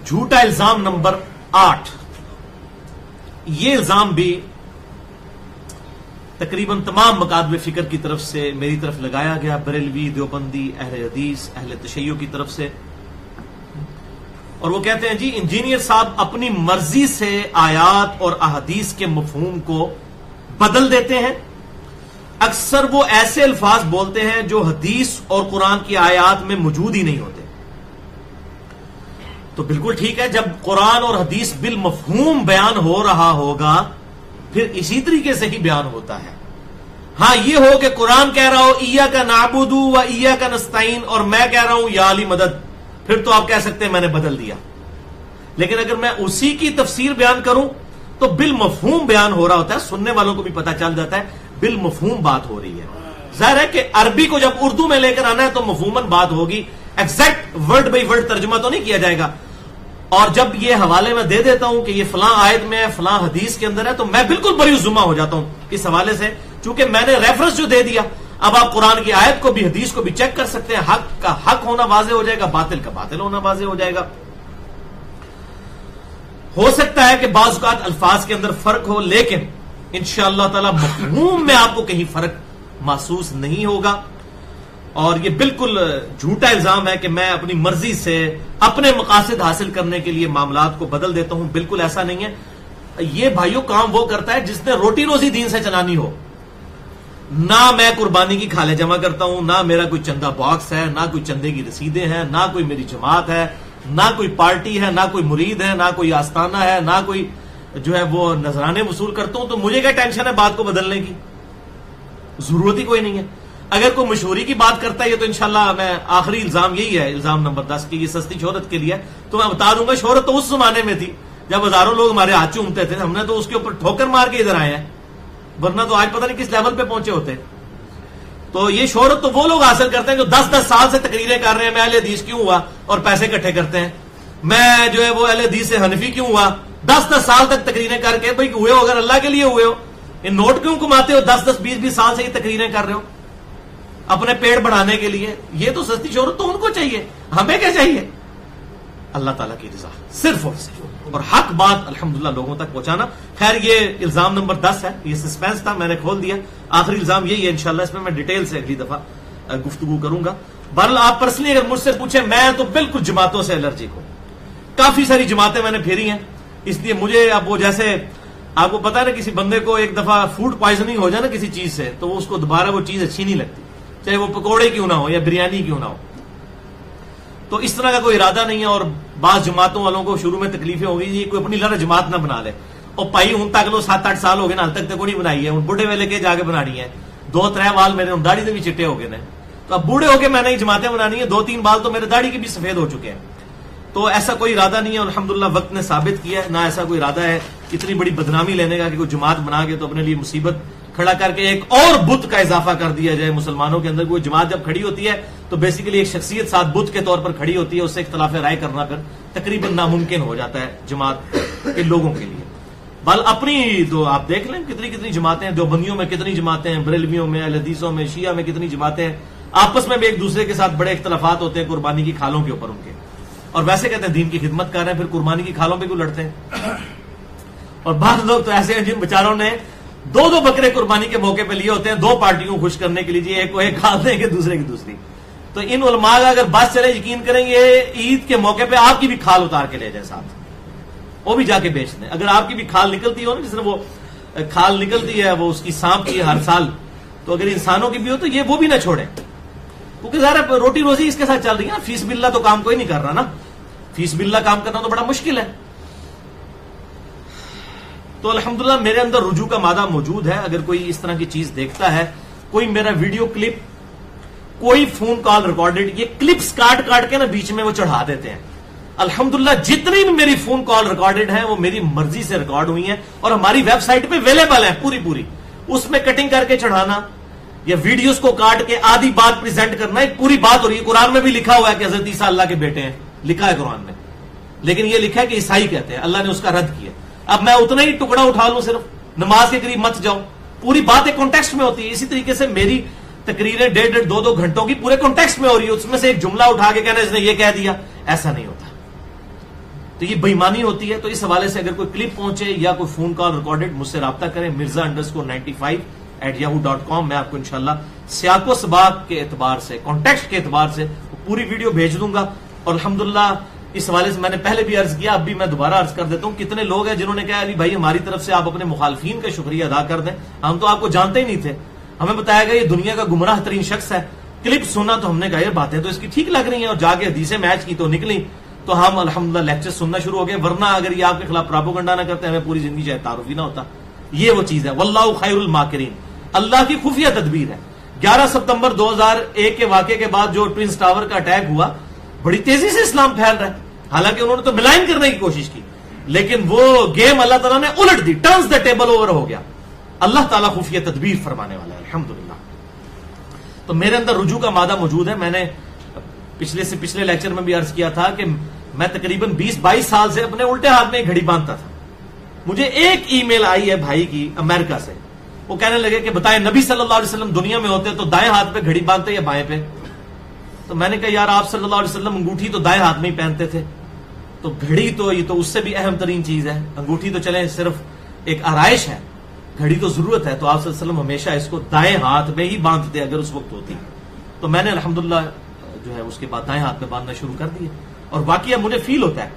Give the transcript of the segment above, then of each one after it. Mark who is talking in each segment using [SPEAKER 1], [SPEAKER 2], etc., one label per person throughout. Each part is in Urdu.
[SPEAKER 1] جھوٹا الزام نمبر 8. یہ الزام بھی تقریباً تمام مکاتب فکر کی طرف سے میری طرف لگایا گیا، بریلوی، دیوبندی، اہل حدیث، اہل تشیع کی طرف سے. اور وہ کہتے ہیں جی انجینئر صاحب اپنی مرضی سے آیات اور احادیث کے مفہوم کو بدل دیتے ہیں. اکثر وہ ایسے الفاظ بولتے ہیں جو حدیث اور قرآن کی آیات میں موجود ہی نہیں ہوتے. تو بالکل ٹھیک ہے، جب قرآن اور حدیث بالمفہوم بیان ہو رہا ہوگا پھر اسی طریقے سے ہی بیان ہوتا ہے. ہاں یہ ہو کہ قرآن کہہ رہا ہو ایاک نعبد و ایاک نستعین اور میں کہہ رہا ہوں یا علی مدد، پھر تو آپ کہہ سکتے ہیں میں نے بدل دیا. لیکن اگر میں اسی کی تفسیر بیان کروں تو بالمفہوم بیان ہو رہا ہوتا ہے، سننے والوں کو بھی پتہ چل جاتا ہے بالمفہوم بات ہو رہی ہے. ظاہر ہے کہ عربی کو جب اردو میں لے کر آنا ہے تو مفہوماً بات ہوگی، ایگزیکٹ ورڈ بائی ورڈ ترجمہ تو نہیں کیا جائے گا. اور جب یہ حوالے میں دے دیتا ہوں کہ یہ فلاں آیت میں ہے، فلاں حدیث کے اندر ہے، تو میں بالکل بری الذمہ ہو جاتا ہوں اس حوالے سے، چونکہ میں نے ریفرنس جو دے دیا. اب آپ قرآن کی آیت کو بھی حدیث کو بھی چیک کر سکتے ہیں، حق کا حق ہونا واضح ہو جائے گا، باطل کا باطل ہونا واضح ہو جائے گا. ہو سکتا ہے کہ بعض اوقات الفاظ کے اندر فرق ہو، لیکن انشاءاللہ تعالی مفہوم میں آپ کو کہیں فرق محسوس نہیں ہوگا. اور یہ بالکل جھوٹا الزام ہے کہ میں اپنی مرضی سے اپنے مقاصد حاصل کرنے کے لیے معاملات کو بدل دیتا ہوں. بالکل ایسا نہیں ہے. یہ بھائیوں کام وہ کرتا ہے جس نے روٹی روزی دین سے چلانی ہو. نہ میں قربانی کی کھالیں جمع کرتا ہوں، نہ میرا کوئی چندہ باکس ہے، نہ کوئی چندے کی رسیدیں ہیں، نہ کوئی میری جماعت ہے، نہ کوئی پارٹی ہے، نہ کوئی مرید ہے، نہ کوئی آستانہ ہے، نہ کوئی جو ہے وہ نذرانے وصول کرتا ہوں. تو مجھے کیا ٹینشن ہے بات کو بدلنے کی؟ ضرورت ہی کوئی نہیں ہے. اگر کوئی مشہوری کی بات کرتا ہے تو انشاءاللہ میں آخری الزام یہی ہے، الزام نمبر 10 کی یہ سستی شہرت کے لیے. تو میں بتا دوں گا شہرت تو اس زمانے میں تھی جب ہزاروں لوگ ہمارے ہاتھ چومتے تھے، ہم نے تو اس کے اوپر ٹھوکر مار کے ادھر آئے ہیں، ورنہ تو آج پتہ نہیں کس لیول پہ پہنچے ہوتے. تو یہ شہرت تو وہ لوگ حاصل کرتے ہیں جو 10-10 سال سے تقریریں کر رہے ہیں میں اہل حدیث کیوں ہوا اور پیسے اکٹھے کرتے ہیں. میں جو ہے وہ اہل حدیث سے حنفی کیوں ہوا، 10-10 سال تک تقریریں کر کے. بھائی ہوئے ہو اگر اللہ کے لیے ہوئے ہو، یہ نوٹ کیوں کماتے ہو 10-10 20-20 سال سے یہ تقریریں کر رہے ہو اپنے پیڑ بڑھانے کے لیے؟ یہ تو سستی شہرت تو ان کو چاہیے، ہمیں کیا چاہیے؟ اللہ تعالیٰ کی رضا صرف اور صرف، اور حق بات الحمدللہ لوگوں تک پہنچانا. خیر یہ الزام نمبر 10 ہے، یہ سسپینس تھا، میں نے کھول دیا. آخری الزام یہی ہے، انشاءاللہ اس میں میں ڈیٹیل سے اگلی دفعہ گفتگو کروں گا. بہرحال آپ پرسنلی اگر مجھ سے پوچھیں، میں تو بالکل جماعتوں سے الرجک ہوں. کافی ساری جماعتیں میں نے پھیری ہیں، اس لیے مجھے اب وہ جیسے آپ کو پتا ہے نا کسی بندے کو ایک دفعہ فوڈ پوائزننگ ہو جائے نا کسی چیز سے تو اس کو دوبارہ وہ چیز اچھی نہیں لگتی، چاہے وہ پکوڑے کیوں نہ ہو یا بریانی کیوں نہ ہو. تو اس طرح کا کوئی ارادہ نہیں ہے. اور بعض جماعتوں والوں کو شروع میں تکلیفیں ہوگی، یہ کوئی اپنی لڑ جماعت نہ بنا لے. اور پائی ہوں تک لو 7-8 سال ہو گئے نا، حال تک تو نہیں بنائی ہے، بوڑھے ویلے کے جا کے بنانی ہے. 2-3 بال میرے داڑھی سے بھی چٹے ہو گئے نا، تو اب بوڑھے ہو کے میں نے جماعتیں بنانی ہے. 2-3 بال تو میرے داڑھی کے بھی سفید ہو چکے ہیں. تو ایسا کوئی ارادہ نہیں ہے، الحمدللہ وقت نے ثابت کیا ہے. نہ ایسا کوئی ارادہ ہے اتنی بڑی بدنامی لینے کا کہ کوئی جماعت بنا کے تو اپنے لیے مصیبت کھڑا کر کے ایک اور بت کا اضافہ کر دیا جائے مسلمانوں کے اندر. کوئی جماعت جب کھڑی ہوتی ہے تو بیسیکلی ایک شخصیت ساتھ بت کے طور پر کھڑی ہوتی ہے، اس سے اختلاف رائے کرنا پھر تقریباً ناممکن ہو جاتا ہے جماعت کے لوگوں کے لیے. بل اپنی تو آپ دیکھ لیں کتنی جماعتیں ہیں، دیوبندیوں میں کتنی جماعتیں ہیں، بریلویوں میں، اہل حدیثوں میں، شیعہ میں کتنی جماعتیں ہیں. آپس میں بھی ایک دوسرے کے ساتھ بڑے اختلافات ہوتے ہیں قربانی کی کھالوں کے اوپر ان کے. اور ویسے کہتے ہیں دین کی خدمت کر رہے ہیں، پھر قربانی کی کھالوں پہ کیوں لڑتے ہیں؟ اور بعض لوگ تو ایسے ہیں جن بیچاروں نے 2 بکرے قربانی کے موقع پہ لیے ہوتے ہیں 2 پارٹیوں کو خوش کرنے کے لیے، ایک کو ایک کھا دیں گے دوسرے کی دوسری. تو ان علماء کا اگر بس چلے یقین کریں گے عید کے موقع پہ آپ کی بھی کھال اتار کے لے جائیں ساتھ، وہ بھی جا کے بیچ دیں. اگر آپ کی بھی کھال نکلتی ہو نا، جس نے وہ کھال نکلتی ہے وہ اس کی سانپ کی ہر سال، تو اگر انسانوں کی بھی ہو تو یہ وہ بھی نہ چھوڑیں، کیونکہ ظاہر روٹی روزی اس کے ساتھ چل رہی ہے نا. فیس باللہ تو کام کوئی نہیں کر رہا نا، فیس باللہ کام کرنا تو بڑا مشکل ہے. تو الحمدللہ میرے اندر رجوع کا مادہ موجود ہے. اگر کوئی اس طرح کی چیز دیکھتا ہے، کوئی میرا ویڈیو کلپ، کوئی فون کال ریکارڈڈ، یہ کلپس کاٹ کے نا بیچ میں وہ چڑھا دیتے ہیں. الحمدللہ جتنی بھی میری فون کال ریکارڈڈ ہیں وہ میری مرضی سے ریکارڈ ہوئی ہیں اور ہماری ویب سائٹ پہ اویلیبل ہیں پوری. اس میں کٹنگ کر کے چڑھانا یا ویڈیوز کو کاٹ کے آدھی بات پریزنٹ کرنا، ایک پوری بات ہو رہی ہے. قرآن میں بھی لکھا ہوا ہے کہ حضرت عیسیٰ اللہ کے بیٹے ہیں، لکھا ہے قرآن میں، لیکن یہ لکھا ہے کہ عیسائی کہتے ہیں. اللہ نے اس کا رد کیا. اب میں اتنا ہی ٹکڑا اٹھا لوں، صرف نماز کے قریب مت جاؤ، پوری بات ایک کانٹیکسٹ میں ہوتی ہے. اسی طریقے سے میری تقریریں 1.5-2 گھنٹوں کی پورے کانٹیکسٹ میں ہو رہی ہے، اس میں سے ایک جملہ اٹھا کے کہنا اس نے یہ کہہ دیا، ایسا نہیں ہوتا. تو یہ بےایمانی ہوتی ہے. تو اس حوالے سے اگر کوئی کلپ پہنچے یا کوئی فون کال ریکارڈڈ مجھ سے رابطہ کریں mirza_95@yahoo.com. میں آپ کو انشاءاللہ سیاق و سباق کے اعتبار سے کانٹیکسٹ کے اعتبار سے پوری ویڈیو بھیج دوں گا. اور الحمدللہ اس حوالے سے میں نے پہلے بھی عرض کیا, اب بھی میں دوبارہ عرض کر دیتا ہوں, کتنے لوگ ہیں جنہوں نے کہا علی بھائی ہماری طرف سے آپ اپنے مخالفین کا شکریہ ادا کر دیں, ہم تو آپ کو جانتے ہی نہیں تھے, ہمیں بتایا گیا یہ دنیا کا گمراہ ترین شخص ہے. کلپ سنا تو ہم نے کہا یہ باتیں تو اس کی ٹھیک لگ رہی ہیں, اور جا کے حدیثیں میچ کی تو نکلی, تو ہم الحمدللہ لیکچر سننا شروع ہو گئے. ورنہ اگر یہ آپ کے خلاف پراپوگنڈا نہ کرتے ہمیں پوری زندگی شاید تعارف ہی نہ ہوتا. یہ وہ چیز ہے, واللہ خیر الماکرین, اللہ کی خفیہ تدبیر ہے. 11 ستمبر 2001 کے واقعے کے بعد جو ٹوئنز ٹاور کا اٹیک ہوا, بڑی تیزی سے اسلام پھیل رہا ہے. حالانکہ انہوں نے تو ملائن کرنے کی کوشش کی, لیکن وہ گیم اللہ تعالیٰ نے الٹ دی, ٹرنز دا ٹیبل اوور ہو گیا. اللہ تعالیٰ خفیہ تدبیر فرمانے والا ہے الحمدللہ. تو میرے اندر رجوع کا مادہ موجود ہے. میں نے پچھلے لیکچر میں بھی عرض کیا تھا کہ میں تقریباً 20-22 سال سے اپنے الٹے ہاتھ میں گھڑی باندھتا تھا. مجھے ایک ای میل آئی ہے بھائی کی امریکہ سے, وہ کہنے لگے کہ بتائیں نبی صلی اللہ علیہ وسلم دنیا میں ہوتے تو دائیں ہاتھ پہ گھڑی باندھتے یا بائیں پہ؟ تو میں نے کہا یار آپ صلی اللہ علیہ وسلم انگوٹھی تو دائیں ہاتھ میں ہی پہنتے تھے, تو گھڑی تو یہ تو اس سے بھی اہم ترین چیز ہے. انگوٹھی تو چلیں صرف ایک آرائش ہے, گھڑی تو ضرورت ہے. تو آپ صلی اللہ علیہ وسلم ہمیشہ اس کو دائیں ہاتھ میں ہی باندھتے اگر اس وقت ہوتی. تو میں نے الحمدللہ جو ہے اس کے بعد دائیں ہاتھ میں باندھنا شروع کر دیا. اور واقعی مجھے فیل ہوتا ہے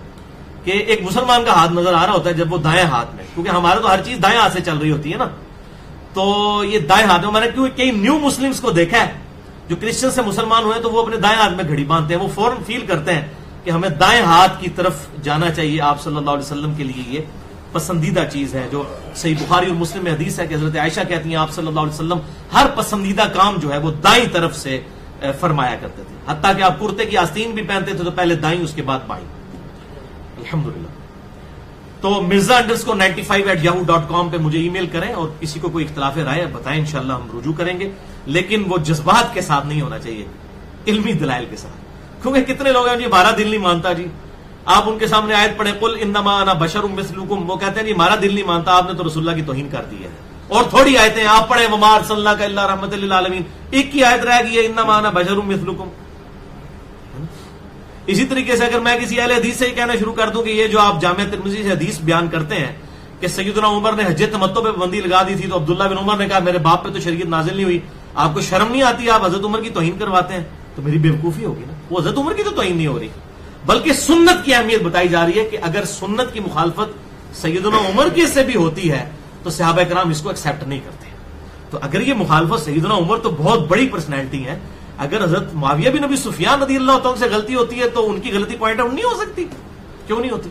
[SPEAKER 1] کہ ایک مسلمان کا ہاتھ نظر آ رہا ہوتا ہے جب وہ دائیں ہاتھ میں, کیونکہ ہمارے تو ہر چیز دائیں ہاتھ سے چل رہی ہوتی ہے نا. تو یہ دائیں ہاتھ میں میں نے کیونکہ کئی نیو مسلمز کو دیکھا ہے جو کرسچن سے مسلمان ہوئے تو وہ اپنے دائیں ہاتھ میں گھڑی باندھتے ہیں. وہ فوراً فیل کرتے ہیں کہ ہمیں دائیں ہاتھ کی طرف جانا چاہیے. آپ صلی اللہ علیہ وسلم کے لیے یہ پسندیدہ چیز ہے. جو صحیح بخاری اور مسلم میں حدیث ہے کہ حضرت عائشہ کہتی ہیں آپ صلی اللہ علیہ وسلم ہر پسندیدہ کام جو ہے وہ دائیں طرف سے فرمایا کرتے تھے. حتیٰ کہ آپ کرتے کی آستین بھی پہنتے تھے تو پہلے دائیں اس کے بعد بائیں. الحمدللہ. تو mirza_95@yahoo.com پہ مجھے ای میل کریں, اور کسی کو کوئی اختلاف رائے بتائیں, انشاءاللہ ہم رجوع کریں گے. لیکن وہ جذبات کے ساتھ نہیں ہونا چاہیے, علمی دلائل کے ساتھ. کیونکہ کتنے لوگ ہیں جی ہمارا دل نہیں مانتا جی, آپ ان کے سامنے آیت پڑھیں قل انما انا بشر مثلکم, وہ کہتے ہیں جی ہمارا دل نہیں مانتا, آپ نے تو رسول اللہ کی توہین کر دی ہے. اور تھوڑی آیتیں آپ پڑھیں وما ارسلناک الا رحمۃ للعالمین, ایک ہی آیت رہ گئی ہے انما انا بشر مثلکم. اسی طریقے سے اگر میں کسی اہل حدیث سے یہ کہنا شروع کر دوں کہ یہ جو آپ جامع ترمذی سے حدیث بیان کرتے ہیں کہ سیدنا عمر نے حج تمتع پہ پابندی لگا دی تھی, تو عبداللہ بن عمر نے کہا میرے باپ پہ تو شریعت نازل نہیں ہوئی, آپ کو شرم نہیں آتی, آپ حضرت عمر کی توہین کرواتے ہیں, تو میری بیوقوفی ہوگی نا. وہ حضرت عمر کی تو توہین نہیں ہو رہی, بلکہ سنت کی اہمیت بتائی جا رہی ہے کہ اگر سنت کی مخالفت سیدنا عمر کی سے بھی ہوتی ہے تو صحابہ کرام اس کو ایکسیپٹ نہیں کرتے. تو اگر یہ مخالفت سیدنا عمر تو بہت بڑی پرسنالٹی ہے, اگر حضرت معاویہ بن ابی سفیان رضی اللہ تعالیٰ سے غلطی ہوتی ہے تو ان کی غلطی پوائنٹ آؤٹ نہیں ہو سکتی, کیوں نہیں ہوتی؟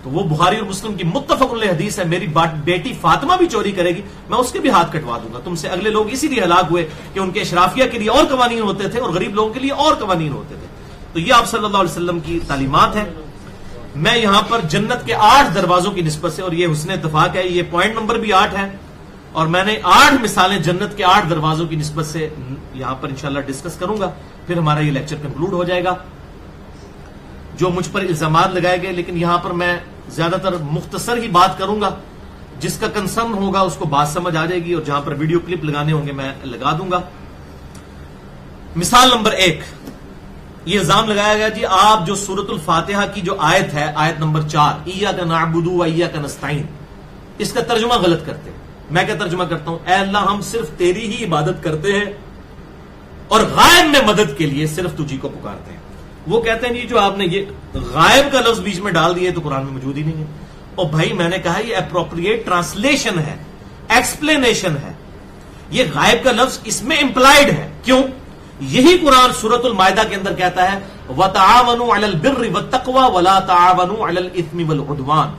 [SPEAKER 1] تو وہ بخاری اور مسلم کی متفق علیہ حدیث ہے, میری بیٹی فاطمہ بھی چوری کرے گی میں اس کے بھی ہاتھ کٹوا دوں گا. تم سے اگلے لوگ اسی لیے ہلاک ہوئے کہ ان کے اشرافیہ کے لیے اور قوانین ہوتے تھے اور غریب لوگوں کے لیے اور قوانین ہوتے تھے. تو یہ آپ صلی اللہ علیہ وسلم کی تعلیمات ہیں. میں یہاں پر جنت کے 8 دروازوں کی نسبت سے, اور یہ حسن اتفاق ہے, یہ پوائنٹ نمبر بھی 8 ہے, اور میں نے 8 مثالیں جنت کے 8 دروازوں کی نسبت سے یہاں پر انشاءاللہ ڈسکس کروں گا. پھر ہمارا یہ لیکچر کنکلوڈ ہو جائے گا. جو مجھ پر الزامات لگائے گئے, لیکن یہاں پر میں زیادہ تر مختصر ہی بات کروں گا, جس کا کنسرن ہوگا اس کو بات سمجھ آ جائے گی, اور جہاں پر ویڈیو کلپ لگانے ہوں گے میں لگا دوں گا. مثال نمبر 1, یہ الزام لگایا گیا جی آپ جو سورۃ الفاتحہ کی جو آیت ہے, آیت نمبر 4 ایاک نعبد و ایاک نستعین, اس کا ترجمہ غلط کرتے ہیں. میں کیا ترجمہ کرتا ہوں, اے اللہ ہم صرف تیری ہی عبادت کرتے ہیں اور غائب میں مدد کے لیے صرف تجھی کو پکارتے ہیں. وہ کہتے ہیں جی جو آپ نے یہ غائب کا لفظ بیچ میں ڈال دیا تو قرآن میں موجود ہی نہیں ہے. اور بھائی میں نے کہا یہ اپروپریٹ ٹرانسلیشن ہے, ایکسپلینیشن ہے. یہ غائب کا لفظ اس میں امپلائڈ ہے. کیوں؟ یہی قرآن سورۃ المائدہ کے اندر کہتا ہے وَتَعَاوَنُوا عَلَى الْبِرِّ وَالتَّقْوَى وَلَا تَعَاوَنُوا عَلَى الْإِثْمِ وَالْعُدْوَانِ,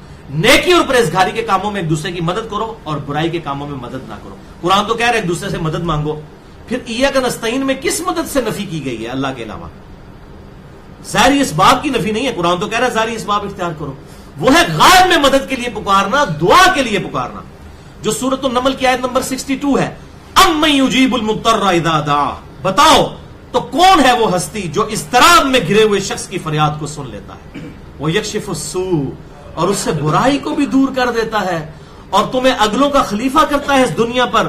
[SPEAKER 1] نیکی اور پرہیزگاری کے کاموں میں ایک دوسرے کی مدد کرو اور برائی کے کاموں میں مدد نہ کرو. قرآن تو کہہ رہے ایک دوسرے سے مدد مانگو. پھر ایاک نستعین میں کس مدد سے نفی کی گئی ہے اللہ کے علاوہ؟ ظاہری اسباب کی نفی نہیں ہے. قرآن تو کہہ رہا ہے ظاہری اسباب اختیار کرو. وہ ہے غائب میں مدد کے لیے پکارنا, دعا کے لیے پکارنا, جو سورۃ النمل کی آیت نمبر 62 ہے. اَمَّن يُجِيبُ الْمُضْطَرَّ إِذَا دَعَاهُ, بتاؤ تو کون ہے وہ ہستی جو اضطراب میں گھرے ہوئے شخص کی فریاد کو سن لیتا ہے. وَيَكْشِفُ السُّوءَ, اور اس سے برائی کو بھی دور کر دیتا ہے اور تمہیں اگلوں کا خلیفہ کرتا ہے اس دنیا پر.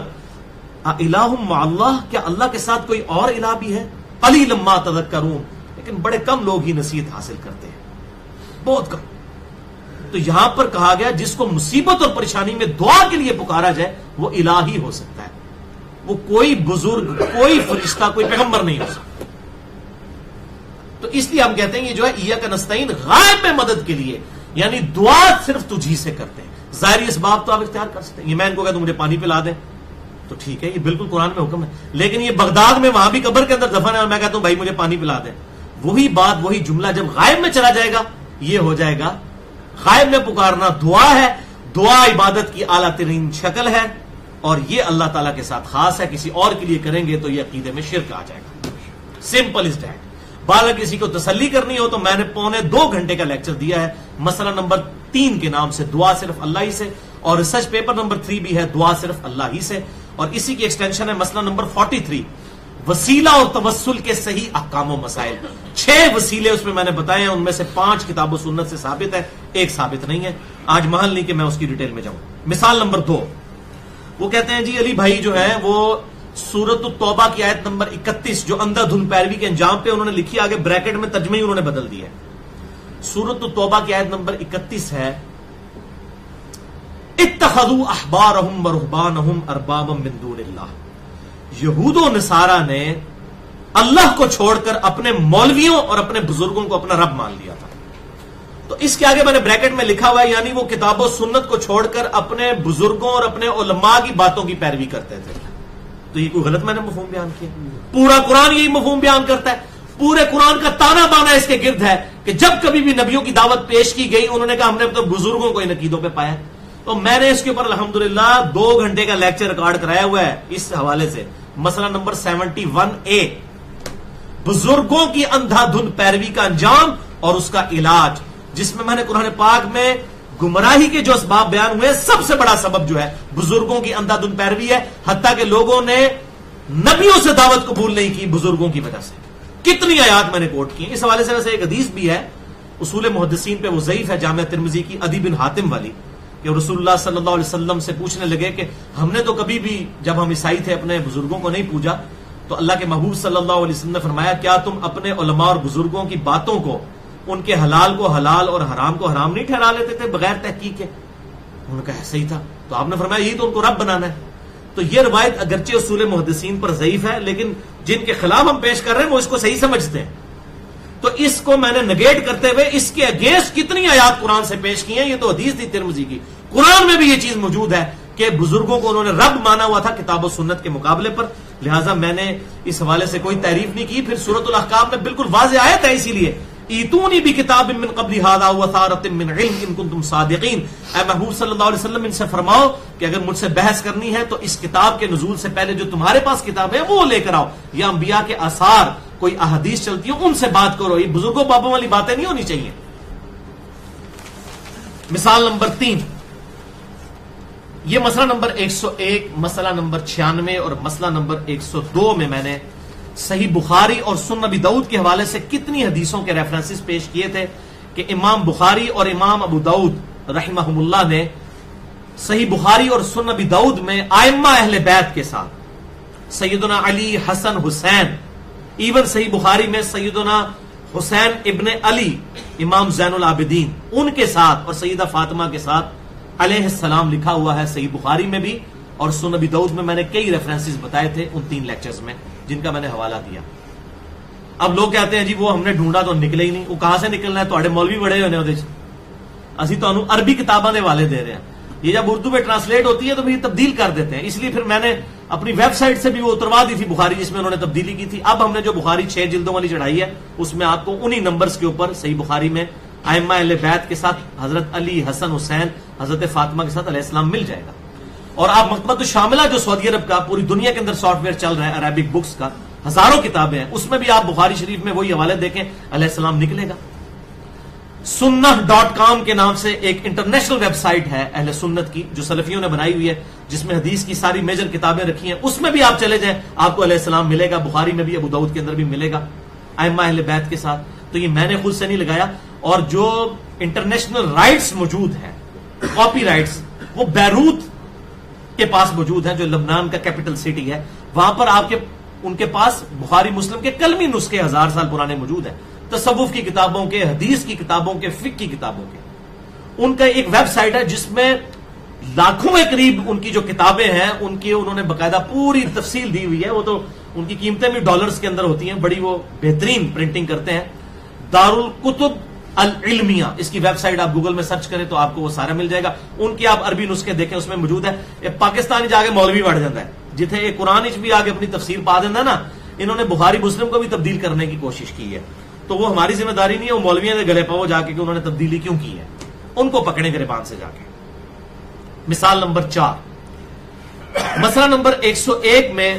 [SPEAKER 1] اِلَٰهٌ مَّعَ اللَّهِ, کیا اللہ کے ساتھ کوئی اور الہ بھی ہے؟ قَلِيلًا مَّا تَذَكَّرُونَ, لیکن بڑے کم لوگ ہی نصیحت حاصل کرتے ہیں. بہت کم. تو یہاں پر کہا گیا جس کو مصیبت اور پریشانی میں دعا کے لیے پکارا جائے وہ الہی ہو سکتا ہے, وہ کوئی بزرگ, کوئی فرشتہ, کوئی پیغمبر نہیں ہو سکتا. تو اس لیے ہم کہتے ہیں یہ جو ہے ایاک نستعین غائب میں مدد کے لیے, یعنی دعا صرف تجھی سے کرتے ہیں. ظاہری اسباب تو آپ اختیار کر سکتے ہیں. یہ میں ان کو کہتا ہوں مجھے پانی پلا دیں تو ٹھیک ہے, یہ بالکل قرآن میں حکم ہے. لیکن یہ بغداد میں وہاں بھی قبر کے اندر دفن ہے اور میں کہتا ہوں بھائی مجھے پانی پلا دیں, وہی بات وہی جملہ جب غائب میں چلا جائے گا یہ ہو جائے گا. غائب میں پکارنا دعا ہے, دعا عبادت کی اعلیٰ ترین شکل ہے اور یہ اللہ تعالیٰ کے ساتھ خاص ہے. کسی اور کے لیے کریں گے تو یہ عقیدے میں شرک آ جائے گا. Simple is that. بالا کسی کو تسلی کرنی ہو تو میں نے 1.25 گھنٹے کا لیکچر دیا ہے مسئلہ نمبر 3 کے نام سے, دعا صرف اللہ ہی سے, اور ریسرچ پیپر نمبر 3 بھی ہے دعا صرف اللہ ہی سے, اور اسی کی ایکسٹینشن ہے مسئلہ نمبر 43 وسیلہ اور توسل کے صحیح احکام و مسائل. 6 وسیلے اس میں میں نے بتائے ہیں, ان میں سے 5 کتاب و سنت سے ثابت ہے, ایک ثابت نہیں ہے. آج محل نہیں کہ میں اس کی ڈیٹیل میں جاؤں. مثال نمبر 2, وہ کہتے ہیں جی علی بھائی جو ہے وہ سورۃ التوبہ کی آیت نمبر 31 جو اندھا دھند پیروی کے انجام پہ انہوں نے لکھی, آگے بریکٹ میں ترجمہ ہی انہوں نے بدل دیا ہے. سورۃ التوبہ کی آیت نمبر 31 ہے اتخذوا احبارهم ورهبانهم اربابا من دون اللہ. یہود و نصارہ نے اللہ کو چھوڑ کر اپنے مولویوں اور اپنے بزرگوں کو اپنا رب مان لیا تھا. تو اس کے آگے میں نے بریکٹ میں لکھا ہوا ہے یعنی وہ کتاب و سنت کو چھوڑ کر اپنے بزرگوں اور اپنے علماء کی باتوں کی پیروی کرتے تھے. تو یہ کوئی غلط میں نے مفہوم بیان کیا؟ پورا قرآن یہی مفہوم بیان کرتا ہے. پورے قرآن کا تانا بانا اس کے گرد ہے کہ جب کبھی بھی نبیوں کی دعوت پیش کی گئی انہوں نے کہا ہم نے تو بزرگوں کو ان عقیدوں پہ پایا. تو میں نے اس کے اوپر الحمدللہ 2 گھنٹے کا لیکچر ریکارڈ کرایا ہوا ہے اس حوالے سے. مسئلہ نمبر 71A بزرگوں کی اندھا دھند پیروی کا انجام اور اس کا علاج, جس میں میں نے قرآن پاک میں گمراہی کے جو اسباب بیان ہوئے سب سے بڑا سبب جو ہے بزرگوں کی اندھا دھند پیروی ہے, حتیٰ کہ لوگوں نے نبیوں سے دعوت قبول نہیں کی بزرگوں کی وجہ سے. کتنی آیات میں نے کوٹ کی. اس حوالے سے ویسے ایک حدیث بھی ہے اصول محدثین پہ, وہ ضعیف ہے, جامعہ ترمذی کی, عدی بن حاتم والی, کہ رسول اللہ صلی اللہ علیہ وسلم سے پوچھنے لگے کہ ہم نے تو کبھی بھی جب ہم عیسائی تھے اپنے بزرگوں کو نہیں پوجا. تو اللہ کے محبوب صلی اللہ علیہ وسلم نے فرمایا کیا تم اپنے علماء اور بزرگوں کی باتوں کو, ان کے حلال کو حلال اور حرام کو حرام نہیں ٹھہرا لیتے تھے بغیر تحقیق کے؟ انہوں نے کہا ایسا ہی تھا. تو آپ نے فرمایا یہی تو ان کو رب بنانا ہے. تو یہ روایت اگرچہ اصول محدثین پر ضعیف ہے لیکن جن کے خلاف ہم پیش کر رہے ہیں وہ اس کو صحیح سمجھتے ہیں. تو اس کو میں نے نگیٹ کرتے ہوئے اس کے اگینسٹ کتنی آیات قرآن سے پیش کی ہیں. یہ تو حدیث تھی ترمذی کی, قرآن میں بھی یہ چیز موجود ہے کہ بزرگوں کو انہوں نے رب مانا ہوا تھا کتاب و سنت کے مقابلے پر. لہٰذا میں نے اس حوالے سے کوئی تعریف نہیں کی. پھر سورۃ الاحقاف میں بالکل واضح آیت ہے, اسی لیے ایتونی بکتاب من قبل ھذا وثارۃ من علم ان کنتم صادقین. اے محبوب صلی اللہ علیہ وسلم ان سے فرماؤ کہ اگر مجھ سے بحث کرنی ہے تو اس کتاب کے نزول سے پہلے جو تمہارے پاس کتاب ہے وہ لے کر آؤ, یا انبیاء کے آثار کوئی احادیث چلتی ہوں ان سے بات کرو. یہ بزرگوں بابوں والی باتیں نہیں ہونی چاہیے. مثال نمبر 3, یہ مسئلہ نمبر 101, مسئلہ نمبر 96 اور مسئلہ نمبر 102 میں نے صحیح بخاری اور سنن ابی داؤد کے حوالے سے کتنی حدیثوں کے ریفرنسز پیش کیے تھے کہ امام بخاری اور امام ابو داؤد رحمہم اللہ نے صحیح بخاری اور سنن ابی داؤد میں ائمہ اہل بیت کے ساتھ سیدنا علی, حسن, حسین, ایون صحیح بخاری میں سیدنا حسین ابن علی امام زین العابدین ان کے ساتھ اور سیدہ فاطمہ کے ساتھ علیہ السلام لکھا ہوا ہے. صحیح بخاری میں بھی اور سنن ابی داؤد میں نے کئی ریفرنسز بتائے تھے ان 3 لیکچرز میں جن کا میں نے حوالہ دیا. اب لوگ کہتے ہیں جی وہ ہم نے ڈھونڈا تو نکلے ہی نہیں. وہ کہاں سے نکلنا ہے؟ تھوڑے مولوی بڑے ہونے ہوتے, اسی تو عربی کتاباں دے والے دے رہے ہیں. یہ جب اردو میں ٹرانسلیٹ ہوتی ہے تو پھر تبدیل کر دیتے ہیں. اس لیے پھر میں نے اپنی ویب سائٹ سے بھی وہ اتروا دی تھی بخاری جس میں انہوں نے تبدیلی کی تھی. اب ہم نے جو بخاری 6 جلدوں والی چڑھائی ہے اس میں آپ کو انہی نمبرز کے اوپر صحیح بخاری میں ائمہ اہل بیت کے ساتھ حضرت علی, حسن, حسین, حضرت فاطمہ کے ساتھ علیہ السلام مل جائے گا. اور آپ مکتبۃ الشاملہ جو سعودی عرب کا پوری دنیا کے اندر سافٹ ویئر چل رہا ہے عربک بکس کا, ہزاروں کتابیں ہیں, اس میں بھی آپ بخاری شریف میں وہی حوالے دیکھیں علیہ السلام نکلے گا. sunnah.com کے نام سے ایک انٹرنیشنل ویب سائٹ ہے اہل سنت کی جو سلفیوں نے بنائی ہوئی ہے جس میں حدیث کی ساری میجر کتابیں رکھی ہیں. اس میں بھی آپ چلے جائیں آپ کو علیہ السلام ملے گا. بخاری میں بھی, ابو داؤد کے اندر بھی ملے گا ائمہ اہل بیت کے ساتھ. تو یہ میں نے خود سے نہیں لگایا. اور جو انٹرنیشنل رائٹس موجود ہیں, کاپی رائٹس, وہ بیروت کے پاس موجود ہیں جو لبنان کا کیپٹل سٹی ہے. وہاں پر آپ کے ان کے پاس بخاری مسلم کے کلمی نسخے 1000 سال پرانے موجود ہیں. تصوف کی کتابوں کے، حدیث کی کتابوں کے، فقہ کی کتابوں کے. ان کا ایک ویب سائٹ ہے جس میں لاکھوں کے قریب ان کی جو کتابیں ہیں ان کی انہوں نے باقاعدہ پوری تفصیل دی ہوئی ہے. وہ تو ان کی قیمتیں بھی ڈالرز کے اندر ہوتی ہیں، بڑی وہ بہترین پرنٹنگ کرتے ہیں. دارالکتب العلمیہ اس کی ویب سائٹ آپ گوگل میں سرچ کریں تو آپ کو وہ سارا مل جائے گا. ان کی آپ عربی نسخے دیکھیں اس میں موجود ہے. ایک پاکستانی جا کے مولوی بڑھ جاتا ہے جتنے ایک قرآن بھی آگے اپنی تفسیر پا دینا نا. انہوں نے بخاری مسلم کو بھی تبدیل کرنے کی کوشش کی ہے، تو وہ ہماری ذمہ داری نہیں ہے. وہ مولویوں کے گلے پاؤ جا کے کہ انہوں نے تبدیلی کیوں کی ہے، ان کو پکڑیں گریبان سے جا کے. مثال نمبر 4، مسئلہ نمبر 101 میں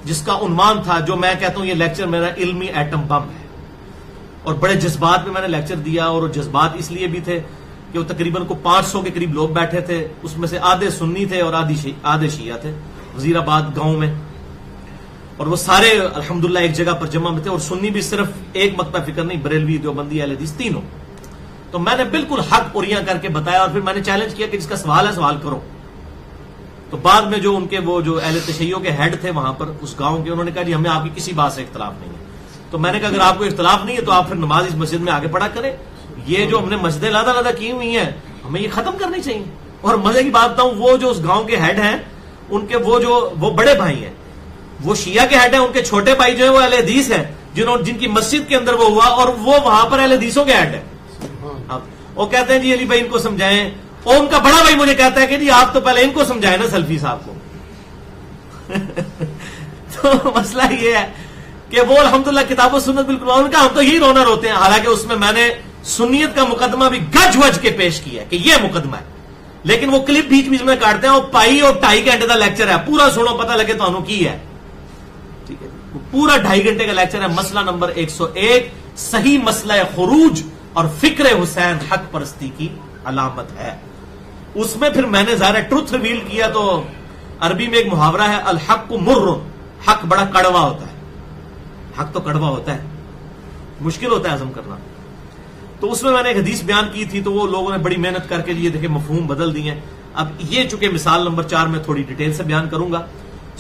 [SPEAKER 1] جس کا عنوان تھا، جو میں کہتا ہوں یہ لیکچر میرا علمی ایٹم بم ہے، اور بڑے جذبات میں نے لیکچر دیا. اور وہ جذبات اس لیے بھی تھے کہ وہ تقریباً کو 500 کے قریب لوگ بیٹھے تھے، اس میں سے آدھے سنی تھے اور آدھے شیعہ تھے وزیر آباد گاؤں میں. اور وہ سارے الحمدللہ ایک جگہ پر جمع میں تھے، اور سنی بھی صرف ایک مکتب فکر نہیں، بریلوی، دیوبندی، اہل حدیث تینوں. تو میں نے بالکل حق اوریاں کر کے بتایا، اور پھر میں نے چیلنج کیا کہ جس کا سوال ہے سوال کرو. تو بعد میں جو ان کے وہ جو اہل تشیع کے ہیڈ تھے وہاں پر اس گاؤں کے، انہوں نے کہا جی ہمیں آپ کی کسی بات سے اختلاف نہیں ہے. تو میں نے کہا اگر آپ کو اختلاف نہیں ہے تو آپ پھر نماز اس مسجد میں آگے پڑھا کریں. یہ جو ہم نے مسجدیں لادہ کی ہوئی ہیں ہمیں یہ ختم کرنی چاہیے. اور مزے کی بات بتاؤں، وہ جو اس گاؤں کے ہیڈ ہیں ان کے وہ بڑے بھائی ہیں، وہ شیعہ کے ہیڈ ہیں، ان کے چھوٹے بھائی جو ہیں وہ اہل حدیث ہیں جن کی مسجد کے اندر وہ ہوا، اور وہ وہاں پر اہل حدیثوں کے ہیڈ ہیں. وہ کہتے ہیں جی علی بھائی ان کو سمجھائیں، اور ان کا بڑا بھائی مجھے کہتا ہے کہ جی آپ تو پہلے ان کو سمجھائیں نا سلفی صاحب کو. تو مسئلہ یہ ہے کہ وہ الحمدللہ کتاب و سنت بالکل، ان کا ہم تو یہی رونر ہوتے ہیں. حالانکہ اس میں نے سنیت کا مقدمہ بھی گج وج کے پیش کیا ہے کہ یہ مقدمہ ہے، لیکن وہ کلپ بیچ بیچ میں کاٹتے ہیں. وہ پائی اور 2.5 گھنٹے کا لیکچر ہے، پورا سنو پتہ لگے تو انہوں کی ہے. ٹھیک ہے، پورا 2.5 گھنٹے کا لیکچر ہے. مسئلہ نمبر 101، صحیح مسئلہ خروج اور فکر حسین حق پرستی کی علامت ہے. اس میں پھر میں نے ظاہر ٹروتھ ریویل کیا. تو عربی میں ایک محاورہ ہے، الحق مر، حق بڑا کڑوا ہوتا ہے. حق تو کڑوا ہوتا ہے، مشکل ہوتا ہے ہضم کرنا. تو اس میں نے ایک حدیث بیان کی تھی، تو وہ لوگوں نے بڑی محنت کر کے یہ دیکھیں مفہوم بدل دیے ہیں. اب یہ چونکہ مثال نمبر 4 میں تھوڑی ڈیٹیل سے بیان کروں گا.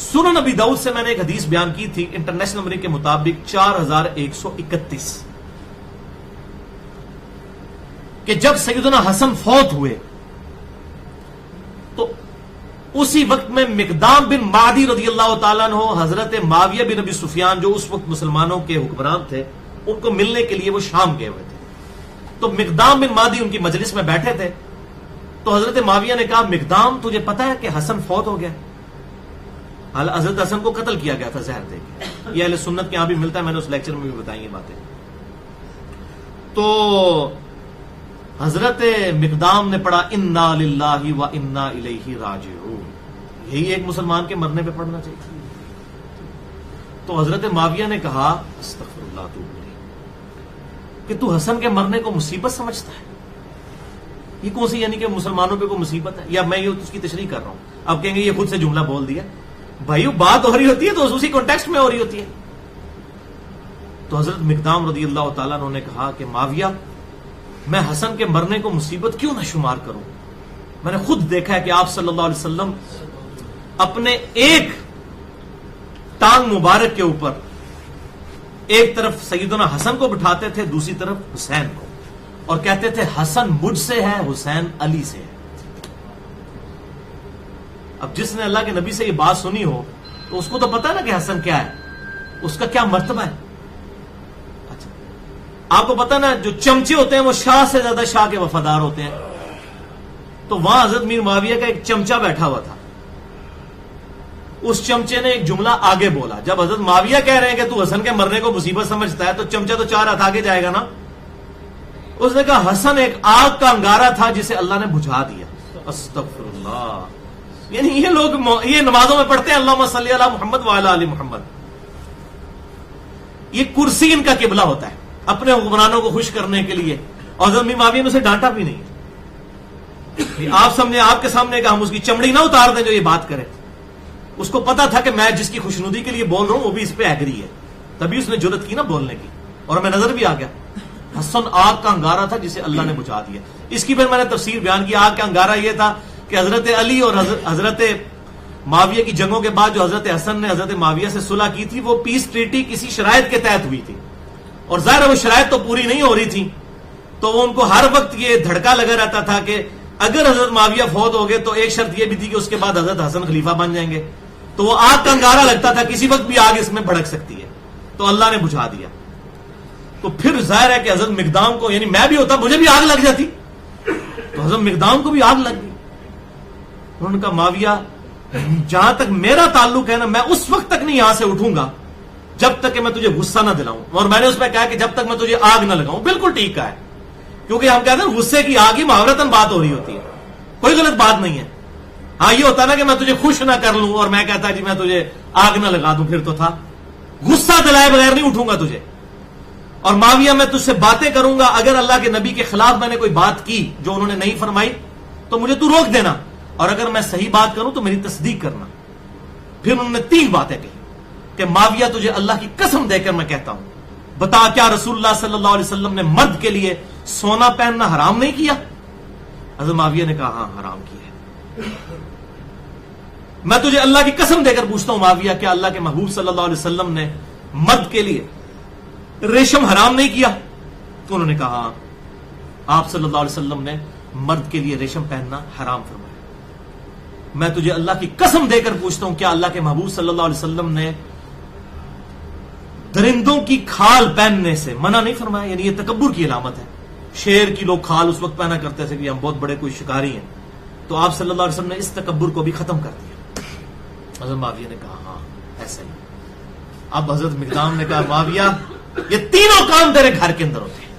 [SPEAKER 1] سنن ابی داؤد سے میں نے ایک حدیث بیان کی تھی انٹرنیشنل نمبر کے مطابق 4131، کہ جب سیدنا حسن فوت ہوئے تو اسی وقت میں مقدام بن معدی رضی اللہ تعالیٰ عنہ، حضرت معاویہ بن ابی سفیان جو اس وقت مسلمانوں کے حکمران تھے، ان کو ملنے کے لیے وہ شام گئے ہوئے تھے. تو مقدام بن معدی ان کی مجلس میں بیٹھے تھے. تو حضرت معاویہ نے کہا مقدام تجھے پتا ہے کہ حسن فوت ہو گیا؟ حضرت حسن کو قتل کیا گیا تھا زہر دے کے. یہ اہل سنت کے یہاں بھی ملتا ہے، میں نے اس لیکچر میں بھی بتائی یہ باتیں. تو حضرت مقدام نے پڑھا انا للہ و انا الیہ راجعون. یہی ایک مسلمان کے مرنے پہ پڑھنا چاہیے. تو حضرت معاویہ نے کہا استغفر اللہ تو کہ تو حسن کے مرنے کو مصیبت سمجھتا ہے؟ یہ کون سی یعنی کہ مسلمانوں پہ کوئی مصیبت ہے؟ یا میں یہ اس کی تشریح کر رہا ہوں؟ اب کہیں گے یہ خود سے جملہ بول دیا. بھائی بات ہو رہی ہوتی ہے تو اسی کانٹیکسٹ میں ہو رہی ہوتی ہے. تو حضرت مقدام رضی اللہ تعالیٰ عنہ نے کہا کہ معاویہ، میں حسن کے مرنے کو مصیبت کیوں نہ شمار کروں؟ میں نے خود دیکھا ہے کہ آپ صلی اللہ علیہ وسلم اپنے ایک ٹانگ مبارک کے اوپر ایک طرف سیدنا حسن کو بٹھاتے تھے، دوسری طرف حسین کو، اور کہتے تھے حسن مجھ سے ہے، حسین علی سے ہے. اب جس نے اللہ کے نبی سے یہ بات سنی ہو تو اس کو تو پتا ہے نا کہ حسن کیا ہے، اس کا کیا مرتبہ ہے. اچھا، آپ کو پتا نا جو چمچے ہوتے ہیں وہ شاہ سے زیادہ شاہ کے وفادار ہوتے ہیں. تو وہاں حضرت میر معاویہ کا ایک چمچہ بیٹھا ہوا تھا. اس چمچے نے ایک جملہ آگے بولا. جب حضرت معاویہ کہہ رہے ہیں کہ تو حسن کے مرنے کو مصیبت سمجھتا ہے، تو چمچہ تو 4 ہاتھ آگے جائے گا نا. اس نے کہا حسن ایک آگ کا انگارہ تھا جسے اللہ نے بجھا دیا. استغفر اللہ. یعنی یہ لوگ یہ نمازوں میں پڑھتے ہیں اللہم صلی علی محمد وعلی آل محمد. یہ کرسی ان کا قبلہ ہوتا ہے اپنے حکمرانوں کو خوش کرنے کے لیے. اور حضرت معاویہ نے اسے ڈانٹا بھی نہیں. آپ کے سامنے کہ ہم اس کی چمڑی نہ اتار دیں جو یہ بات کرے. اس کو پتا تھا کہ میں جس کی خوشنودی کے لیے بول رہا ہوں وہ بھی اس پہ ایگری ہے، تبھی اس نے جرأت کی نا بولنے کی. اور ہمیں نظر بھی آ گیا حسن آگ کا انگارہ تھا جسے اللہ نے بجھا دیا. اس کی پھر میں نے تفسیر بیان کی. آگ کا انگارہ یہ تھا کہ حضرت علی اور حضرت معاویہ کی جنگوں کے بعد جو حضرت حسن نے حضرت معاویہ سے صلح کی تھی وہ پیس ٹریٹی کسی شرائط کے تحت ہوئی تھی. اور ظاہر وہ شرائط تو پوری نہیں ہو رہی تھی، تو ان کو ہر وقت یہ دھڑکا لگا رہتا تھا کہ اگر حضرت معاویہ فوت ہو گئے تو ایک شرط یہ بھی تھی کہ اس کے بعد حضرت حسن خلیفہ بن جائیں گے، تو وہ آگ کا انگارہ لگتا تھا، کسی وقت بھی آگ اس میں بھڑک سکتی ہے، تو اللہ نے بجھا دیا۔ تو پھر ظاہر ہے کہ حضرت مقدام کو، یعنی میں بھی ہوتا مجھے بھی آگ لگ جاتی، تو حضرت مقدام کو بھی آگ لگ گئی۔ انہوں نے کہا معاویہ جہاں تک میرا تعلق ہے نا، میں اس وقت تک نہیں یہاں سے اٹھوں گا جب تک کہ میں تجھے غصہ نہ دلاؤں، اور میں نے اس میں کہا کہ جب تک میں تجھے آگ نہ لگاؤں۔ بالکل ٹھیک ہے، کیونکہ ہم کہتے ہیں غصے کی آگ ہی محاورتاً بات ہو رہی ہوتی ہے، کوئی غلط بات نہیں ہے۔ ہاں یہ ہوتا نا کہ میں تجھے خوش نہ کر لوں اور میں کہتا جی میں تجھے آگ نہ لگا دوں، پھر تو تھا، غصہ دلائے بغیر نہیں اٹھوں گا تجھے۔ اور معاویہ میں تجھ سے باتیں کروں گا، اگر اللہ کے نبی کے خلاف میں نے کوئی بات کی جو انہوں نے نہیں فرمائی تو مجھے تو روک دینا، اور اگر میں صحیح بات کروں تو میری تصدیق کرنا۔ پھر انہوں نے 3 باتیں کہی کہ معاویہ تجھے اللہ کی قسم دے کر میں کہتا ہوں، بتا کیا رسول اللہ صلی اللہ علیہ وسلم نے مرد کے لیے سونا پہننا حرام نہیں کیا؟ حضرت معاویہ نے کہا ہاں حرام کیا ہے۔ میں تجھے اللہ کی قسم دے کر پوچھتا ہوں معاویہ، کیا اللہ کے محبوب صلی اللہ علیہ وسلم نے مرد کے لیے ریشم حرام نہیں کیا؟ تو انہوں نے کہا ہاں، آپ صلی اللہ علیہ وسلم نے مرد کے لیے ریشم پہننا حرام فرمایا۔ میں تجھے اللہ کی قسم دے کر پوچھتا ہوں، کیا اللہ کے محبوب صلی اللہ علیہ وسلم نے درندوں کی کھال پہننے سے منع نہیں فرمایا؟ یعنی یہ تکبر کی علامت ہے، شیر کی لوگ کھال اس وقت پہنا کرتے تھے کہ ہم بہت بڑے کوئی شکاری ہیں، تو آپ صلی اللہ علیہ وسلم نے اس تکبر کو بھی ختم کر دیا۔ حضرت معاویہ نے کہا ہاں ایسا ہی۔ اب حضرت مقدام نے کہا معاویہ یہ تینوں کام تیرے گھر کے اندر ہوتے ہیں۔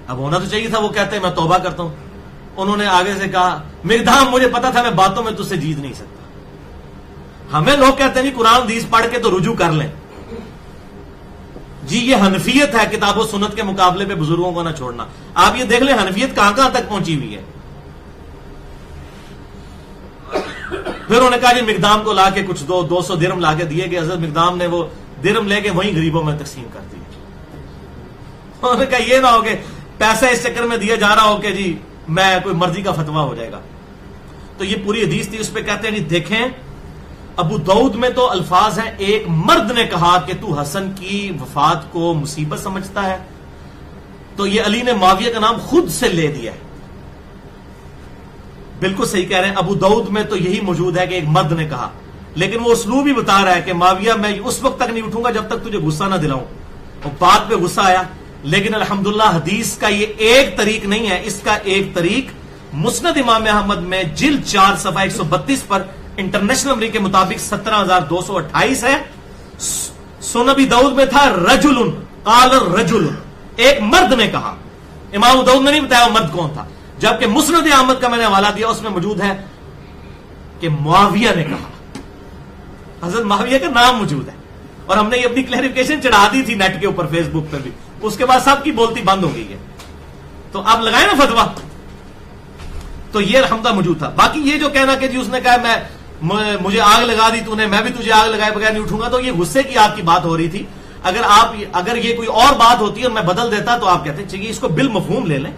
[SPEAKER 1] اب ہونا تو چاہیے تھا وہ کہتے ہیں میں توبہ کرتا ہوں، انہوں نے آگے سے کہا مقدام مجھے پتا تھا میں باتوں میں تجھ سے جیت نہیں سکتا، ہمیں لوگ کہتے ہیں قرآن حدیث پڑھ کے تو رجوع کر لیں، جی یہ حنفیت ہے، کتاب و سنت کے مقابلے پہ بزرگوں کو نہ چھوڑنا۔ آپ یہ دیکھ لیں حنفیت کہاں کہاں تک پہنچی ہوئی ہے۔ پھر انہوں نے کہا جی مقدام کو لا کے کچھ 200 درہم لا کے دیے گئے، حضرت مقدام نے وہ درہم لے کے وہیں غریبوں میں تقسیم کر دی۔ انہوں نے کہا یہ نہ ہو کہ پیسہ اس چکر میں دیا جا رہا ہو کہ جی میں کوئی مرضی کا فتویٰ ہو جائے گا۔ تو یہ پوری حدیث تھی، اس پہ کہتے ہیں جی دیکھیں ابو داؤد میں تو الفاظ ہیں ایک مرد نے کہا کہ تو حسن کی وفات کو مصیبت سمجھتا ہے، تو یہ علی نے معاویہ کا نام خود سے لے دیا ہے۔ بالکل صحیح کہہ رہے ہیں، ابو داؤد میں تو یہی موجود ہے کہ ایک مرد نے کہا، لیکن وہ اسلوب ہی بتا رہا ہے کہ معاویہ میں اس وقت تک نہیں اٹھوں گا جب تک تجھے غصہ نہ دلاؤں، اور بات پہ غصہ آیا۔ لیکن الحمدللہ حدیث کا یہ ایک طریق نہیں ہے، اس کا ایک طریق مسند امام احمد میں جلد 4 صفحہ 132 پر انٹرنیشنل نمبر کے مطابق 17,228 ہے۔ سنن ابی داؤد میں تھا رجل قال الرجل، ایک مرد نے کہا، امام ابو داؤد نے نہیں بتایا وہ مرد کون تھا، جبکہ مسند احمد کا میں نے حوالہ دیا اس میں موجود ہے کہ معاویہ نے کہا، حضرت معاویہ کا نام موجود ہے، اور ہم نے یہ اپنی کلیریفیکیشن چڑھا دی تھی نیٹ کے اوپر فیس بک پہ بھی، اس کے بعد سب کی بولتی بند ہو گئی ہے، تو اب لگائیں نا فتویٰ۔ تو یہ الحمدہ موجود تھا۔ باقی یہ جو کہنا کہ جی اس نے کہا مجھے آگ لگا دی تو نے، میں بھی تجھے آگ لگائے بغیر نہیں اٹھوں گا، تو یہ غصے کی آگ کی بات ہو رہی تھی۔ اگر یہ کوئی اور بات ہوتی اور میں بدل دیتا تو آپ کہتے ہیں چلیے اس کو بالمفہوم لے لیں،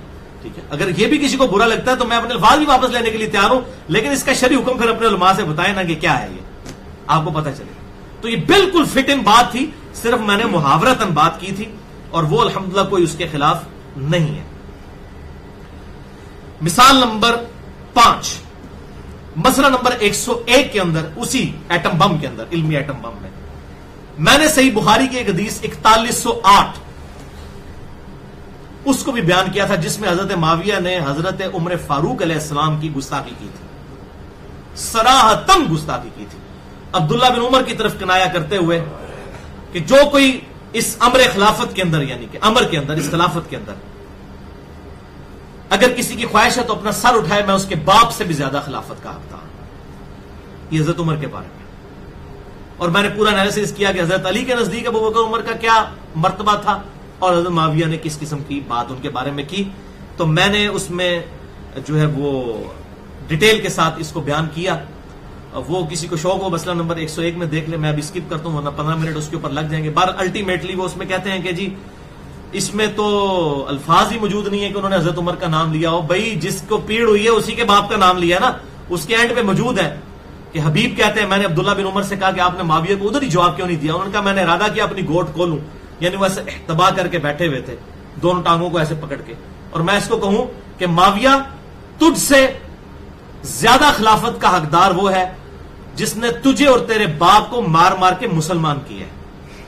[SPEAKER 1] ٹھیک ہے، اگر یہ بھی کسی کو برا لگتا ہے تو میں اپنے الفاظ بھی واپس لینے کے لیے تیار ہوں، لیکن اس کا شرعی حکم پھر اپنے علماء سے بتائیں نا کہ کیا ہے، یہ آپ کو پتہ چلے۔ تو یہ بالکل فٹ ان بات تھی، صرف میں نے محاورتاً بات کی تھی، اور وہ الحمدللہ کوئی اس کے خلاف نہیں ہے۔ مثال نمبر 5، مسئلہ نمبر 101 کے اندر، اسی ایٹم بم کے اندر، علمی ایٹم بم میں نے صحیح بخاری کی ایک حدیث 4108 اس کو بھی بیان کیا تھا، جس میں حضرت معاویہ نے حضرت عمر فاروق علیہ السلام کی گستاخی کی تھی، صراحتاً گستاخی کی تھی، عبداللہ بن عمر کی طرف کنایا کرتے ہوئے کہ جو کوئی اس امر خلافت کے اندر، یعنی کہ امر کے اندر، اس خلافت کے اندر اگر کسی کی خواہش ہے تو اپنا سر اٹھائے، میں اس کے باپ سے بھی زیادہ خلافت کا حقدار ہوں۔ یہ حضرت عمر کے بارے میں، اور میں نے پورا انالیسس کیا کہ حضرت علی کے نزدیک ابو بکر عمر کا کیا مرتبہ تھا اور حضرت معاویہ نے کس قسم کی بات ان کے بارے میں کی، تو میں نے اس میں جو ہے وہ ڈیٹیل کے ساتھ اس کو بیان کیا۔ وہ کسی کو شوق ہو مسئلہ نمبر 101 میں دیکھ لے، میں ابھی اسکپ کرتا ہوں ورنہ 15 منٹ اس کے اوپر لگ جائیں گے۔ بار الٹیمیٹلی وہ اس میں کہتے ہیں کہ جی اس میں تو الفاظ ہی موجود نہیں ہے کہ انہوں نے حضرت عمر کا نام لیا ہو، بھائی جس کو پیڑ ہوئی ہے اسی کے باپ کا نام لیا نا، اس کے اینڈ پہ موجود ہے کہ حبیب کہتے ہیں میں نے عبداللہ بن عمر سے کہا کہ آپ نے معاویہ کو ادھر ہی جواب کیوں نہیں دیا، انہوں نے کہا میں نے ارادہ کیا اپنی گوٹ کھولوں، یعنی وہ ایسے احتبا کر کے بیٹھے ہوئے تھے دونوں ٹانگوں کو ایسے پکڑ کے, اور میں اس کو کہوں کہ معاویہ تجھ سے زیادہ خلافت کا حقدار وہ ہے جس نے تجھے اور تیرے باپ کو مار مار کے مسلمان کیا ہے.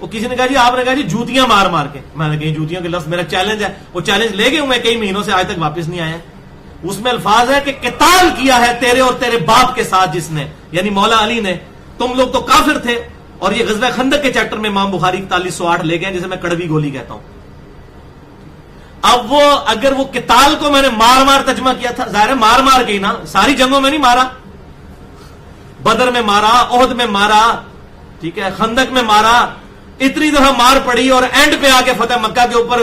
[SPEAKER 1] وہ کسی نے کہا جی آپ نے کہا جی جوتیاں مار مار کے, میں نے کہا جوتیوں کے لفظ میرا چیلنج ہے, وہ چیلنج لے گئے میں کئی مہینوں سے آج تک واپس نہیں آیا. اس میں الفاظ ہے کہ قتال کیا ہے تیرے اور تیرے باپ کے ساتھ جس نے, یعنی مولا علی نے. تم لوگ تو کافر تھے. اور یہ غزوہ خندق کے چیپٹر میں امام بخاری 4108 لے گئے جسے میں کڑوی گولی کہتا ہوں. اب وہ اگر وہ قتال کو میں نے مار مار ترجمہ کیا تھا, ظاہر ہے مار مار کے ہی نا, ساری جنگوں میں نہیں مارا, بدر میں مارا, احد میں مارا, ٹھیک ہے, خندق میں مارا, اتنی دفعہ مار پڑی اور اینڈ پہ آ کے فتح مکہ کے اوپر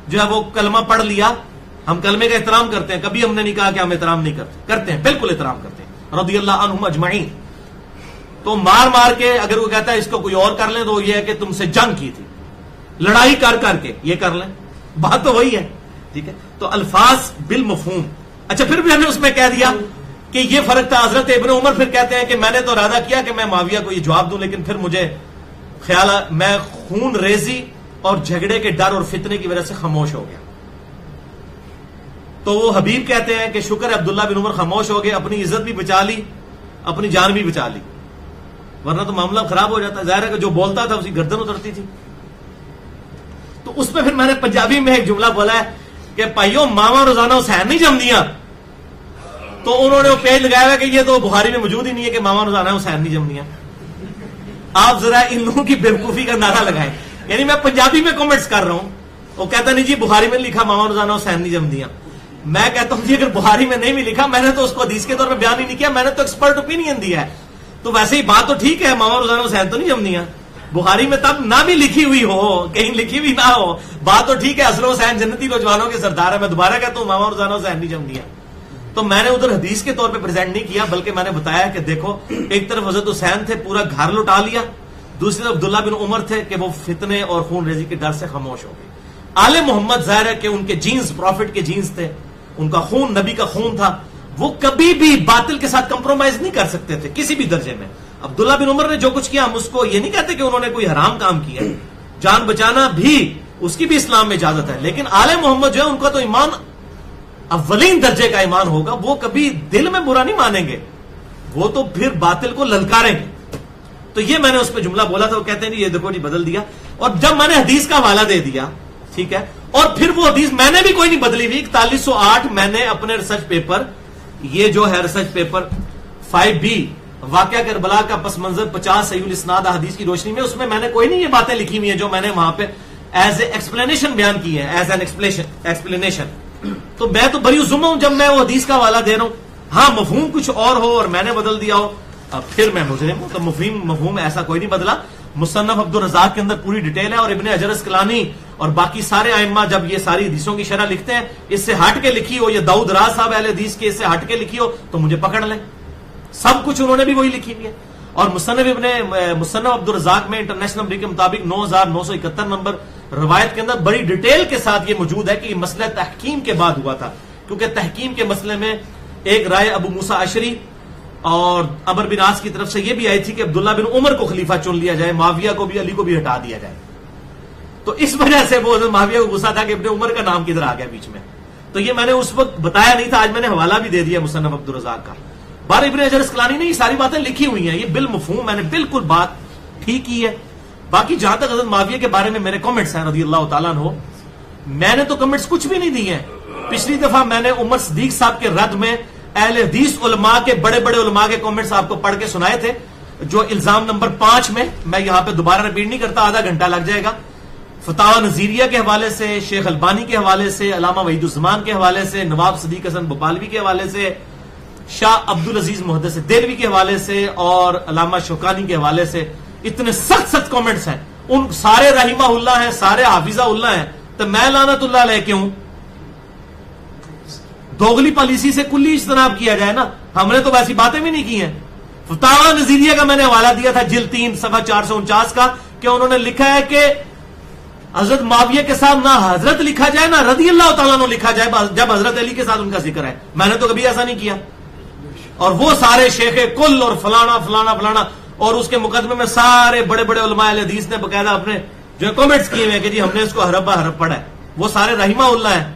[SPEAKER 1] جو ہے وہ کلمہ پڑھ لیا. ہم کلمے کا احترام کرتے ہیں, کبھی ہم نے نہیں کہا کہ ہم احترام نہیں کرتے, کرتے ہیں, بالکل احترام کرتے ہیں, رضی اللہ عنہم اجمعین. تو مار مار کے اگر وہ کہتا ہے اس کو کوئی اور کر لیں تو یہ ہے کہ تم سے جنگ کی تھی, لڑائی کر کر کے یہ کر لیں, بات تو وہی ہے, ٹھیک ہے. تو الفاظ بالمفہوم. اچھا پھر بھی ہم نے اس میں کہہ دیا کہ یہ فرق تھا. حضرت ابن عمر پھر کہتے ہیں کہ میں نے تو ارادہ کیا کہ میں معاویہ کو یہ جواب دوں, لیکن پھر مجھے خیال میں خون ریزی اور جھگڑے کے ڈر اور فتنے کی وجہ سے خاموش ہو گیا. تو وہ حبیب کہتے ہیں کہ شکر ہے عبداللہ بن عمر خاموش ہو گئے, اپنی عزت بھی بچا لی, اپنی جان بھی بچا لی, ورنہ تو معاملہ خراب ہو جاتا. ظاہر ہے کہ جو بولتا تھا اس کی گردن اترتی تھی. تو اس پہ پھر میں نے پنجابی میں ایک جملہ بولا ہے کہ بھائیو ماما روزانہ حسین نہیں جم دیا. تو انہوں نے وہ پیج لگایا کہ یہ تو بخاری میں موجود ہی نہیں ہے کہ ماما روزانہ حسین نہیں جم دیا. آپ ذرا ان لوگوں کی بیوقوفی کا اندازہ لگائیں. یعنی میں پنجابی میں کمنٹس کر رہا ہوں, وہ کہتا نہیں جی بخاری میں لکھا ماما روزانہ حسین نہیں جم دیا. میں کہتا ہوں جی اگر بخاری میں نہیں بھی لکھا, میں نے تو اس کو حدیث کے طور پہ بیان ہی نہیں کیا, میں نے تو ایکسپرٹ اوپینین دیا ہے. تو ویسے ہی بات تو ٹھیک ہے, ماما روزانہ حسین تو نہیں جم دیا. بخاری میں تب نہ بھی لکھی ہوئی ہو, کہیں لکھی ہوئی نہ ہو, بات تو ٹھیک ہے, حسن حسین جنتی نوجوانوں کے سردار ہے. میں دوبارہ کہتا ہوں ماما روزانہ حسین نہیں جم دیا. تو میں نے ادھر حدیث کے طور پہ پریزنٹ نہیں کیا, بلکہ میں نے بتایا کہ دیکھو ایک طرف حضرت حسین تھے, پورا گھر لٹا لیا, دوسری طرف عبداللہ بن عمر تھے کہ وہ فتنے اور خون ریزی کے ڈر سے خاموش ہو گئے. آل محمد ظاہر ہے کہ ان کے جینز پروفٹ کے جینز تھے, ان کا خون نبی کا خون تھا, وہ کبھی بھی باطل کے ساتھ کمپرومائز نہیں کر سکتے تھے کسی بھی درجے میں. عبداللہ بن عمر نے جو کچھ کیا ہم اس کو یہ نہیں کہتے کہ انہوں نے کوئی حرام کام کیا, جان بچانا بھی اس کی بھی اسلام میں اجازت ہے, لیکن آل محمد جو ہے ان کا تو ایمان اولین درجے کا ایمان ہوگا, وہ کبھی دل میں برا نہیں مانیں گے, وہ تو پھر باطل کو للکاریں گے. تو یہ میں نے اس پہ جملہ بولا تھا, وہ کہتے ہیں یہ دیکھو جی بدل دیا. اور جب میں نے حدیث کا حوالہ دے دیا, ٹھیک ہے, اور پھر وہ حدیث میں نے بھی کوئی نہیں بدلی ہوئی. 4108 میں نے اپنے ریسرچ پیپر, یہ جو ہے ریسرچ پیپر 5B واقعہ کربلا کا پس منظر 50 صحیح الاسناد احادیث کی روشنی میں, اس میں میں نے کوئی نہیں یہ باتیں لکھی ہوئی ہیں جو میں نے وہاں پہ ایز اے ایکسپلینیشن بیان کی ہے, ایز این ایکسپلینیشن. تو میں تو بری ذمہ ہوں جب میں وہ حدیث کا حوالہ دے رہا ہوں. ہاں مفہوم کچھ اور ہو اور میں نے بدل دیا ہو, اب پھر میں مجرم ہوں. تو مفہوم ایسا کوئی نہیں بدلا. مصنف عبد الرزاق کے اندر پوری ڈیٹیل ہے, اور ابن حجر اسقلانی اور باقی سارے ائمہ جب یہ ساری حدیثوں کی شرح لکھتے ہیں, اس سے ہٹ کے لکھی ہو, یہ داؤد راز صاحب اہل حدیث کے اس سے ہٹ کے لکھی ہو تو مجھے پکڑ لیں, سب کچھ انہوں نے بھی وہی لکھی ہوئی ہے. اور مصنف عبد الرزاق میں انٹرنیشنل نمبر کے مطابق 9971 نمبر روایت کے اندر بڑی ڈیٹیل کے ساتھ یہ موجود ہے کہ یہ مسئلہ تحکیم کے بعد ہوا تھا, کیونکہ تحکیم کے مسئلے میں ایک رائے ابو موسیٰ اشعری اور عمر بن عاص کی طرف سے یہ بھی آئی تھی کہ عبداللہ بن عمر کو خلیفہ چن لیا جائے, معاویہ کو بھی علی کو بھی ہٹا دیا جائے. تو اس وجہ سے وہ معاویہ کو غصہ تھا کہ ابن عمر کا نام کدھر آ گیا بیچ میں. تو یہ میں نے اس وقت بتایا نہیں تھا, آج میں نے حوالہ بھی دے دیا مصنف عبد الرزاق کا. بار ابن حجر اسقلانی نے یہ ساری باتیں لکھی ہوئی ہیں, یہ بالمفہوم میں نے بالکل بات ٹھیک کی ہے. باقی جہاں تک حضرت معاویہ کے بارے میں میرے کمنٹس ہیں رضی اللہ تعالیٰ عنہ, میں نے تو کمنٹس کچھ بھی نہیں دیے ہیں. پچھلی دفعہ میں نے عمر صدیق صاحب کے رد میں اہل حدیث علماء کے بڑے بڑے علماء کے کمنٹس آپ کو پڑھ کے سنائے تھے, جو الزام نمبر 5 میں یہاں پہ دوبارہ ریپیٹ نہیں کرتا, آدھا گھنٹہ لگ جائے گا. فتاوی نظیریہ کے حوالے سے, شیخ البانی کے حوالے سے, علامہ وحید الزمان کے حوالے سے, نواب صدیق حسن بھوپالوی کے حوالے سے, شاہ عبدالعزیز محدث دہلوی کے حوالے سے اور علامہ شوکانی کے حوالے سے اتنے سخت کمنٹس ہیں. ان سارے رحمہ اللہ ہیں, سارے حافظہ اللہ ہیں, تو میں لعنت اللہ علیہ کیوں؟ دوغلی پالیسی سے کلی اجتناب کیا جائے نا, ہم نے تو ویسی باتیں بھی نہیں کی ہیں. فتاوی نظیریہ کا میں نے حوالہ دیا تھا جلد 3 صفحہ 449 کا, کہ انہوں نے لکھا ہے کہ حضرت معاویہ کے ساتھ نہ حضرت لکھا جائے نہ رضی اللہ تعالیٰ عنہ لکھا جائے جب حضرت علی کے ساتھ ان کا ذکر ہے. میں نے تو کبھی ایسا نہیں کیا. اور وہ سارے شیخ کل اور فلانا فلانا فلانا, اور اس کے مقدمے میں سارے بڑے بڑے علماء اہل حدیث نے باقاعدہ اپنے جو کامنٹس کیے ہیں کہ جی ہم نے اس کو حرف حرف پڑھا ہے، وہ سارے رحمہ اللہ ہیں.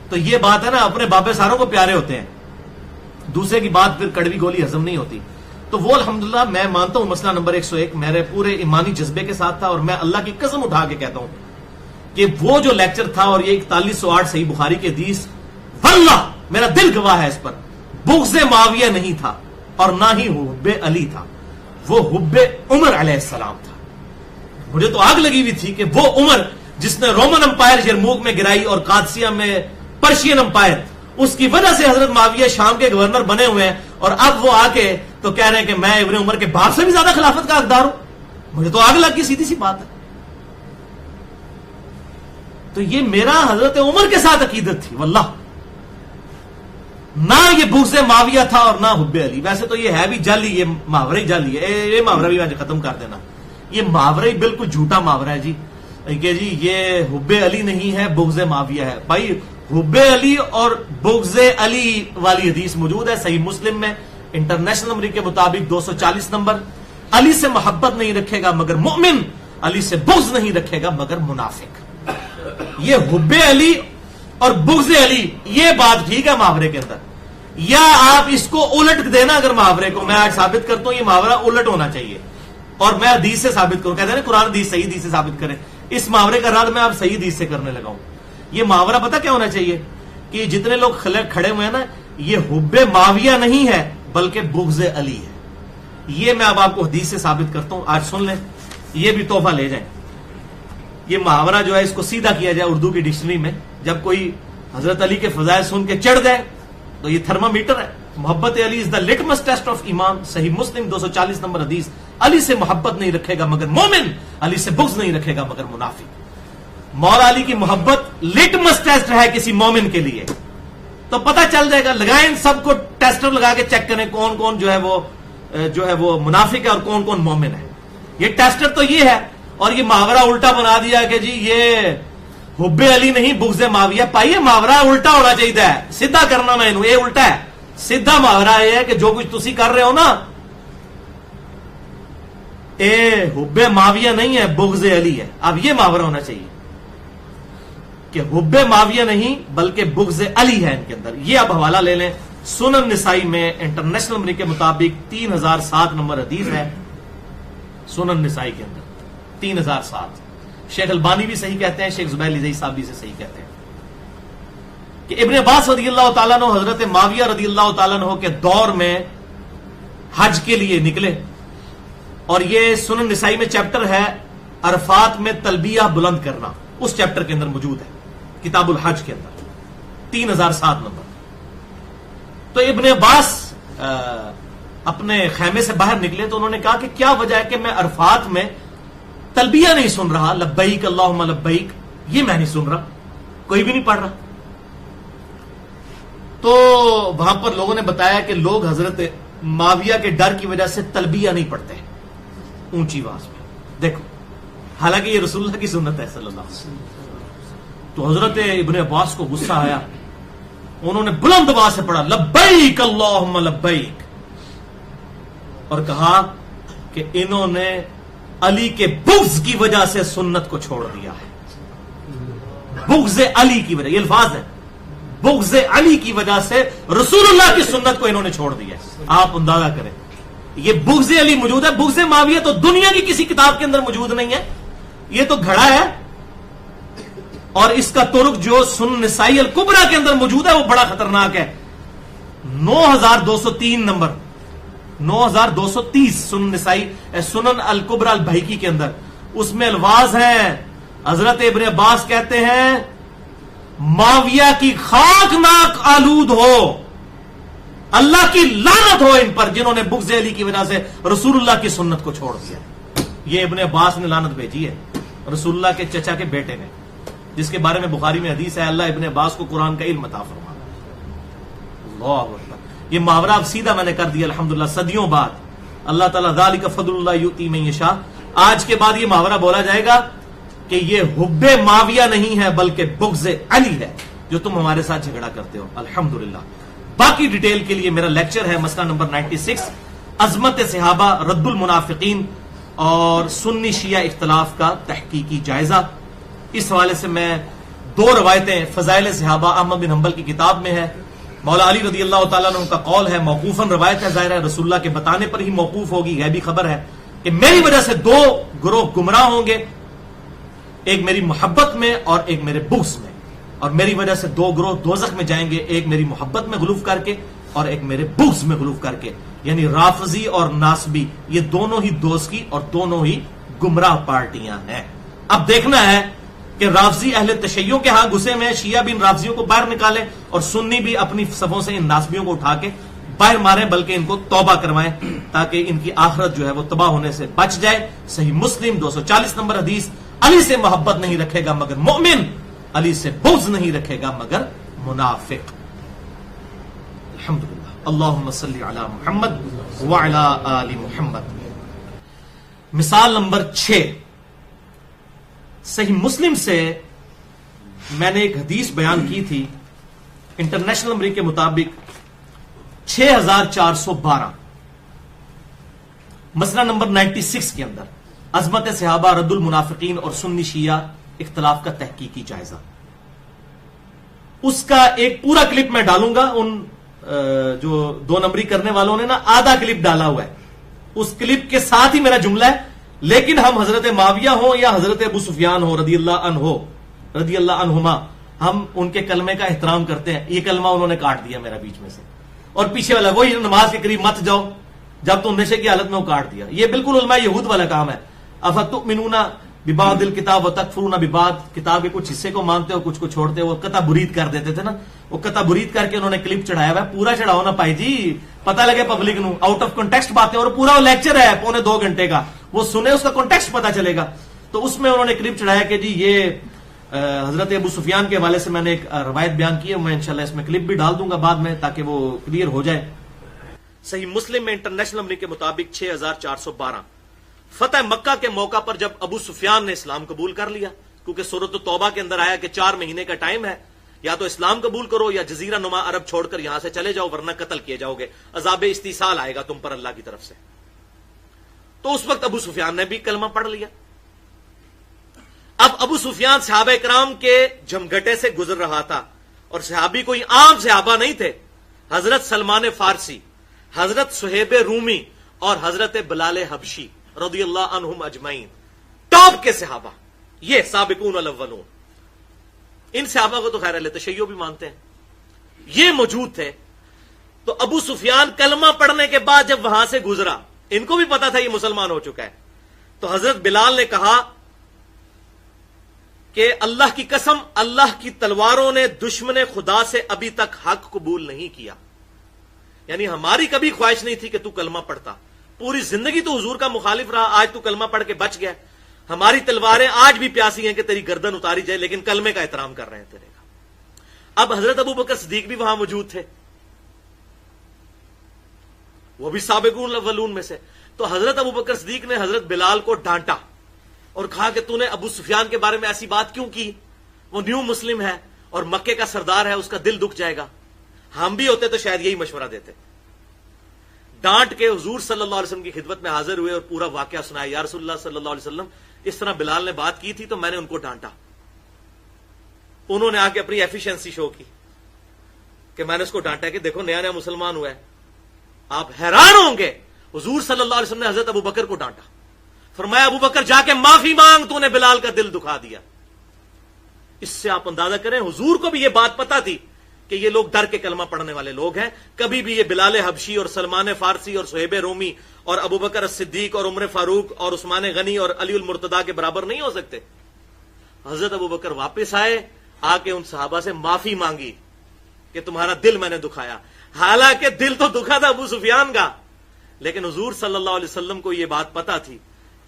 [SPEAKER 1] تو یہ بات ہے نا، اپنے بابے ساروں کو پیارے ہوتے ہیں، دوسرے کی بات پھر کڑوی گولی ہضم نہیں ہوتی. تو وہ الحمدللہ میں مانتا ہوں مسئلہ نمبر 101 میرے پورے ایمانی جذبے کے ساتھ تھا، اور میں اللہ کی قسم اٹھا کے کہتا ہوں کہ وہ جو لیکچر تھا اور یہ 4108 صحیح بخاری کے حدیث، واللہ میرا دل گواہ ہے اس پر، بغض معاویہ نہیں تھا اور نہ ہی حب علی تھا، وہ حب عمر علیہ السلام تھا. مجھے تو آگ لگی ہوئی تھی کہ وہ عمر جس نے رومن امپائر یرموک میں گرائی اور قادسیہ میں پرشین امپائر، اس کی وجہ سے حضرت معاویہ شام کے گورنر بنے ہوئے ہیں، اور اب وہ آ کے تو کہہ رہے ہیں کہ میں ابن عمر کے باپ سے بھی زیادہ خلافت کا حقدار ہوں. مجھے تو آگ لگ گئی، سیدھی سی بات ہے. تو یہ میرا حضرت عمر کے ساتھ عقیدت تھی، واللہ نہ یہ بغض معاویہ تھا اور نہ حب علی. ویسے تو یہ ہے بھی جعلی، یہ محاورہ ہی جعلی ہے. یہ محاورہ بھی مجھے ختم کر دینا، یہ محاورہ ہی بالکل جھوٹا محاورہ ہے جی کہ جی یہ حب علی نہیں ہے بغض معاویہ ہے. بھائی حب علی اور بغض علی والی حدیث موجود ہے صحیح مسلم میں، انٹرنیشنل نمبر کے مطابق 240 نمبر. علی سے محبت نہیں رکھے گا مگر مومن، علی سے بغض نہیں رکھے گا مگر منافق. یہ حب علی اور بغض علی یہ بات ٹھیک ہے محاورے کے اندر، یا آپ اس کو الٹ دینا. اگر محاورے کو میں آج ثابت کرتا ہوں یہ محاورہ الٹ ہونا چاہیے، اور میں حدیث سے ثابت کروں. کہتے ہیں نا قرآن حدیث صحیح حدیث سے ثابت کریں، اس محاورے کا رد میں آپ صحیح حدیث سے کرنے لگا ہوں. یہ محاورہ پتہ کیا ہونا چاہیے کہ جتنے لوگ کھڑے ہوئے ہیں نا، یہ حب معاویہ نہیں ہے بلکہ بغض علی ہے. یہ میں اب آپ کو حدیث سے ثابت کرتا ہوں، آج سن لیں، یہ بھی تحفہ لے جائیں. یہ محاورہ جو ہے اس کو سیدھا کیا جائے اردو کی ڈکشنری میں. جب کوئی حضرت علی کے فضائل سن کے چڑھ جائے تو یہ تھرمامیٹر ہے. محبت علی از دا لٹمس ٹیسٹ آف ایمان، صحیح مسلم 240 نمبر حدیث. علی سے محبت نہیں رکھے گا مگر مومن، علی سے بغض نہیں رکھے گا مگر منافق. مولا علی کی محبت لٹمس ٹیسٹ ہے کسی مومن کے لیے، تو پتہ چل جائے گا. لگائیں سب کو ٹیسٹر لگا کے چیک کریں کون کون جو ہے وہ منافق ہے اور کون کون مومن ہے. یہ ٹیسٹر تو یہ ہے، اور یہ محاورہ الٹا بنا دیا کہ جی یہ حب علی نہیں بغض معاویہ. پائیے محاورہ الٹا ہونا چاہیے، سیدھا کرنا میں یہ الٹا ہے. سیدھا محاورہ یہ ہے کہ جو کچھ تسی کر رہے ہو نا، اے حب معاویہ نہیں ہے بغض علی ہے. اب یہ محاورہ ہونا چاہیے کہ حب معاویہ نہیں بلکہ بغض علی ہے ان کے اندر. یہ اب حوالہ لے لیں، سنن نسائی میں انٹرنیشنل نمبر کے مطابق 3007 نمبر حدیث ہے سنن نسائی کے اندر 3007. شیخ البانی بھی صحیح کہتے ہیں، شیخ زبیر لیزئی صاحب بھی سے صحیح کہتے ہیں کہ ابن عباس رضی اللہ تعالیٰ عنہ حضرت معاویہ رضی اللہ تعالیٰ عنہ کے دور میں حج کے لیے نکلے، اور یہ سنن نسائی میں چیپٹر ہے عرفات میں تلبیہ بلند کرنا، اس چیپٹر کے اندر موجود ہے کتاب الحج کے اندر 3007 نمبر. تو ابن عباس اپنے خیمے سے باہر نکلے تو انہوں نے کہا کہ کیا وجہ ہے کہ میں عرفات میں تلبیہ نہیں سن رہا، لبیک اللہم لبیک، یہ میں نہیں سن رہا، کوئی بھی نہیں پڑھ رہا. تو وہاں پر لوگوں نے بتایا کہ لوگ حضرت معاویہ کے ڈر کی وجہ سے تلبیہ نہیں پڑھتے اونچی آواز میں. دیکھو حالانکہ یہ رسول اللہ کی سنت ہے صلی اللہ علیہ وسلم. تو حضرت ابن عباس کو غصہ آیا، انہوں نے بلند آواز سے پڑھا لبیک اللہم لبیک، اور کہا کہ انہوں نے علی کے بغض کی وجہ سے سنت کو چھوڑ دیا ہے. بغض علی کی وجہ، یہ الفاظ ہے، بغض علی کی وجہ سے رسول اللہ کی سنت کو انہوں نے چھوڑ دیا. آپ اندازہ کریں یہ بغض علی موجود ہے. بغض معاویہ تو دنیا کی کسی کتاب کے اندر موجود نہیں ہے، یہ تو گھڑا ہے. اور اس کا ترک جو سنن نسائی الکبریٰ کے اندر موجود ہے وہ بڑا خطرناک ہے. 9203 نمبر 9230 سنن نسائی سنن الکبریٰ البیہقی کے اندر، اس میں الفاظ ہیں حضرت ابن عباس کہتے ہیں معاویہ کی خاک ناک آلود ہو، اللہ کی لعنت ہو ان پر جنہوں نے بغض علی کی وجہ سے رسول اللہ کی سنت کو چھوڑ دیا. یہ ابن عباس نے لعنت بھیجی ہے رسول اللہ کے چچا کے بیٹے نے، جس کے بارے میں بخاری میں حدیث ہے اللہ ابن عباس کو قرآن کا علم عطا فرما. اللہ اکبر. یہ محاورہ اب سیدھا میں نے کر دیا الحمدللہ صدیوں بعد. اللہ تعالیٰ ذالک فضل اللہ یؤتی من یشاء. آج کے بعد یہ محاورہ بولا جائے گا کہ یہ حب معاویہ نہیں ہے بلکہ بغض علی ہے جو تم ہمارے ساتھ جھگڑا کرتے ہو. الحمدللہ. باقی ڈیٹیل کے لیے میرا لیکچر ہے مسئلہ نمبر 96 عظمت صحابہ رد المنافقین اور سنی شیعہ اختلاف کا تحقیقی جائزہ. اس حوالے سے میں 2 روایتیں فضائل صحابہ احمد بن حنبل کی کتاب میں ہے. مولا علی رضی اللہ تعالیٰ عنہ کا قول ہے، موقوفاً روایت ہے، ظاہر ہے رسول اللہ کے بتانے پر ہی موقوف ہوگی، غیبی خبر ہے، کہ میری وجہ سے 2 گروہ گمراہ ہوں گے، ایک میری محبت میں اور ایک میرے بغض میں. اور میری وجہ سے 2 گروہ دوزخ میں جائیں گے، ایک میری محبت میں غلوف کر کے اور ایک میرے بغض میں غلوف کر کے. یعنی رافضی اور ناسبی یہ دونوں ہی دوست کی اور دونوں ہی گمراہ پارٹیاں ہیں. اب دیکھنا ہے کہ رافضی اہل تشیع کے ہاں گھسے میں، شیعہ بھی ان رافضیوں کو باہر نکالیں اور سنی بھی اپنی صفوں سے ان ناسبیوں کو اٹھا کے باہر ماریں، بلکہ ان کو توبہ کروائیں تاکہ ان کی آخرت جو ہے وہ تباہ ہونے سے بچ جائے. صحیح مسلم 240 نمبر حدیث، علی سے محبت نہیں رکھے گا مگر مومن، علی سے بغض نہیں رکھے گا مگر منافق. الحمدللہ. اللہم صلی علی محمد وعلی آل محمد. مثال نمبر 6، صحیح مسلم سے میں نے ایک حدیث بیان کی تھی، انٹرنیشنل نمبر کے مطابق 6412، مسئلہ نمبر 96 کے اندر عظمت صحابہ، رد المنافقین اور سنی شیعہ اختلاف کا تحقیقی جائزہ. اس کا ایک پورا کلپ میں ڈالوں گا. ان جو 2 نمبری کرنے والوں نے نا آدھا کلپ ڈالا ہوا ہے، اس کلپ کے ساتھ ہی میرا جملہ ہے، لیکن ہم حضرت معاویہ ہوں یا حضرت ابو سفیان ہو رضی اللہ عنہما، ہم ان کے کلمے کا احترام کرتے ہیں. یہ کلمہ انہوں نے کاٹ دیا میرا بیچ میں سے، اور پیچھے والا وہی نماز کے قریب مت جاؤ جب تم نشے کی حالت میں وہ کاٹ دیا. یہ بالکل علماء یہود والا کام ہے. افتؤمنون ببعض الکتاب وتکفرون ببعض، کتاب کے کچھ حصے کو مانتے ہو کچھ کو چھوڑتے ہو. قطع برید کر دیتے تھے نا، وہ قطع برید کر کے انہوں نے کلپ چڑھایا ہوا ہے. پورا چڑھاؤ نا پائی جی، پتہ لگے پبلک نو. آؤٹ آف کنٹیکسٹ باتیں، اور پورا وہ لیکچر ہے 2.25 گھنٹے کا، وہ سنے اس کا کنٹیکسٹ پتہ چلے گا. تو اس میں انہوں نے کلپ چڑھایا کہ جی یہ حضرت ابو سفیان کے حوالے سے میں نے ایک روایت بیان کی ہے. میں انشاءاللہ اس میں کلپ بھی ڈال دوں گا بعد میں تاکہ وہ کلیئر ہو جائے. صحیح مسلم میں انٹرنیشنل نمبر کے مطابق 6412، فتح مکہ کے موقع پر جب ابو سفیان نے اسلام قبول کر لیا، کیونکہ سورۃ التوبہ کے اندر آیا کہ 4 مہینے کا ٹائم ہے، یا تو اسلام قبول کرو یا جزیرہ نما عرب چھوڑ کر یہاں سے چلے جاؤ ورنہ قتل کیے جاؤ گے، عذاب استیصال آئے گا تم پر اللہ کی طرف سے. تو اس وقت ابو سفیان نے بھی کلمہ پڑھ لیا. اب ابو سفیان صحابہ کرام کے جمگٹے سے گزر رہا تھا، اور صحابی کوئی عام صحابہ نہیں تھے. حضرت سلمان فارسی، حضرت صہیب رومی اور حضرت بلال حبشی رضی اللہ عنہم اجمعین، ٹاپ کے صحابہ، یہ سابقون الاولون. ان صحابہ کو تو خیر اہل تشیع بھی مانتے ہیں، یہ موجود تھے. تو ابو سفیان کلمہ پڑھنے کے بعد جب وہاں سے گزرا، ان کو بھی پتا تھا یہ مسلمان ہو چکا ہے، تو حضرت بلال نے کہا کہ اللہ کی قسم، اللہ کی تلواروں نے دشمن خدا سے ابھی تک حق قبول نہیں کیا. یعنی ہماری کبھی خواہش نہیں تھی کہ تو کلمہ پڑھتا، پوری زندگی تو حضور کا مخالف رہا، آج تو کلمہ پڑھ کے بچ گیا. ہماری تلواریں آج بھی پیاسی ہیں کہ تیری گردن اتاری جائے، لیکن کلمے کا احترام کر رہے ہیں تیرے کا. اب حضرت ابو بکر صدیق بھی وہاں موجود تھے، وہ بھی سابقون الاولون میں سے. تو حضرت ابو بکر صدیق نے حضرت بلال کو ڈانٹا اور کہا کہ تو نے ابو سفیان کے بارے میں ایسی بات کیوں کی؟ وہ نیو مسلم ہے اور مکے کا سردار ہے، اس کا دل دکھ جائے گا. ہم بھی ہوتے تو شاید یہی مشورہ دیتے. ڈانٹ کے حضور صلی اللہ علیہ وسلم کی خدمت میں حاضر ہوئے اور پورا واقعہ سنایا. یا رسول اللہ صلی اللہ علیہ وسلم، اس طرح بلال نے بات کی تھی تو میں نے ان کو ڈانٹا. انہوں نے آ کے اپنی ایفیشنسی شو کی کہ میں نے اس کو ڈانٹا کہ دیکھو نیا نیا مسلمان ہوا ہے. آپ حیران ہوں گے، حضور صلی اللہ علیہ وسلم نے حضرت ابو بکر کو ڈانٹا. فرمایا ابو بکر جا کے معافی مانگ، تو نے بلال کا دل دکھا دیا. اس سے آپ اندازہ کریں حضور کو بھی یہ بات پتا تھی کہ یہ لوگ ڈر کے کلمہ پڑھنے والے لوگ ہیں. کبھی بھی یہ بلال حبشی اور سلمان فارسی اور صہیب رومی اور ابو بکر الصدیق اور عمر فاروق اور عثمان غنی اور علی المرتضیٰ کے برابر نہیں ہو سکتے. حضرت ابو بکر واپس آئے، آ کے ان صحابہ سے معافی مانگی کہ تمہارا دل میں نے دکھایا. حالانکہ دل تو دکھا تھا ابو سفیان کا، لیکن حضور صلی اللہ علیہ وسلم کو یہ بات پتا تھی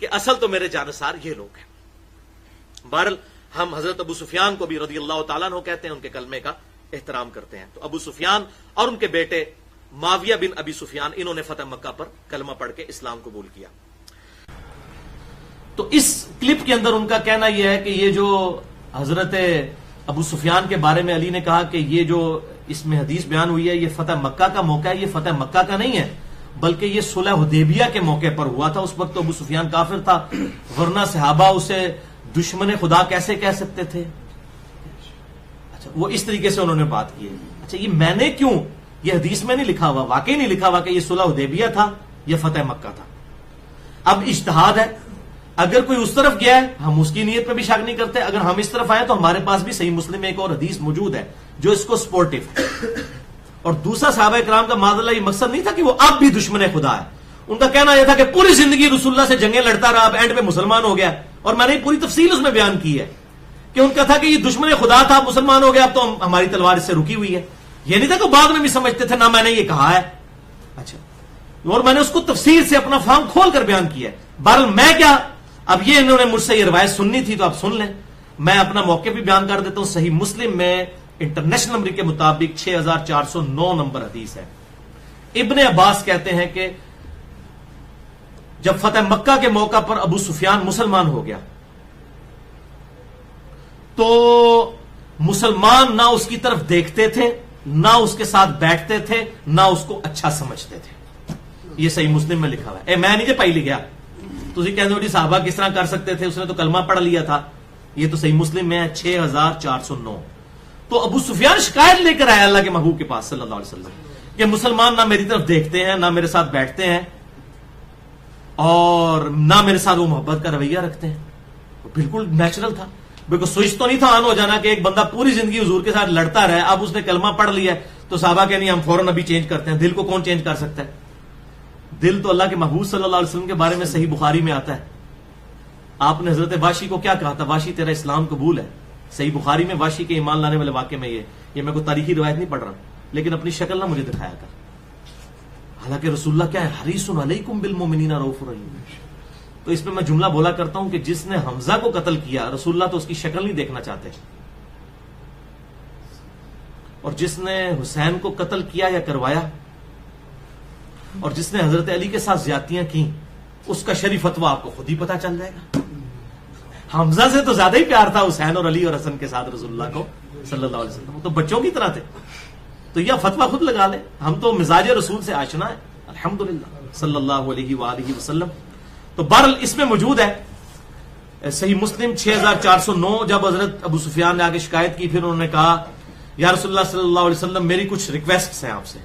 [SPEAKER 1] کہ اصل تو میرے جانثار یہ لوگ ہیں. بہرحال ہم حضرت ابو سفیان کو بھی رضی اللہ تعالیٰ عنہ کہتے ہیں، ان کے کلمے کا احترام کرتے ہیں. تو ابو سفیان اور ان کے بیٹے معاویہ بن ابی سفیان، انہوں نے فتح مکہ پر کلمہ پڑھ کے اسلام قبول کیا. تو اس کلپ کے اندر ان کا کہنا یہ ہے کہ یہ جو حضرت ابو سفیان کے بارے میں علی نے کہا کہ یہ جو اس میں حدیث بیان ہوئی ہے یہ فتح مکہ کا موقع ہے، یہ فتح مکہ کا نہیں ہے. بلکہ یہ صلح حدیبیہ کے موقع پر ہوا تھا. اس وقت تو ابو سفیان کافر تھا, ورنہ صحابہ اسے دشمن خدا کیسے کہہ سکتے تھے؟ اچھا, وہ اس طریقے سے انہوں نے بات کی ہے. اچھا, یہ میں نے کیوں, یہ حدیث میں نہیں لکھا ہوا, واقعی نہیں لکھا ہوا کہ یہ صلح حدیبیہ تھا یا فتح مکہ تھا. اب اجتہاد ہے, اگر کوئی اس طرف گیا ہے ہم اس کی نیت پہ بھی شک نہیں کرتے, اگر ہم اس طرف آئے تو ہمارے پاس بھی صحیح مسلم میں ایک اور حدیث موجود ہے جو اس کو سپورٹو ہے. اور دوسرا صحابہ کرام کا معاذ اللہ یہ مقصد نہیں تھا کہ وہ اب بھی دشمن خدا ہے. ان کا کہنا یہ تھا کہ پوری زندگی رسول اللہ سے جنگیں لڑتا رہا, اب اینڈ پہ مسلمان ہو گیا. اور میں نے پوری تفصیل اس میں بیان کی ہے کہ ان کا تھا کہ یہ دشمن خدا تھا, مسلمان ہو گیا, اب تو ہماری تلوار اس سے رکی ہوئی ہے. یہ نہیں تھا کہ بعد میں بھی سمجھتے تھے, نہ میں نے یہ کہا ہے. اچھا, اور میں نے اس کو تفصیل سے اپنا فارم کھول کر بیان کیا ہے. بہرحال میں کیا, اب یہ انہوں نے مجھ سے یہ روایت سننی تھی تو آپ سن لیں, میں اپنا موقع بھی بیان کر دیتا ہوں. صحیح مسلم میں انٹرنیشنل نمبر کے مطابق 6409 نمبر حدیث ہے. ابن عباس کہتے ہیں کہ جب فتح مکہ کے موقع پر ابو سفیان مسلمان ہو گیا تو مسلمان نہ اس کی طرف دیکھتے تھے, نہ اس کے ساتھ بیٹھتے تھے, نہ اس کو اچھا سمجھتے تھے. یہ صحیح مسلم میں لکھا ہوا ہے. میں نہیں پائی لکھا, تھی کہتے ہو صحابہ کس طرح کر سکتے تھے, اس نے تو کلمہ پڑھ لیا تھا. یہ تو صحیح مسلم میں ہے 6409. تو ابو سفیان شکایت لے کر آیا اللہ کے محبوب کے پاس صلی اللہ علیہ وسلم کہ مسلمان نہ میری طرف دیکھتے ہیں, نہ میرے ساتھ بیٹھتے ہیں, اور نہ میرے ساتھ وہ محبت کا رویہ رکھتے ہیں. بالکل نیچرل تھا, بالکل سوچ تو نہیں تھا آن ہو جانا کہ ایک بندہ پوری زندگی حضور کے ساتھ لڑتا رہے, اب اس نے کلمہ پڑھ لیا ہے تو صحابہ کہ نہیں ہم فوراً ابھی چینج کرتے ہیں. دل کو کون چینج کر سکتا ہے؟ دل تو اللہ کے محبوب صلی اللہ علیہ وسلم کے بارے میں صحیح بخاری میں آتا ہے. آپ نے حضرت واشی کو کیا کہا تھا؟ واشی تیرا اسلام قبول ہے. صحیح بخاری میں واشی کے ایمان لانے والے واقعے میں یہ میں کوئی تاریخی روایت نہیں پڑھ رہا, لیکن اپنی شکل نہ مجھے دکھایا کر. حالانکہ رسول اللہ کیا ہے, حریص علیکم بالمؤمنین رؤوف رحیم. تو اس میں میں جملہ بولا کرتا ہوں کہ جس نے حمزہ کو قتل کیا, رسول اللہ تو اس کی شکل نہیں دیکھنا چاہتے, اور جس نے حسین کو قتل کیا یا کروایا, اور جس نے حضرت علی کے ساتھ زیادتیاں کی, اس کا شرعی فتویٰ آپ کو خود ہی پتا چل جائے گا. حمزہ سے تو زیادہ ہی پیار تھا حسین اور علی اور حسن کے ساتھ رسول اللہ کو صلی اللہ علیہ وسلم, تو بچوں کی طرح تھے. تو یہ فتویٰ خود لگا لے, ہم تو مزاج رسول سے آشنا ہے الحمدللہ صلی اللہ علیہ وآلہ وسلم. تو بہرحال اس میں موجود ہے صحیح مسلم 6409. جب حضرت ابو سفیان نے آگے شکایت کی, پھر انہوں نے کہا یا رسول اللہ صلی اللہ علیہ وسلم میری کچھ ریکویسٹس ہیں آپ سے.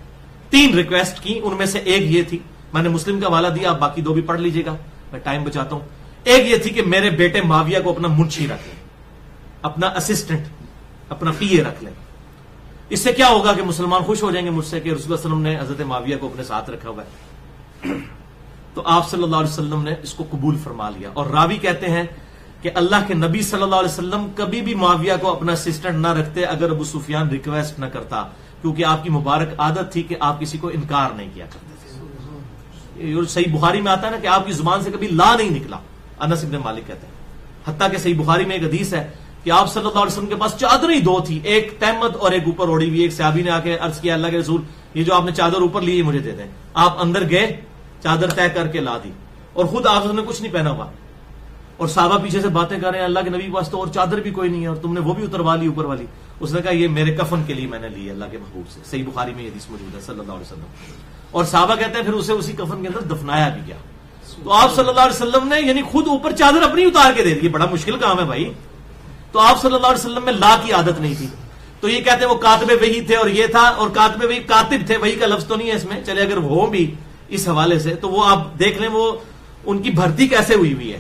[SPEAKER 1] 3 ریکویسٹ کی, ان میں سے ایک یہ تھی, میں نے مسلم کا حوالہ دیا, آپ باقی 2 بھی پڑھ لیجئے گا, میں ٹائم بچاتا ہوں. ایک یہ تھی کہ میرے بیٹے معاویہ کو اپنا منشی رکھ لیں, اپنا اسسٹنٹ, اپنا پی اے رکھ لیں. اس سے کیا ہوگا کہ مسلمان خوش ہو جائیں گے مجھ سے کہ رسول اللہ علیہ وسلم نے حضرت معاویہ کو اپنے ساتھ رکھا ہوا ہے. تو آپ صلی اللہ علیہ وسلم نے اس کو قبول فرما لیا. اور راوی کہتے ہیں کہ اللہ کے نبی صلی اللہ علیہ وسلم کبھی بھی معاویہ کو اپنا اسسٹنٹ نہ رکھتے اگر ابو سفیان ریکویسٹ نہ کرتا, کیونکہ آپ کی مبارک عادت تھی کہ آپ کسی کو انکار نہیں کیا کرتے تھے. صحیح بخاری میں آتا ہے نا کہ آپ کی زبان سے کبھی لا نہیں نکلا, انس بن مالک کہتے ہیں. حتیٰ کہ صحیح بخاری میں ایک حدیث ہے کہ آپ صلی اللہ علیہ وسلم کے پاس چادریں 2 تھی, ایک تہمت اور ایک اوپر اوڑی ہوئی. ایک صحابی نے آ کے عرض کیا اللہ کے رسول یہ جو آپ نے چادر اوپر لی مجھے دے دیں. آپ اندر گئے, چادر طے کر کے لا دی, اور خود آپ نے کچھ نہیں پہنا ہوا, اور صحابہ پیچھے سے باتیں کر رہے ہیں اللہ کے نبی کے پاس تو اور چادر بھی کوئی نہیں ہے, اور تم نے وہ بھی اتروا لی اوپر والی. اس نے کہا یہ میرے کفن کے لیے میں نے لی ہے اللہ کے محبوب سے. صحیح بخاری میں یہ حدیث موجود ہے صلی اللہ علیہ وسلم. اور صحابہ کہتے ہیں پھر اسے اسی کفن کے اندر دفنایا بھی گیا. تو آپ صلی اللہ علیہ وسلم نے یعنی خود اوپر چادر اپنی اتار کے دے دی, بڑا مشکل کام ہے بھائی. تو آپ صلی اللہ علیہ وسلم میں لا کی عادت نہیں تھی. تو یہ کہتے ہیں وہ کاتب وحی تھے, اور یہ تھا, اور کاتب وحی کاتب تھے, وحی کا لفظ تو نہیں ہے اس میں, چلے اگر وہ بھی اس حوالے سے تو وہ آپ دیکھ لیں وہ ان کی بھرتی کیسے ہوئی ہے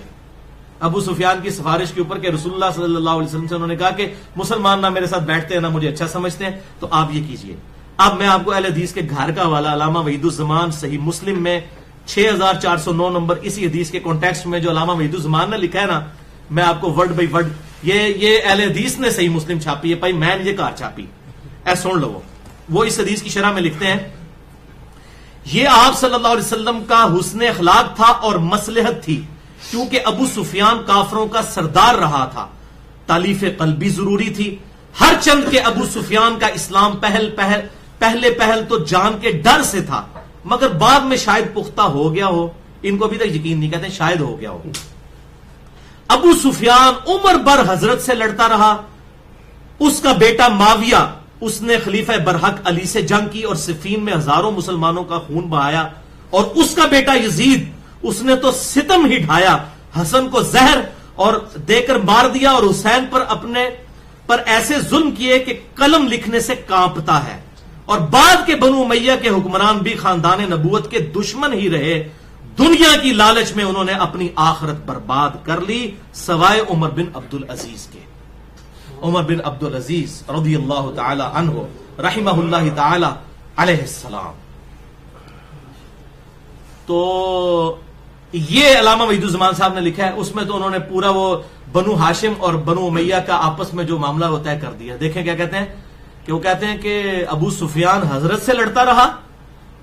[SPEAKER 1] ابو سفیان کی سفارش کے اوپر کہ رسول اللہ صلی اللہ علیہ وسلم سے انہوں نے کہا کہ مسلمان نہ میرے ساتھ بیٹھتے ہیں نہ مجھے اچھا سمجھتے ہیں, تو آپ یہ کیجئے. اب میں آپ کو اہل حدیث کے گھر کا حوالہ علامہ وحید الزمان صحیح مسلم میں 6409 نمبر اسی حدیث کے کانٹیکسٹ میں جو علامہ وحید الزمان نے لکھا ہے نا, میں آپ کو ورڈ بائی ورڈ یہ اہل حدیث نے صحیح مسلم چھاپی ہے بھائی, میں نے یہ کار چھاپی اے سن لو. وہ اس حدیث کی شرح میں لکھتے ہیں یہ آپ صلی اللہ علیہ وسلم کا حسن اخلاق تھا اور مصلحت تھی, کیونکہ ابو سفیان کافروں کا سردار رہا تھا, تالیف قلبی ضروری تھی. ہر چند کے ابو سفیان کا اسلام پہلے تو جان کے ڈر سے تھا, مگر بعد میں شاید پختہ ہو گیا ہو. ان کو ابھی تک یقین نہیں, کہتے شاید ہو گیا ہو. ابو سفیان عمر بر حضرت سے لڑتا رہا. اس کا بیٹا معاویہ, اس نے خلیفہ برحق علی سے جنگ کی اور صفین میں ہزاروں مسلمانوں کا خون بہایا. اور اس کا بیٹا یزید اس نے تو ستم ہی ڈھایا، حسن کو زہر اور دے کر مار دیا اور حسین پر ایسے ظلم کیے کہ قلم لکھنے سے کانپتا ہے، اور بعد کے بنو امیہ کے حکمران بھی خاندان نبوت کے دشمن ہی رہے، دنیا کی لالچ میں انہوں نے اپنی آخرت برباد کر لی سوائے عمر بن عبد العزیز کے۔ عمر بن عبد العزیز رضی اللہ تعالی عنہ رحمہ اللہ تعالی علیہ السلام۔ تو یہ علامہ وحید الزمان صاحب نے لکھا ہے، اس میں تو انہوں نے پورا وہ بنو ہاشم اور بنو امیہ کا آپس میں جو معاملہ وہ طے کر دیا۔ دیکھیں کیا کہتے ہیں کہ وہ کہتے ہیں کہ ابو سفیان حضرت سے لڑتا رہا،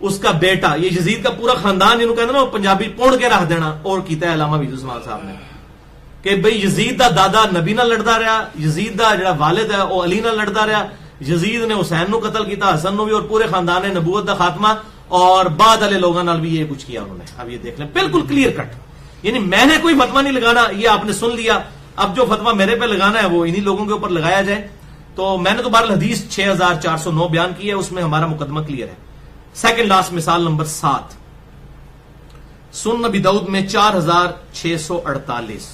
[SPEAKER 1] اس کا بیٹا، یہ یزید کا پورا خاندان انہوں کہتے ہیں نا وہ پنجابی پونڈ کے رہ دینا، اور کیتا ہے علامہ وحید الزمان صاحب نے کہ بھئی یزید دا دادا نبی نہ لڑتا رہا، یزید دا جڑا والد ہے وہ علی نہ لڑتا رہا، یزید نے حسین نو قتل کیتا، حسن نو بھی، اور پورے خاندان نبوت دا خاتمہ، اور بعد والے لوگوں نال بھی یہ کچھ کیا انہوں نے۔ اب یہ دیکھ لیں بالکل کلیئر کٹ، یعنی میں نے کوئی فتویٰ نہیں لگانا، یہ آپ نے سن لیا، اب جو فتویٰ میرے پہ لگانا ہے وہ انہی لوگوں کے اوپر لگایا جائے۔ تو میں نے تو بہرحال حدیث 6409 بیان کی ہے، اس میں ہمارا مقدمہ کلیئر ہے۔ سیکنڈ لاسٹ مثال نمبر 7 سنن نبی داؤد میں 4648۔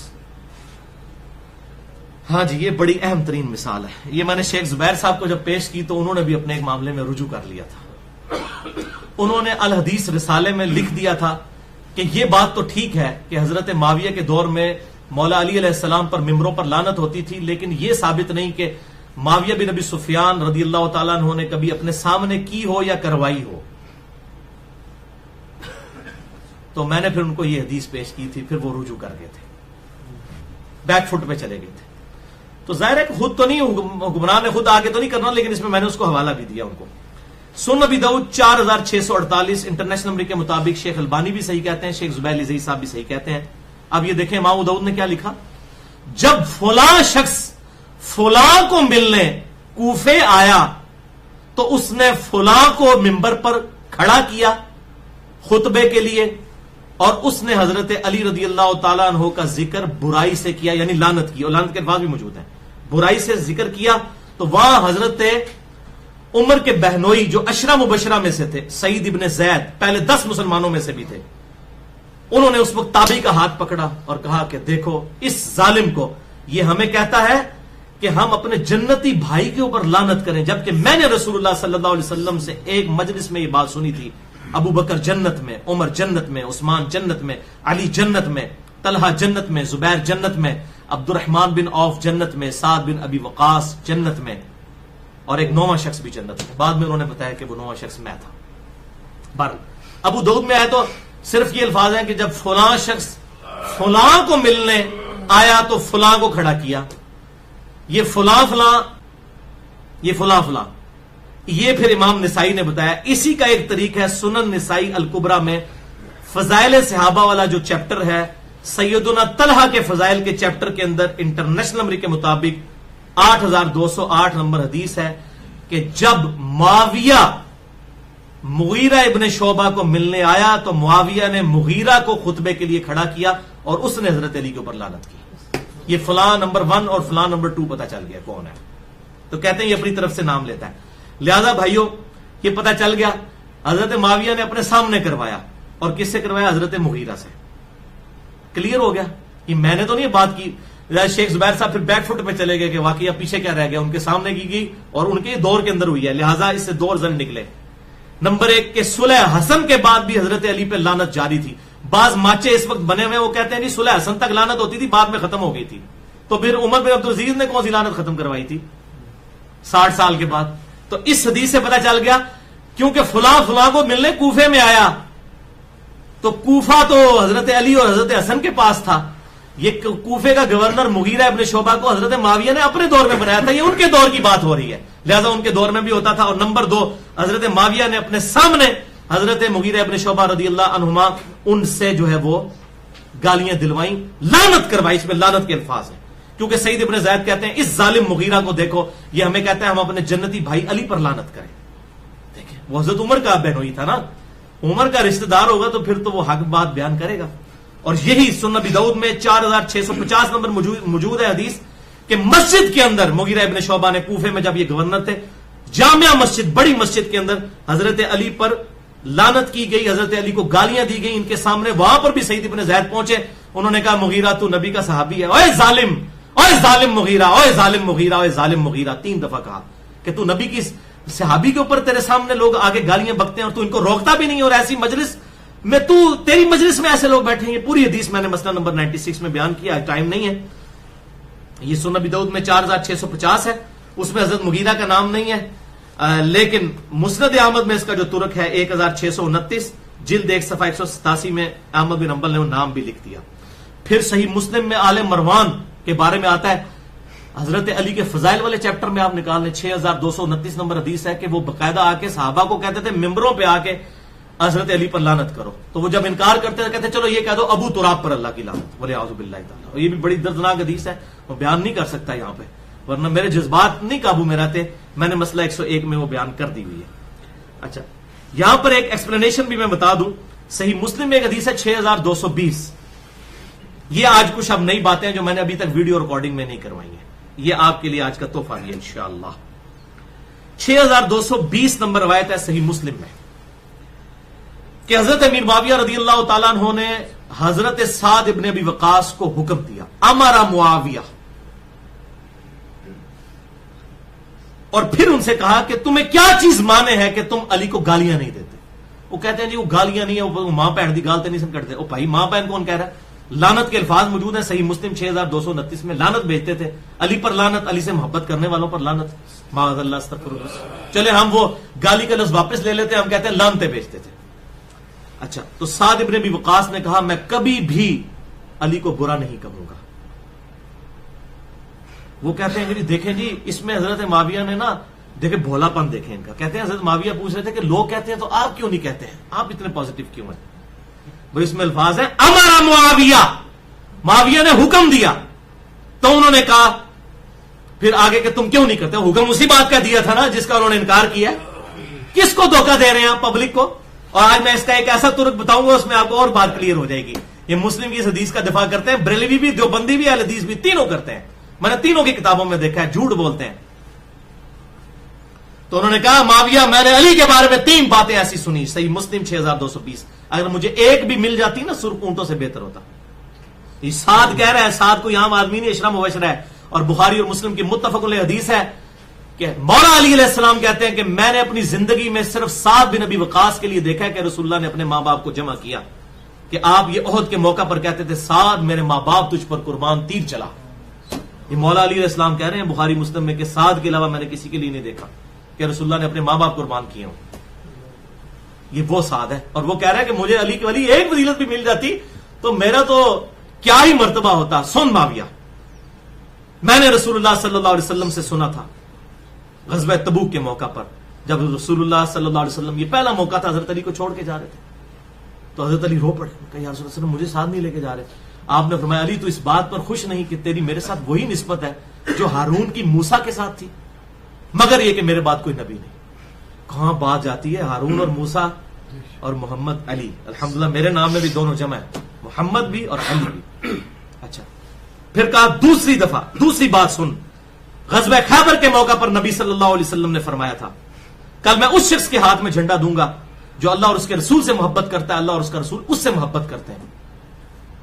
[SPEAKER 1] ہاں جی، یہ بڑی اہم ترین مثال ہے، یہ میں نے شیخ زبیر صاحب کو جب پیش کی تو انہوں نے بھی اپنے ایک معاملے میں رجوع کر لیا تھا۔ انہوں نے الحدیث رسالے میں لکھ دیا تھا کہ یہ بات تو ٹھیک ہے کہ حضرت معاویہ کے دور میں مولا علی علیہ السلام پر ممبروں پر لعنت ہوتی تھی، لیکن یہ ثابت نہیں کہ معاویہ بن ابی سفیان رضی اللہ تعالیٰ عنہ نے کبھی اپنے سامنے کی ہو یا کروائی ہو۔ تو میں نے پھر ان کو یہ حدیث پیش کی تھی، پھر وہ رجوع کر گئے تھے، بیک فٹ پہ چلے گئے تھے۔ تو ظاہر ہے کہ خود تو نہیں، حکمران نے خود آگے تو نہیں کرنا، لیکن اس میں میں نے اس کو حوالہ بھی دیا ان کو۔ سنن نبی داؤد 4648 انٹرنیشنل نمبر کے مطابق شیخ البانی بھی صحیح کہتے ہیں، شیخ زبیر علی صاحب بھی صحیح کہتے ہیں۔ اب یہ دیکھیں امام داؤد نے کیا لکھا، جب فلاں شخص فلاں کو ملنے کوفے آیا تو اس نے فلاں کو ممبر پر کھڑا کیا خطبے کے لیے، اور اس نے حضرت علی رضی اللہ تعالیٰ عنہ کا ذکر برائی سے کیا، یعنی لعنت کی، اور لعنت کے الفاظ بھی موجود ہیں، برائی سے ذکر کیا۔ تو وہاں حضرت عمر کے بہنوئی جو عشرہ مبشرہ میں سے تھے، سعید ابن زید، پہلے 10 مسلمانوں میں سے بھی تھے، انہوں نے اس وقت تابعی کا ہاتھ پکڑا اور کہا کہ دیکھو اس ظالم کو، یہ ہمیں کہتا ہے کہ ہم اپنے جنتی بھائی کے اوپر لعنت کریں، جبکہ میں نے رسول اللہ صلی اللہ علیہ وسلم سے ایک مجلس میں یہ بات سنی تھی، ابو بکر جنت میں، عمر جنت میں، عثمان جنت میں، علی جنت میں، طلحہ جنت میں، زبیر جنت میں، عبد الرحمن بن عوف جنت میں، سعد بن ابی وقاص جنت میں، اور ایک 9واں شخص بھی جنت میں۔ بعد میں انہوں نے بتایا کہ وہ 9واں شخص میں تھا۔ بہرحال ابو داؤد میں آیا تو صرف یہ الفاظ ہیں کہ جب فلاں شخص فلاں کو ملنے آیا تو فلاں کو کھڑا کیا، یہ فلاں فلاں، یہ فلاں فلاں، یہ پھر امام نسائی نے بتایا۔ اسی کا ایک طریق ہے سنن نسائی الکبریٰ میں فضائل صحابہ والا جو چیپٹر ہے، سیدنا طلحہ کے فضائل کے چیپٹر کے اندر انٹرنیشنل نمبر کے مطابق 8208 نمبر حدیث ہے کہ جب معاویہ مغیرہ ابن شعبہ کو ملنے آیا تو معاویہ نے مغیرہ کو خطبے کے لیے کھڑا کیا اور اس نے حضرت علی کے اوپر لعنت کی۔ یہ فلاں نمبر 1 اور فلاں نمبر 2 پتا چل گیا کون ہے، تو کہتے ہیں یہ اپنی طرف سے نام لیتا ہے۔ لہذا بھائیوں یہ پتا چل گیا حضرت معاویہ نے اپنے سامنے کروایا، اور کس سے کروایا؟ حضرت مغیرہ سے۔ کلیئر ہو گیا، یہ میں نے تو نہیں بات کی۔ شیخ زبیر صاحب پھر بیک فٹ پہ چلے گئے کہ واقعی اب پیچھے کیا رہ گیا، ان کے سامنے کی گئی اور ان کے دور کے اندر ہوئی ہے، لہٰذا اس سے 2 رزلٹ نکلے۔ نمبر 1 کہ صلح حسن کے بعد بھی حضرت علی پہ لعنت جاری تھی۔ بعض ماچے اس وقت بنے ہوئے وہ کہتے ہیں نہیں صلح حسن تک لعنت ہوتی تھی، بعد میں ختم ہو گئی تھی، تو پھر عمر بن عبدالعزیز نے کون سی لعنت ختم کروائی تھی 60 سال کے بعد؟ تو اس حدیث سے پتا چل گیا کیونکہ فلاں فلاں کو ملنے کوفے میں آیا، تو کوفہ تو حضرت علی اور حضرت حسن کے پاس تھا، یہ کوفے کا گورنر مغیرہ ابن شعبہ کو حضرت معاویہ نے اپنے دور میں بنایا تھا، یہ ان کے دور کی بات ہو رہی ہے، لہذا ان کے دور میں بھی ہوتا تھا۔ اور نمبر 2 حضرت معاویہ نے اپنے سامنے حضرت مغیرہ ابن شعبہ رضی اللہ عنہما ان سے جو ہے وہ گالیاں دلوائیں، لعنت کروائی، اس میں لعنت کے الفاظ ہیں، کیونکہ سعید ابن زید کہتے ہیں اس ظالم مغیرہ کو دیکھو، یہ ہمیں کہتا ہے ہم اپنے جنتی بھائی علی پر لعنت کریں۔ دیکھیں وہ حضرت عمر کا بہنوئی تھا نا، عمر کا رشتہ دار ہوگا تو پھر تو وہ حق بات بیان کرے گا۔ اور یہی سنن نبی داؤد میں 4650 نمبر موجود ہے حدیث کہ مسجد کے اندر مغیرہ ابن شعبہ نے، کوفے میں جب یہ گورنر تھے، جامع مسجد، بڑی مسجد کے اندر حضرت علی پر لعنت کی گئی, حضرت علی کو گالیاں دی گئی ان کے سامنے. وہاں پر بھی سعید ابن زید پہنچے, انہوں نے کہا مغیرہ تو نبی کا صحابی ہے, اوے ظالم, اوے ظالم مغیرہ, اوے ظالم مغیرہ, اوے ظالم مغیرہ, 3 دفعہ کہا کہ تو نبی کی صحابی کے اوپر تیرے سامنے لوگ آگے گالیاں بکتے ہیں اور تو ان کو روکتا بھی نہیں, اور ایسی مجلس میں تیری مجلس میں ایسے لوگ بیٹھے ہیں. پوری حدیث میں نے مسئلہ نمبر 96 میں بیان کیا, ٹائم نہیں ہے. یہ سنن ابی داؤد میں 4650 ہے, اس میں حضرت مغیرہ کا نام نہیں ہے, لیکن مسند احمد میں اس کا جو ترک ہے 1629 جلد 1 صفحہ 187 میں احمد بن حنبل نے وہ نام بھی لکھ دیا. پھر صحیح مسلم میں آل مروان کے بارے میں آتا ہے, حضرت علی کے فضائل والے چیپٹر میں آپ نکال لیں 6229 نمبر حدیث ہے کہ وہ باقاعدہ آ کے صحابہ کو کہتے تھے ممبروں پہ آ کے حضرت علی پر لعنت کرو, تو وہ جب انکار کرتے تھے کہتے چلو یہ کہہ دو ابو تراب پر اللہ کی لعنت, بولے اعوذ باللہ تعالی. اور یہ بھی بڑی دردناک حدیث ہے, وہ بیان نہیں کر سکتا یہاں پہ, ورنہ میرے جذبات نہیں قابو میں رہتے, میں نے مسئلہ 101 میں وہ بیان کر دی ہوئی ہے. اچھا, یہاں پر ایک ایکسپلینیشن بھی میں بتا دوں, صحیح مسلم میں ایک حدیث ہے 6220. یہ آج کچھ اب نئی باتیں جو میں نے ابھی تک ویڈیو ریکارڈنگ میں نہیں کروائی ہیں, یہ آپ کے لیے آج کا تحفہ بھی ہے انشاءاللہ. 6220 نمبر روایت ہے صحیح مسلم میں کہ حضرت امیر معاویہ رضی اللہ تعالیٰ عنہ نے حضرت سعد ابن ابی وقاص کو حکم دیا, امر معاویہ, اور پھر ان سے کہا کہ تمہیں کیا چیز مانے ہے کہ تم علی کو گالیاں نہیں دیتے. وہ کہتے ہیں جی وہ گالیاں نہیں ہے, وہ ماں بہن دی گالتے نہیں سن کرتے. او بھائی ماں بہن کون کہہ رہا ہے؟ لعنت کے الفاظ موجود ہیں صحیح مسلم 6229 میں, لعنت بھیجتے تھے, علی پر لعنت, علی سے محبت کرنے والوں پر لعنت, معاذ اللہ استغفر اللہ. چلے ہم وہ گالی کا لفظ واپس لے لیتے ہیں, ہم کہتے ہیں لعنتیں بھیجتے تھے. اچھا, تو سعد ابن ابی وقاص نے کہا میں کبھی بھی علی کو برا نہیں کہوں گا. وہ کہتے ہیں کہ دیکھیں جی اس میں حضرت معاویہ نے نا دیکھیں بھولا پن دیکھیں ان کا. کہتے ہیں حضرت معاویہ پوچھ رہے تھے کہ لوگ کہتے ہیں تو آپ کیوں نہیں کہتے ہیں, آپ اتنے پازیٹو کیوں ہیں؟ بھائی اس میں الفاظ ہیں امر معاویہ, معاویہ نے حکم دیا. تو انہوں نے کہا پھر آگے کہ تم کیوں نہیں کرتے, حکم اسی بات کا دیا تھا نا جس کا انہوں نے انکار کیا. کس کو دھوکہ دے رہے ہیں آپ, پبلک کو. اور آج میں اس کا ایک ایسا ترک بتاؤں گا اس میں آپ کو اور بات کلیئر ہو جائے گی. یہ مسلم کی اس حدیث کا دفاع کرتے ہیں, بریلوی بھی, دیوبندی بھی, اہل حدیث بھی, تینوں کرتے ہیں. میں نے تینوں کی کتابوں میں دیکھا ہے, جھوٹ بولتے ہیں. تو انہوں نے کہا معاویہ میں نے علی کے بارے میں 3 باتیں ایسی سنی, صحیح مسلم 6220, اگر مجھے ایک بھی مل جاتی نا سرخ اونٹوں سے بہتر ہوتا. یہ سعد کہہ رہا ہے, سعد کوئی عام آدمی نہیں, اشرا مبشرہ ہے, اور بخاری اور مسلم کی متفق علیہ حدیث ہے کہ مولا علی علیہ السلام کہتے ہیں کہ میں نے اپنی زندگی میں صرف سعد بن ابی وقاص کے لیے دیکھا ہے کہ رسول اللہ نے اپنے ماں باپ کو جمع کیا, کہ آپ یہ احد کے موقع پر کہتے تھے سعد میرے ماں باپ تجھ پر قربان تیر چلا. یہ مولا علی علیہ السلام کہہ رہے ہیں بخاری مسلم میں کہ سعد کے علاوہ میں نے کسی کے لیے نہیں دیکھا کہ رسول اللہ نے اپنے ماں باپ قربان کیے ہوں. یہ وہ سعد ہے, اور وہ کہہ رہا ہے کہ مجھے علی کی ولی ایک فضیلت بھی مل جاتی تو میرا تو کیا ہی مرتبہ ہوتا. سن معاویہ, میں نے رسول اللہ صلی اللہ علیہ وسلم سے سنا تھا غزوہ تبوک کے موقع پر, جب رسول اللہ صلی اللہ علیہ وسلم, یہ پہلا موقع تھا حضرت علی کو چھوڑ کے جا رہے تھے, تو حضرت علی رو پڑے, کہ یا رسول اللہ صلی اللہ علیہ وسلم مجھے ساتھ نہیں لے کے جا رہے. آپ نے فرمایا علی تو اس بات پر خوش نہیں کہ تیری میرے ساتھ وہی نسبت ہے جو ہارون کی موسیٰ کے ساتھ تھی, مگر یہ کہ میرے بعد کوئی نبی نہیں. کہاں بات جاتی ہے ہارون اور موسیٰ اور محمد علی, الحمدللہ میرے نام میں بھی دونوں جمع ہے, محمد بھی اور علی بھی. اچھا, پھر کہا دوسری دفعہ, دوسری بات سن, غزوہ خیبر کے موقع پر نبی صلی اللہ علیہ وسلم نے فرمایا تھا کل میں اس شخص کے ہاتھ میں جھنڈا دوں گا جو اللہ اور اس کے رسول سے محبت کرتا ہے, اللہ اور اس کا رسول اس سے محبت کرتے ہیں.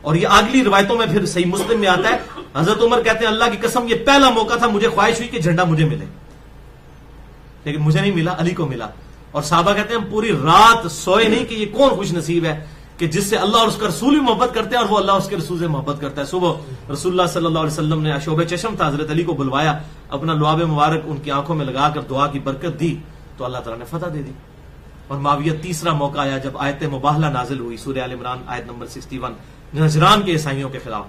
[SPEAKER 1] اور یہ اگلی روایتوں میں پھر صحیح مسلم میں آتا ہے, حضرت عمر کہتے ہیں اللہ کی قسم یہ پہلا موقع تھا مجھے خواہش ہوئی کہ جھنڈا مجھے ملے, لیکن مجھے نہیں ملا, علی کو ملا. اور صحابہ کہتے ہیں ہم پوری رات سوئے نہیں کہ یہ کون خوش نصیب ہے کہ جس سے اللہ اور اس کا رسول بھی محبت کرتے ہیں اور وہ اللہ اور اس کے رسول سے محبت کرتا ہے. صبح رسول اللہ صلی اللہ علیہ وسلم نے شعبہ چشم تھا, حضرت علی کو بلوایا, اپنا لعاب مبارک ان کی آنکھوں میں لگا کر دعا کی برکت دی تو اللہ تعالیٰ نے فتح دے دی. اور معاویہ تیسرا موقع آیا جب آیت مباہلہ نازل ہوئی, سورہ آل عمران آیت نمبر 61, نجران کے عیسائیوں کے خلاف.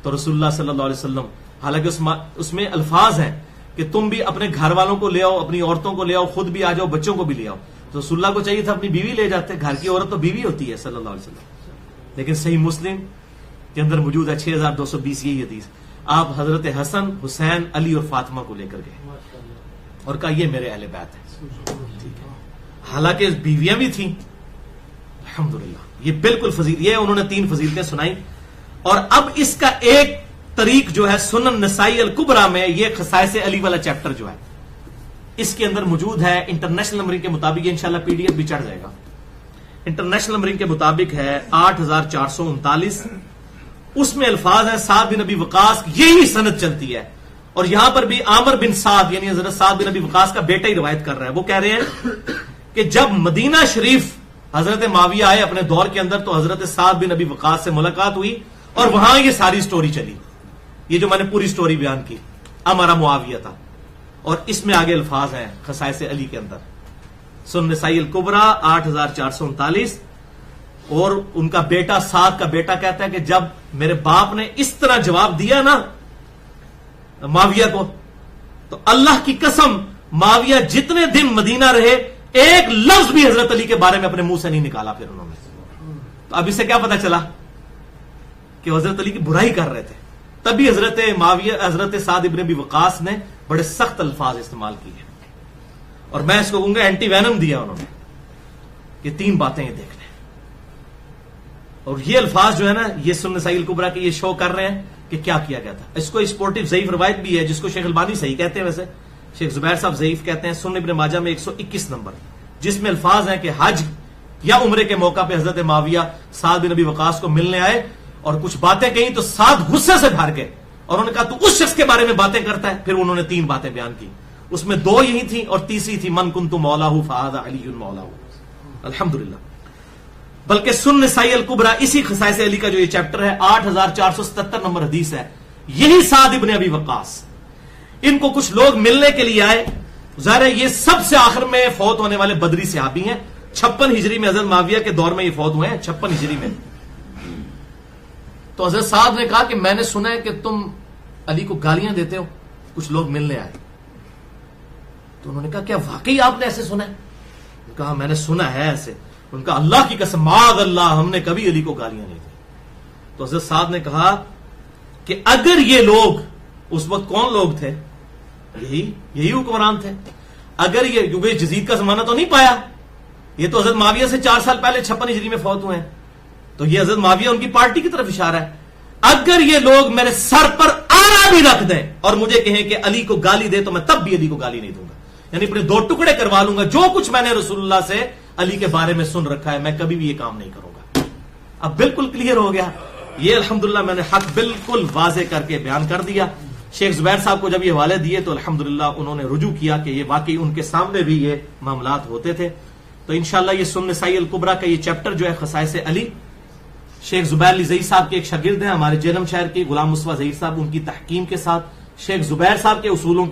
[SPEAKER 1] تو رسول اللہ صلی اللہ علیہ وسلم, حالانکہ اس میں الفاظ ہیں کہ تم بھی اپنے گھر والوں کو لے آؤ, اپنی عورتوں کو لے آؤ, خود بھی آ جاؤ, بچوں کو بھی لے آؤ. تو رسول اللہ کو چاہیے تھا اپنی بیوی لے جاتے, گھر کی عورت تو بیوی ہوتی ہے صلی اللہ علیہ وسلم. لیکن صحیح مسلم کے اندر موجود ہے 6220 یہی حدیث, آپ حضرت حسن, حسین, علی اور فاطمہ کو لے کر گئے اور کہا یہ میرے اہل بیت ہے. حالانکہ بیویاں بھی تھیں, الحمدللہ یہ بالکل فضیلت, یہ انہوں نے 3 فضیلتیں سنائی. اور اب اس کا ایک طریق جو ہے سنن نسائی الکبریٰ میں, یہ خصائص علی والا چیپٹر جو ہے اس کے اندر موجود ہے, انٹرنیشنل نمبرنگ کے مطابق انشاءاللہ PDF بھی چڑھ جائے گا. انٹرنیشنل نمبرنگ کے مطابق ہے 8439. اس میں الفاظ ہیں سعد بن ابی وقاص، یہی سند چلتی ہے. اور یہاں پر بھی عامر بن سعد یعنی حضرت سعد بن ابی وقاص کا بیٹا ہی روایت کر رہا ہے. وہ کہہ رہے ہیں کہ جب مدینہ شریف حضرت معاویہ آئے اپنے دور کے اندر تو حضرت سعد بن ابی وقاص سے ملاقات ہوئی اور وہاں یہ ساری سٹوری چلی. یہ جو میں نے پوری سٹوری بیان کی امر معاویہ تھا. اور اس میں آگے الفاظ ہیں خصائص علی کے اندر. سنن نسائی الکبریٰ 8439. اور ان کا بیٹا سعد کا بیٹا کہتا ہے کہ جب میرے باپ نے اس طرح جواب دیا نا معاویہ کو تو اللہ کی قسم معاویہ جتنے دن مدینہ رہے ایک لفظ بھی حضرت علی کے بارے میں اپنے منہ سے نہیں نکالا. پھر انہوں نے تو اب اس سے کیا پتا چلا کہ حضرت علی کی برائی کر رہے تھے. تبھی حضرت معاویہ حضرت سعد ابن ابی وقاص نے بڑے سخت الفاظ استعمال کیے. اور میں اس کو کہوں گا اینٹی وینم دیا انہوں نے کہ 3 باتیں یہ دیکھ لیں. اور یہ الفاظ جو ہے نا یہ سنن نسائی الکبریٰ کے یہ شو کر رہے ہیں کہ کیا کیا گیا تھا. اس کو سپورٹیو ضعیف روایت بھی ہے جس کو شیخ البانی صحیح کہتے ہیں. ویسے شیخ زبیر صاحب ضعیف کہتے ہیں. سنن ابن ماجہ میں 121 نمبر جس میں الفاظ ہیں کہ حج یا عمرے کے موقع پہ حضرت معاویہ سعد بن ابی وقاص کو ملنے آئے اور کچھ باتیں کہیں تو سعد غصے سے بھر گئے اور انہوں نے کہا تو اس شخص کے بارے میں باتیں کرتا ہے. پھر انہوں نے 3 باتیں بیان کی. اس میں 2 یہی تھیں اور تیسری تھی من کنت مولاہ فہذا علی مولاہ. الحمدللہ. بلکہ سنن نسائی الکبریٰ اسی خصائص علی کا جو یہ چیپٹر ہے 8477 نمبر حدیث ہے. یہی سعد ابن ابی وقاص ان کو کچھ لوگ ملنے کے لیے آئے. ظاہر ہے یہ سب سے آخر میں فوت ہونے والے بدری صحابی ہیں. 56 ہجری میں حضرت معاویہ کے دور میں یہ فوت ہوئے ہیں. 56 ہجری میں. تو حضرت سعد نے کہا کہ میں نے سنا ہے کہ تم علی کو گالیاں دیتے ہو. کچھ لوگ ملنے آئے تو انہوں نے کہا کیا واقعی آپ نے ایسے سنا ہے؟ کہا میں نے سنا ہے ایسے. ان کا اللہ کی قسم معاذ اللہ ہم نے کبھی علی کو گالیاں نہیں دی. تو حضرت سعد نے کہا کہ اگر یہ لوگ اس وقت کون لوگ تھے یہی حکمران تھے. اگر یہ کیونکہ جزید کا زمانہ تو نہیں پایا, یہ تو حضرت معاویہ سے 4 سال پہلے 56 ہجری میں فوت ہوئے ہیں, تو یہ حضرت معاویہ ان کی پارٹی کی طرف اشارہ ہے. اگر یہ لوگ میرے سر پر آرا بھی رکھ دیں اور مجھے کہیں کہ علی کو گالی دے تو میں تب بھی علی کو گالی نہیں دوں گا, یعنی اپنے 2 ٹکڑے کروا لوں گا. جو کچھ میں نے رسول اللہ سے علی کے بارے میں سن رکھا ہے میں کبھی بھی یہ کام نہیں کروں گا. اب بالکل کلیئر ہو گیا یہ, الحمدللہ میں نے حق بالکل واضح کر کے بیان کر دیا. شیخ زبیر صاحب کو جب یہ حوالے دیے تو الحمدللہ انہوں نے رجوع کیا کہ یہ واقعی ان کے سامنے بھی یہ معاملات ہوتے تھے. تو انشاءاللہ یہ سنن نسائی الکبریٰ کا یہ چیپٹر جو ہے خصائص علی, شیخ زبیر علی ظہیر صاحب کے ایک شاگرد ہیں ہمارے جہلم شہر کے غلام مصطفیٰ ظہیر صاحب, ان کی تحکیم کے ساتھ شیخ زبیر صاحب کے اصولوں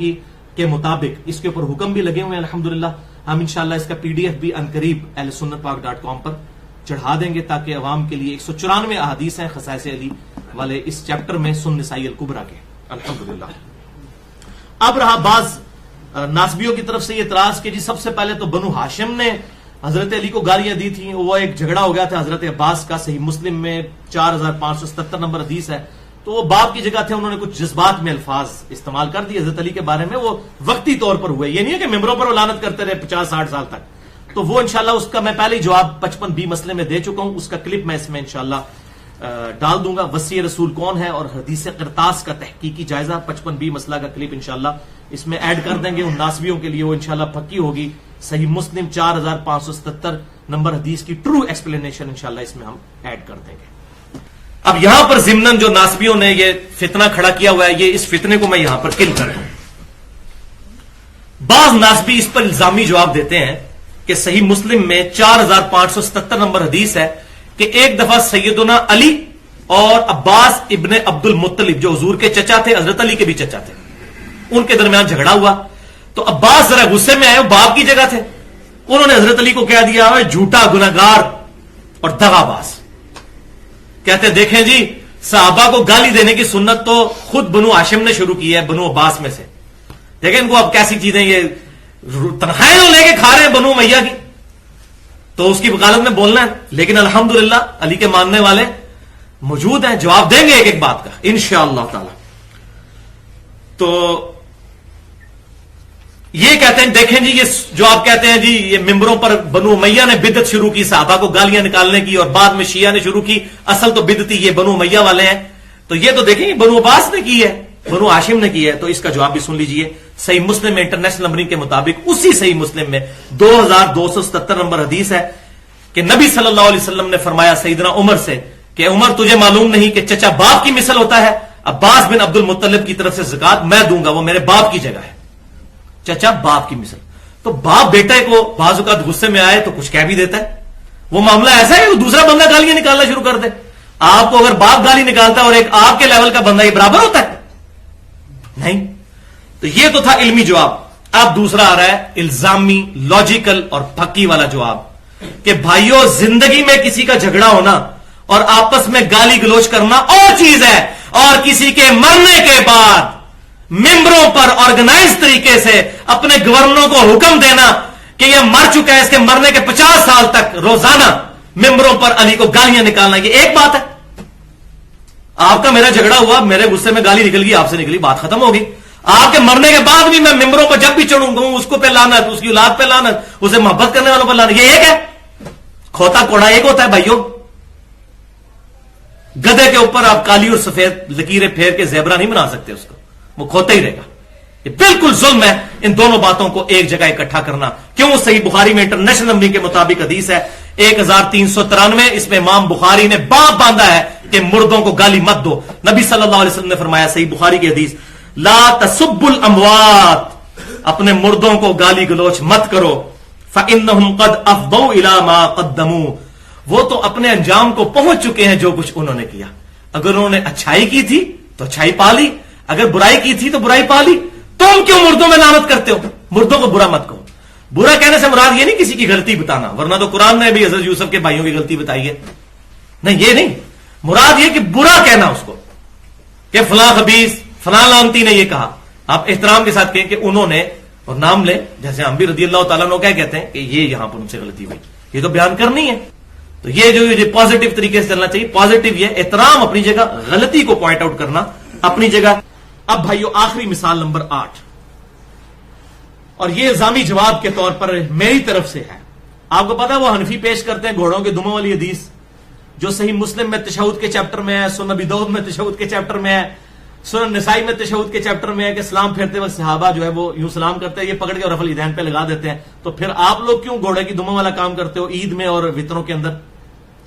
[SPEAKER 1] کے مطابق اس کے اوپر حکم بھی لگے ہوئے ہیں الحمدللہ. ہم انشاءاللہ اس کا PDF بھی عنقریب ahlsunnatpak.com پر چڑھا دیں گے تاکہ عوام کے لیے 194 احادیث ہیں خصائص علی والے اس چیپٹر میں سنن نسائی الکبریٰ کے الحمدللہ. اب رہا بعض ناسبیوں کی طرف سے یہ اعتراض کہ جی سب سے پہلے تو بنو ہاشم نے حضرت علی کو گالیاں دی تھیں, وہ ایک جھگڑا ہو گیا تھا حضرت عباس کا. صحیح مسلم میں 4577 نمبر حدیث ہے. تو وہ باپ کی جگہ تھے, انہوں نے کچھ جذبات میں الفاظ استعمال کر دی حضرت علی کے بارے میں, وہ وقتی طور پر ہوئے, یہ نہیں ہے کہ ممبروں پر وہ لعنت کرتے رہے 50-60 سال تک. تو وہ انشاءاللہ اس کا میں پہلے ہی جواب 55B مسئلے میں دے چکا ہوں, اس کا کلپ میں اس میں انشاءاللہ ڈال دوں گا. وسیع رسول کون ہے اور حدیث قرطاس کا تحقیقی جائزہ 55B مسئلہ کا کلپ انشاءاللہ اس میں ایڈ کر دیں گے ان ناسبیوں کے لیے, وہ انشاءاللہ پکی ہوگی. صحیح مسلم 4577 نمبر حدیث کی ٹرو ایکسپلینیشن انشاءاللہ اس میں ہم ایڈ کر دیں گے. اب یہاں پر ضمناً جو ناسبیوں نے یہ فتنہ کھڑا کیا ہوا ہے, یہ اس فتنے کو میں یہاں پر کل کر رہا ہوں. بعض ناسبی اس پر الزامی جواب دیتے ہیں کہ صحیح مسلم میں 4577 نمبر حدیث ہے کہ ایک دفعہ سیدنا علی اور عباس ابن عبد المطلب جو حضور کے چچا تھے, حضرت علی کے بھی چچا تھے, ان کے درمیان جھگڑا ہوا. تو عباس ذرا غصے میں آئے, باپ کی جگہ تھے, انہوں نے حضرت علی کو کہہ دیا جھوٹا گناہگار اور دغاباز. کہتے دیکھیں جی صحابہ کو گالی دینے کی سنت تو خود بنو ہاشم نے شروع کی ہے, بنو عباس میں سے. دیکھیں ان کو اب کیسی چیزیں یہ تنخواہیں لے کے کھا رہے ہیں بنو امیہ کی, تو اس کی وکالت میں بولنا ہے. لیکن الحمدللہ علی کے ماننے والے موجود ہیں, جواب دیں گے ایک ایک بات کا انشاءاللہ تعالی. تو یہ کہتے ہیں دیکھیں جی یہ جو آپ کہتے ہیں جی یہ ممبروں پر بنو امیہ نے بدعت شروع کی, صحابہ کو گالیاں نکالنے کی, اور بعد میں شیعہ نے شروع کی, اصل تو بدعتی یہ بنو امیہ والے ہیں. تو یہ تو دیکھیں بنو عباس نے کی ہے, بنو ہاشم نے کی ہے. تو اس کا جواب بھی سن لیجئے. صحیح مسلم میں انٹرنیشنل نمبرنگ کے مطابق اسی صحیح مسلم میں 2277 نمبر حدیث ہے کہ نبی صلی اللہ علیہ وسلم نے فرمایا سیدنا عمر سے کہ عمر تجھے معلوم نہیں کہ چچا باپ کی مثل ہوتا ہے؟ عباس بن عبد المطلب کی طرف سے زکات میں دوں گا، وہ میرے باپ کی جگہ ہے، چچا باپ کی مثل۔ تو باپ بیٹے کو بعض اوقات غصے میں آئے تو کچھ کہہ بھی دیتا ہے، وہ معاملہ ایسا ہے کہ دوسرا بندہ گالیاں نکالنا شروع کر دے۔ آپ کو اگر باپ گالی نکالتا ہے اور ایک آپ کے لیول کا بندہ، یہ برابر ہوتا ہے؟ نہیں۔ تو یہ تو تھا علمی جواب۔ اب دوسرا آ رہا ہے الزامی، لاجیکل اور پکی والا جواب کہ بھائیوں زندگی میں کسی کا جھگڑا ہونا اور آپس میں گالی گلوچ کرنا اور چیز ہے، اور کسی کے مرنے کے بعد ممبروں پر آرگنائز طریقے سے اپنے گورنروں کو حکم دینا کہ یہ مر چکا ہے، اس کے مرنے کے 50 سال تک روزانہ ممبروں پر علی کو گالیاں نکالنا، یہ ایک بات ہے۔ آپ کا میرا جھگڑا ہوا، میرے غصے میں گالی نکل گئی، آپ سے نکلی، بات ختم ہوگی۔ آپ کے مرنے کے بعد بھی میں ممبروں پر جب بھی چڑھوں گا اس کو پہ لعنت، اس کی اولاد پہ لعنت، اسے محبت کرنے والوں پر لعنت، یہ ایک ہے؟ کھوتا کوڑا ایک ہوتا ہے بھائیوں؟ گدھے کے اوپر آپ کالی اور سفید لکیریں پھیر کے زیبرا نہیں بنا سکتے اس کو، وہ کھوتا ہی رہے گا۔ یہ بالکل ظلم ہے ان دونوں باتوں کو ایک جگہ اکٹھا کرنا۔ کیوں؟ صحیح بخاری میں انٹرنیشنل نمبر کے مطابق حدیث ہے 1393، اس میں امام بخاری نے باب باندھا ہے کہ مردوں کو گالی مت دو۔ نبی صلی اللہ علیہ وسلم نے فرمایا، صحیح بخاری کی حدیث، لا تسبوا الاموات، اپنے مردوں کو گالی گلوچ مت کرو، فانہم قد افضوا الی ما قدموا، وہ تو اپنے انجام کو پہنچ چکے ہیں جو کچھ انہوں نے کیا۔ اگر انہوں نے اچھائی کی تھی تو اچھائی پا لی، اگر برائی کی تھی تو برائی پا لی۔ تم کیوں مردوں میں لعنت کرتے ہو؟ مردوں کو برا مت کہو۔ برا کہنے سے مراد یہ نہیں کسی کی غلطی بتانا، ورنہ تو قرآن نے بھی حضرت یوسف کے بھائیوں کی غلطی بتائی ہے، نہیں یہ نہیں، مراد یہ کہ برا کہنا اس کو کہ فلاں خبیث فلاں لعنتی نے یہ کہا۔ آپ احترام کے ساتھ کہیں کہ انہوں نے، اور نام لیں، جیسے ہم بھی رضی اللہ تعالیٰ عنہ کیا کہتے ہیں کہ یہ یہاں پر ان سے غلطی ہوئی، یہ تو بیان کرنی ہے۔ تو یہ جو پازیٹو طریقے سے چلنا چاہیے، پازیٹو یہ احترام اپنی جگہ، غلطی کو پوائنٹ آؤٹ کرنا اپنی جگہ۔ اب بھائیو آخری مثال نمبر 8، اور یہ الزامی جواب کے طور پر میری طرف سے ہے۔ آپ کو پتا وہ حنفی پیش کرتے ہیں گھوڑوں کے دموں والی حدیث جو صحیح مسلم میں تشہد کے چیپٹر میں ہے، سنن ابی داؤد میں تشہد کے چیپٹر میں ہے، سنن نسائی میں تشہد کے چیپٹر میں ہے کہ سلام پھیرتے وقت صحابہ جو ہے وہ یوں سلام کرتے ہیں، یہ پکڑ کے رفع الیدین پہ لگا دیتے ہیں۔ تو پھر آپ لوگ کیوں گھوڑے کی دموں والا کام کرتے ہو عید میں اور وطروں کے اندر؟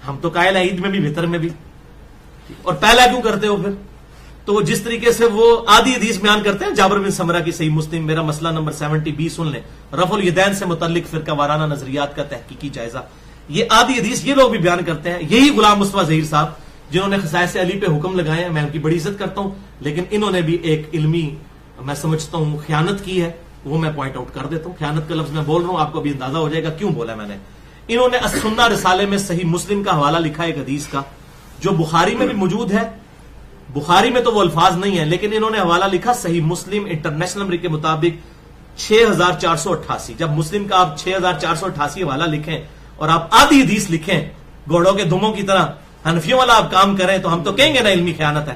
[SPEAKER 1] ہم تو قائل ہیں عید میں بھی وطر میں بھی، اور پہلا کیوں کرتے ہو پھر؟ تو وہ جس طریقے سے وہ آدھی حدیث بیان کرتے ہیں جابر بن سمرہ کی صحیح مسلم، میرا مسئلہ نمبر 70B سن لیں، رفع الیدین سے متعلق فرقہ وارانہ نظریات کا تحقیقی جائزہ، یہ آدھی حدیث یہ لوگ بھی بیان کرتے ہیں۔ یہی غلام مصطفیٰ ظہیر صاحب جنہوں نے خصائص علی پہ حکم لگائے ہیں، میں ان کی بڑی عزت کرتا ہوں، لیکن انہوں نے بھی ایک علمی میں سمجھتا ہوں خیانت کی ہے، وہ میں پوائنٹ آؤٹ کر دیتا ہوں۔ خیانت کا لفظ میں بول رہا ہوں، آپ کو بھی اندازہ ہو جائے گا کیوں بولا میں نے۔ انہوں نے السنہ رسالے میں صحیح مسلم کا حوالہ لکھا ایک حدیث کا جو بخاری میں بھی موجود ہے، بخاری میں تو وہ الفاظ نہیں ہیں لیکن انہوں نے حوالہ لکھا صحیح مسلم انٹرنیشنل نمبر کے مطابق 6488۔ جب مسلم کا آپ 6488 حوالہ لکھیں اور آپ آدھی حدیث لکھیں گھوڑوں کے دموں کی طرح حنفیوں والا آپ کام کریں تو ہم تو کہیں گے نا علمی خیانت ہے۔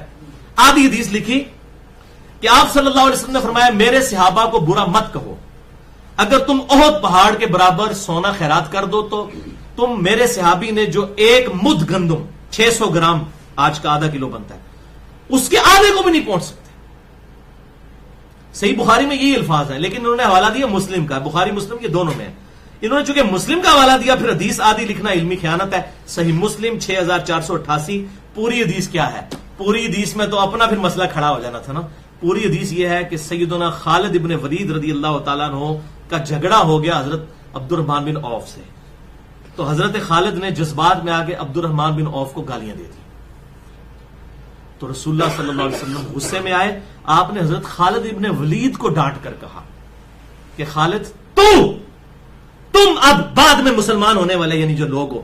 [SPEAKER 1] آدھی حدیث لکھی کہ آپ صلی اللہ علیہ وسلم نے فرمایا میرے صحابہ کو برا مت کہو، اگر تم احد پہاڑ کے برابر سونا خیرات کر دو تو تم میرے صحابی نے جو ایک مد گندم 600 گرام آج کا آدھا کلو بنتا ہے اس کے آدھے کو بھی نہیں پہنچ سکتے۔ صحیح بخاری میں یہی الفاظ ہے لیکن انہوں نے حوالہ دیا مسلم کا، بخاری مسلم کے دونوں میں ہے۔ انہوں نے چونکہ مسلم کا حوالہ دیا پھر حدیث آدھی لکھنا علمی خیانت ہے۔ صحیح مسلم 6488 پوری حدیث کیا ہے؟ پوری حدیث میں تو اپنا پھر مسئلہ کھڑا ہو جانا تھا نا۔ پوری حدیث یہ ہے کہ سیدنا خالد ابن ولید رضی اللہ تعالیٰ عنہ کا جھگڑا ہو گیا حضرت عبد الرحمن بن عوف سے، تو حضرت خالد نے جذبات میں آگے عبد الرحمن بن عوف کو گالیاں دے دی، تو رسول اللہ صلی اللہ علیہ وسلم غصے میں آئے، آپ نے حضرت خالد ابن ولید کو ڈانٹ کر کہا کہ خالد تم اب بعد میں مسلمان ہونے والے یعنی جو لوگ ہو،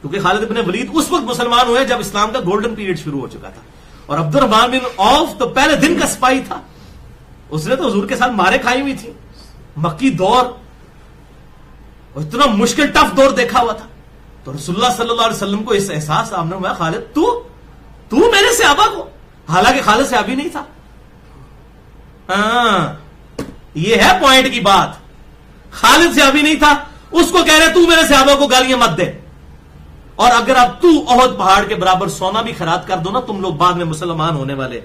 [SPEAKER 1] کیونکہ خالد ابن ولید اس وقت مسلمان ہوئے جب اسلام کا گولڈن پیریڈ شروع ہو چکا تھا، اور عبد الرحمن بن عوف تو پہلے دن کا سپاہی تھا، اس نے تو حضور کے ساتھ مارے کھائی ہوئی تھی، مکی دور اور اتنا مشکل ٹف دور دیکھا ہوا تھا۔ تو رسول اللہ صلی اللہ علیہ وسلم کو اس احساس آمنے میں، خالد تو میرے صحابہ کو، حالانکہ خالد صحابی نہیں تھا۔ یہ ہے پوائنٹ کی بات، خالد صحابی نہیں تھا، اس کو کہہ رہے تو میرے صحابہ کو گالیاں مت دے، اور اگر اب تو احد پہاڑ کے برابر سونا بھی خیرات کر دو نا تم لوگ بعد میں مسلمان ہونے والے،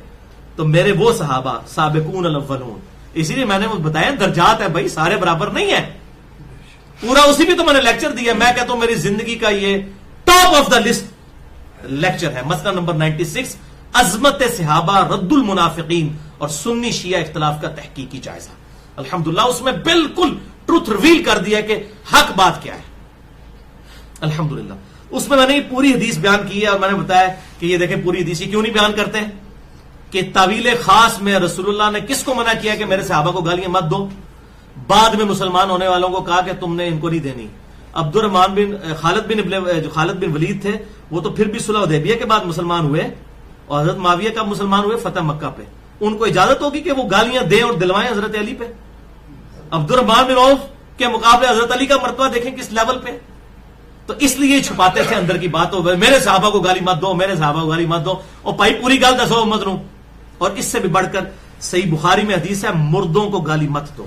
[SPEAKER 1] تو میرے وہ صحابہ سابقون الاولون، اسی لیے میں نے وہ بتایا درجات ہے بھائی، سارے برابر نہیں ہیں۔ پورا اسی بھی تو میں نے لیکچر دیا. میں کہتا ہوں میری زندگی کا یہ top of the list lecture ہے. مسئلہ نمبر 96 عظمت صحابہ رد المنافقین اور سنی شیعہ اختلاف کا تحقیقی جائزہ. الحمدللہ اس میں بالکل ٹروتھ ریویل کر دیا کہ حق بات کیا ہے. الحمدللہ اس میں نے یہ پوری حدیث بیان کی ہے اور میں نے بتایا کہ یہ دیکھیں پوری حدیث کیوں نہیں بیان کرتے ہیں کہ تعویل خاص میں رسول اللہ نے کس کو منع کیا کہ میرے صحابہ کو گالیاں مت دو. بعد میں مسلمان ہونے والوں کو کہا کہ تم نے ان کو نہیں دینی. عبد الرحمان بن خالد بن ولید تھے وہ تو پھر بھی صلح حدیبیہ کے بعد مسلمان ہوئے اور حضرت معاویہ کب مسلمان ہوئے؟ فتح مکہ پہ. ان کو اجازت ہوگی کہ وہ گالیاں دیں اور دلوائیں حضرت علی پہ. عبد الرحمان بن عوف کے مقابلے حضرت علی کا مرتبہ دیکھیں کس لیول پہ. تو اس لیے چھپاتے تھے اندر کی بات ہو میرے صحابہ کو گالی مت دو, میرے صحابہ کو گالی مت دو. اور بھائی پوری گال دسو مت روں. اور اس سے بھی بڑھ کر صحیح بخاری میں حدیث ہے مردوں کو گالی مت دو,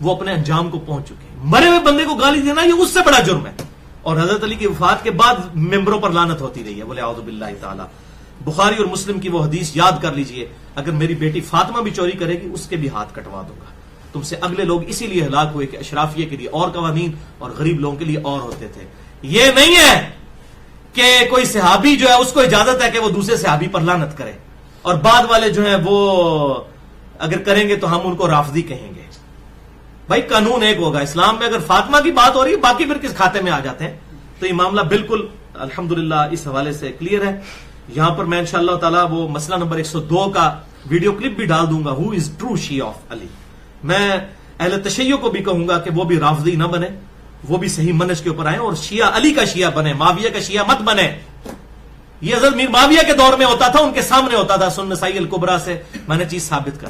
[SPEAKER 1] وہ اپنے انجام کو پہنچ چکے ہیں. مرے ہوئے بندے کو گالی دینا یہ اس سے بڑا جرم ہے. اور حضرت علی کی وفات کے بعد ممبروں پر لعنت ہوتی رہی ہے. بولے اعوذ باللہ تعالی. بخاری اور مسلم کی وہ حدیث یاد کر لیجئے, اگر میری بیٹی فاطمہ بھی چوری کرے گی اس کے بھی ہاتھ کٹوا دوں گا. تم سے اگلے لوگ اسی لیے ہلاک ہوئے کہ اشرافیہ کے لیے اور قوانین اور غریب لوگوں کے لیے اور ہوتے تھے. یہ نہیں ہے کہ کوئی صحابی جو ہے اس کو اجازت ہے کہ وہ دوسرے صحابی پر لعنت کرے اور بعد والے جو ہیں وہ اگر کریں گے تو ہم ان کو رافضی کہیں گے. بھائی قانون ایک ہوگا اسلام میں. اگر فاطمہ کی بات ہو رہی ہے باقی پھر کس کھاتے میں آ جاتے ہیں. تو یہ معاملہ بالکل الحمدللہ اس حوالے سے کلیئر ہے. یہاں پر میں انشاءاللہ تعالی وہ مسئلہ نمبر 102 کا ویڈیو کلپ بھی ڈال دوں گا. ہو از ٹرو شیعہ آف علی. میں اہل تشیع کو بھی کہوں گا کہ وہ بھی رافضی نہ بنے, وہ بھی صحیح منہج کے اوپر آئیں اور شیعہ علی کا شیعہ بنے, معاویہ کا شیعہ مت بنے. یہ حضرت میر معاویہ کے دور میں ہوتا تھا, ان کے سامنے ہوتا تھا. سنن نسائی الکبریٰ سے میں نے چیز ثابت کر.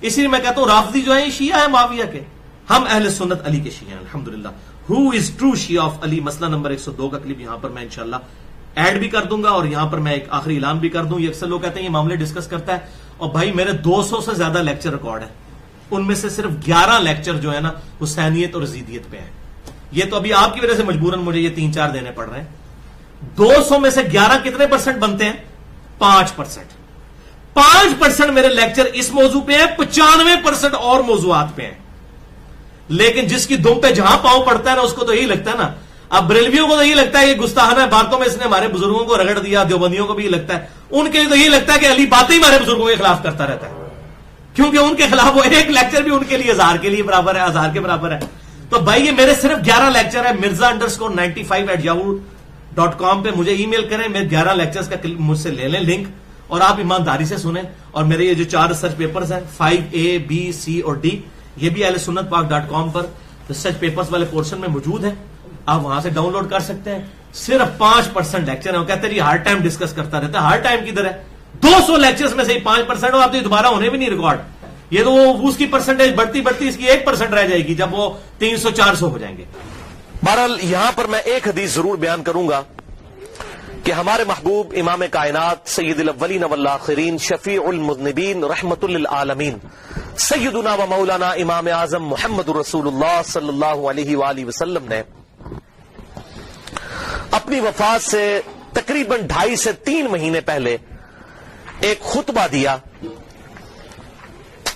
[SPEAKER 1] اسی لیے میں کہتا ہوں رافضی جو ہیں یہ شیعہ ہے معاویہ کے, ہم اہل سنت علی کے شیعہ ہیں الحمدللہ. ہو از ٹرو شیعہ آف علی مسئلہ نمبر 102 کا کلپ یہاں پر میں انشاءاللہ ایڈ بھی کر دوں گا اور یہاں پر میں ایک آخری اعلان بھی کر دوں. یہ اکثر لوگ کہتے ہیں یہ معاملے ڈسکس کرتا ہے, اور بھائی میرے 200 سے زیادہ لیکچر ریکارڈ ہیں, ان میں سے صرف 11 لیکچر جو ہے نا حسینیت اور یزیدیت پہ ہیں. یہ تو ابھی آپ کی وجہ سے مجبوراً مجھے یہ 3-4 دینے پڑ رہے ہیں. 200 میں سے 11 کتنے % بنتے ہیں؟ 5%. 5% میرے لیکچر اس موضوع پہ ہیں, 95% اور موضوعات پہ ہیں. لیکن جس کی دم پہ جہاں پاؤں پڑتا ہے نا اس کو تو یہی لگتا ہے نا. اب بریلویوں کو تو یہی لگتا ہے یہ گستاخانہ باتوں میں اس نے ہمارے بزرگوں کو رگڑ دیا, دیوبندیوں کو بھی یہ لگتا ہے, ان کے لیے تو یہی لگتا ہے کہ علی باتیں ہی ہمارے بزرگوں کے خلاف کرتا رہتا ہے, کیونکہ ان کے خلاف وہ ایک لیکچر بھی ان کے لیے 1000 کے لیے برابر ہے, 1000 کے برابر ہے. تو بھائی یہ میرے صرف 11 لیکچر ہے. mirza_95@yahoo.com پہ مجھے ای میل کریں, میرے 11 لیکچرز کا مجھ سے لے لیں لنک, اور آپ ایمانداری سے سنیں. اور میرے یہ جو 4 ریسرچ پیپرز ہیں 5A, B, C اور D, یہ بھی اہل سنت پاک.com پر ریسرچ پیپرز والے پورشن میں موجود ہے, آپ وہاں سے ڈاؤن لوڈ کر سکتے ہیں. صرف 5% لیکچر ہے. وہ کہتے ہیں یہ ہر ٹائم ڈسکس کرتا رہتا ہے. ہر ٹائم کدھر ہے؟ 200 لیکچرز میں سے 5% ہو, آپ تو یہ دوبارہ ہونے بھی نہیں ریکارڈ. یہ تو وہ اس کی پرسنٹیج بڑھتی بڑھتی اس کی 1% رہ جائے گی جب وہ 300-400 ہو جائیں گے.
[SPEAKER 2] بہرحال یہاں پر میں ایک حدیث ضرور بیان کروں گا کہ ہمارے محبوب امام کائنات سید الاولین والآخرین شفیع المذنبین رحمت للعالمین سیدنا و مولانا امام اعظم محمد رسول اللہ صلی اللہ علیہ وآلہ وسلم نے اپنی وفات سے تقریباً 2.5 سے 3 مہینے پہلے ایک خطبہ دیا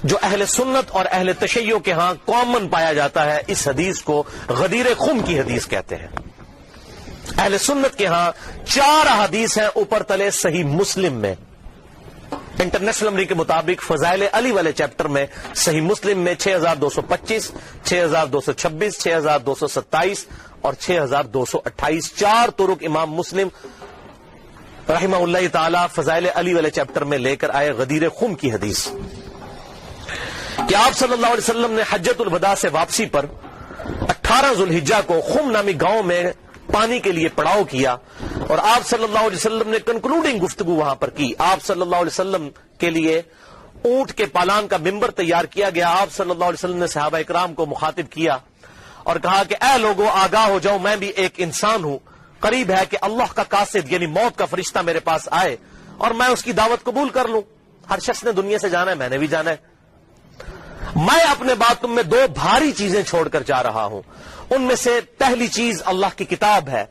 [SPEAKER 2] جو اہل سنت اور اہل تشیع کے ہاں کامن پایا جاتا ہے. اس حدیث کو غدیر خم کی حدیث کہتے ہیں. اہل سنت کے ہاں 4 احادیث ہیں اوپر تلے صحیح مسلم میں. انٹرنیشنل نمبر کے مطابق فضائل علی والے چیپٹر میں صحیح مسلم میں 6225, 6226, 6227 اور 6228 4 طرق امام مسلم رحمہ اللہ تعالی فضائل علی والے چیپٹر میں لے کر آئے غدیر خم کی حدیث کہ آپ صلی اللہ علیہ وسلم نے حجۃ الوداع سے واپسی پر 18 ذوالحجہ کو خم نامی گاؤں میں پانی کے لیے پڑاؤ کیا اور آپ صلی اللہ علیہ وسلم نے کنکلوڈنگ گفتگو وہاں پر کی. آپ صلی اللہ علیہ وسلم کے لیے اونٹ کے پالان کا ممبر تیار کیا گیا. آپ صلی اللہ علیہ وسلم نے صحابہ اکرام کو مخاطب کیا اور کہا کہ اے لوگوں آگاہ ہو جاؤ, میں بھی ایک انسان ہوں. قریب ہے کہ اللہ کا قاصد یعنی موت کا فرشتہ میرے پاس آئے اور میں اس کی دعوت قبول کر لوں. ہر شخص نے دنیا سے جانا ہے, میں نے بھی جانا ہے. میں اپنے بعد تم میں 2 بھاری چیزیں چھوڑ کر جا رہا ہوں. ان میں سے پہلی چیز اللہ کی کتاب ہے